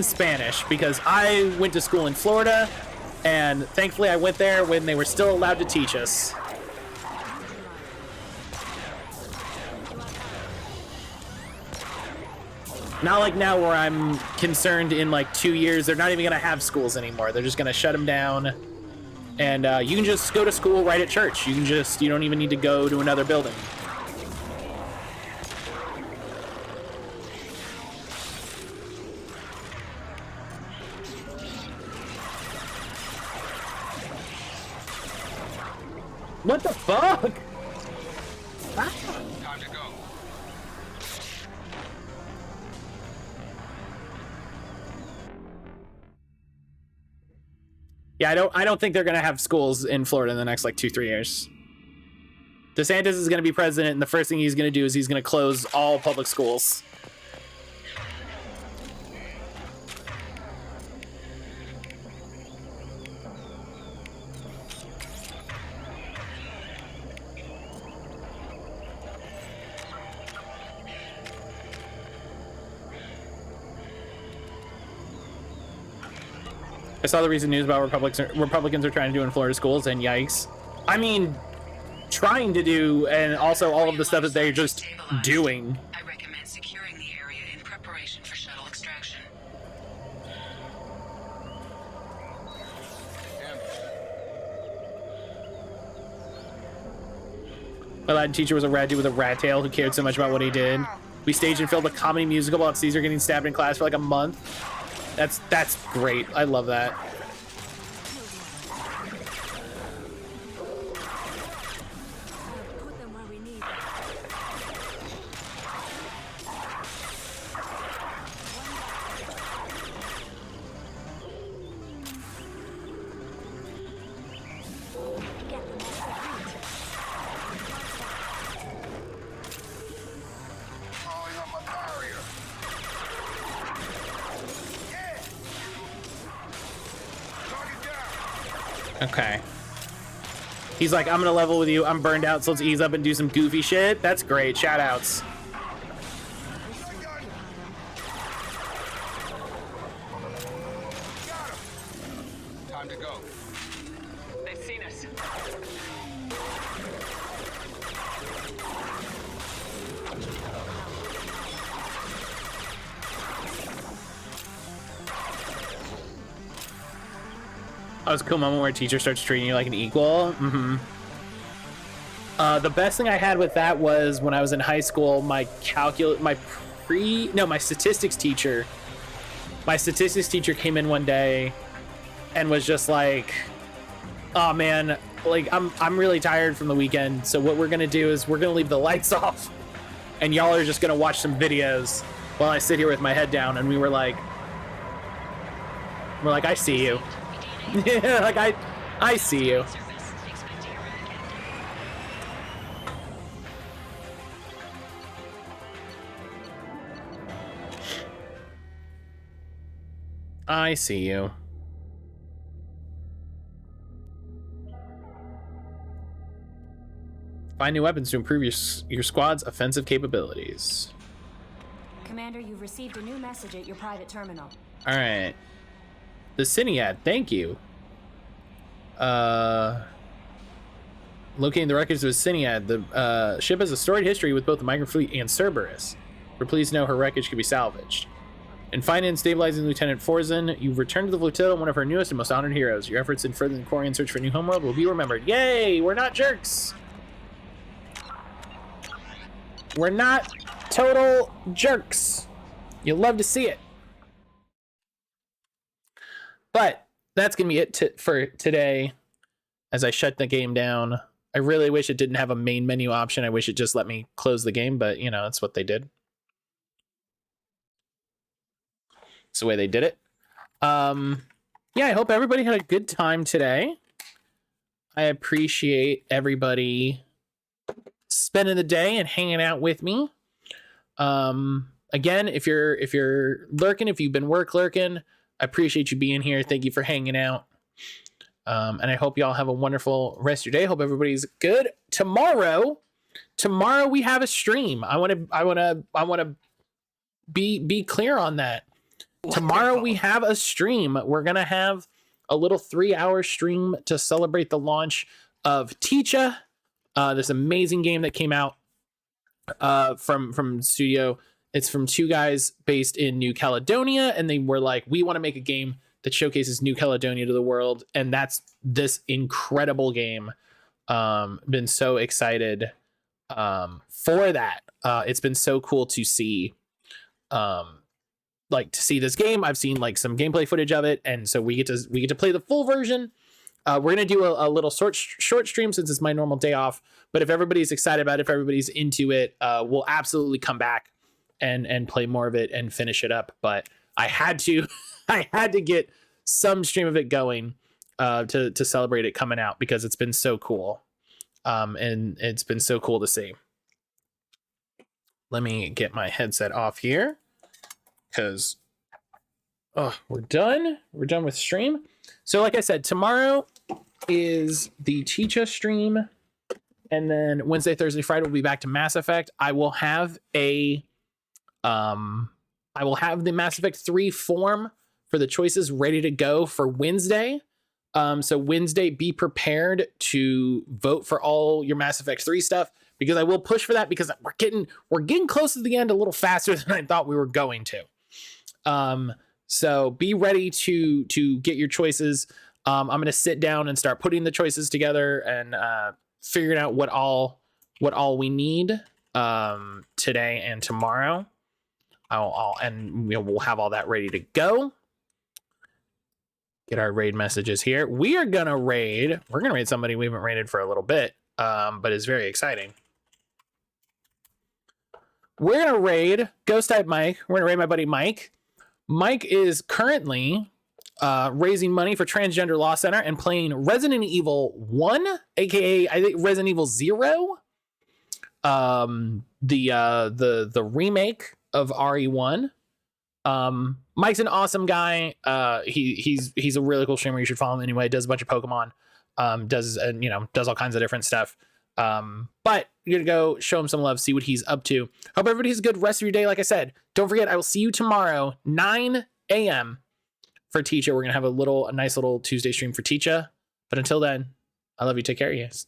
Spanish, because I went to school in Florida, and thankfully I went there when they were still allowed to teach us. Not like now where I'm concerned in like 2 years they're not even going to have schools anymore. They're just going to shut them down, and you can just go to school right at church. You don't even need to go to another building. What the fuck? Ah. Time to go. Yeah, I don't think they're gonna have schools in Florida in the next like 2-3 years. DeSantis is gonna be president, and the first thing he's gonna do is he's gonna close all public schools. I saw the recent news about Republicans are trying to do in Florida schools, and yikes. I mean, trying to do, and also all of the stuff that they're just doing. I recommend securing the area in preparation for shuttle extraction. My Latin teacher was a rat dude with a rat tail who cared so much about what he did. We staged and filmed a comedy musical about Caesar getting stabbed in class for like a month. That's great. I love that. Okay. He's like, I'm gonna level with you. I'm burned out, so let's ease up and do some goofy shit. That's great. Shout outs. Time to go. They've seen us. That was a cool moment where a teacher starts treating you like an equal. Mm-hmm. The best thing I had with that was when I was in high school, my statistics teacher. My statistics teacher came in one day and was just like, "Oh man, like I'm really tired from the weekend. So what we're gonna do is we're gonna leave the lights off, and y'all are just gonna watch some videos while I sit here with my head down." And we're like, I see you. Yeah, like I see you. I see you. Find new weapons to improve your squad's offensive capabilities. Commander, you've received a new message at your private terminal. All right. The Cinead, thank you. Locating the records of Cinead. The ship has a storied history with both the migrant fleet and Cerberus. We're pleased to know her wreckage can be salvaged. In finding and stabilizing Lieutenant Forzen, you've returned to the flotilla, one of her newest and most honored heroes. Your efforts in furthering the Quarian search for a new homeworld will be remembered. Yay! We're not jerks! We're not total jerks. You'll love to see it. But that's going to be it for today as I shut the game down. I really wish it didn't have a main menu option. I wish it just let me close the game, but you know, that's what they did. It's the way they did it. Yeah, I hope everybody had a good time today. I appreciate everybody spending the day and hanging out with me. Again, if you're lurking, if you've been lurking, I appreciate you being here. Thank you for hanging out. And I hope y'all have a wonderful rest of your day. Hope everybody's good. Tomorrow, tomorrow we have a stream. I want to be clear on that. Tomorrow we have a stream. We're going to have a little 3-hour stream to celebrate the launch of Teacha, this amazing game that came out from studio. It's from 2 guys based in New Caledonia, and they were like, we want to make a game that showcases New Caledonia to the world, and that's this incredible game. Been so excited for that. It's been so cool to see this game. I've seen like some gameplay footage of it, and so we get to play the full version. We're gonna do a little short stream since it's my normal day off, but if everybody's excited about it, if everybody's into it, we'll absolutely come back and play more of it and finish it up. But I had to get some stream of it going to celebrate it coming out, because it's been so cool. And it's been so cool to see. Let me get my headset off here, because we're done with stream. So like I said, tomorrow is the Teacha stream, and then Wednesday, Thursday, Friday we'll be back to Mass Effect. I will have the Mass Effect 3 form for the choices ready to go for Wednesday. So Wednesday, be prepared to vote for all your Mass Effect 3 stuff, because I will push for that, because we're getting close to the end a little faster than I thought we were going to. So be ready to get your choices. I'm going to sit down and start putting the choices together and figuring out what all we need today and tomorrow. We'll have all that ready to go. Get our raid messages here. We're gonna raid somebody we haven't raided for a little bit, but it's very exciting. We're gonna raid Ghost Type Mike. We're gonna raid my buddy Mike. Mike is currently raising money for Transgender Law Center and playing Resident Evil 1, aka I think Resident Evil 0. The remake of RE1. Mike's an awesome guy. He's a really cool streamer. You should follow him anyway. Does a bunch of Pokemon. Does all kinds of different stuff. But you're gonna go show him some love, see what he's up to. Hope everybody has a good rest of your day. Like I said, don't forget, I will see you tomorrow, 9 a.m. for Teacha. We're gonna have a nice little Tuesday stream for Teacha. But until then, I love you. Take care, you guys.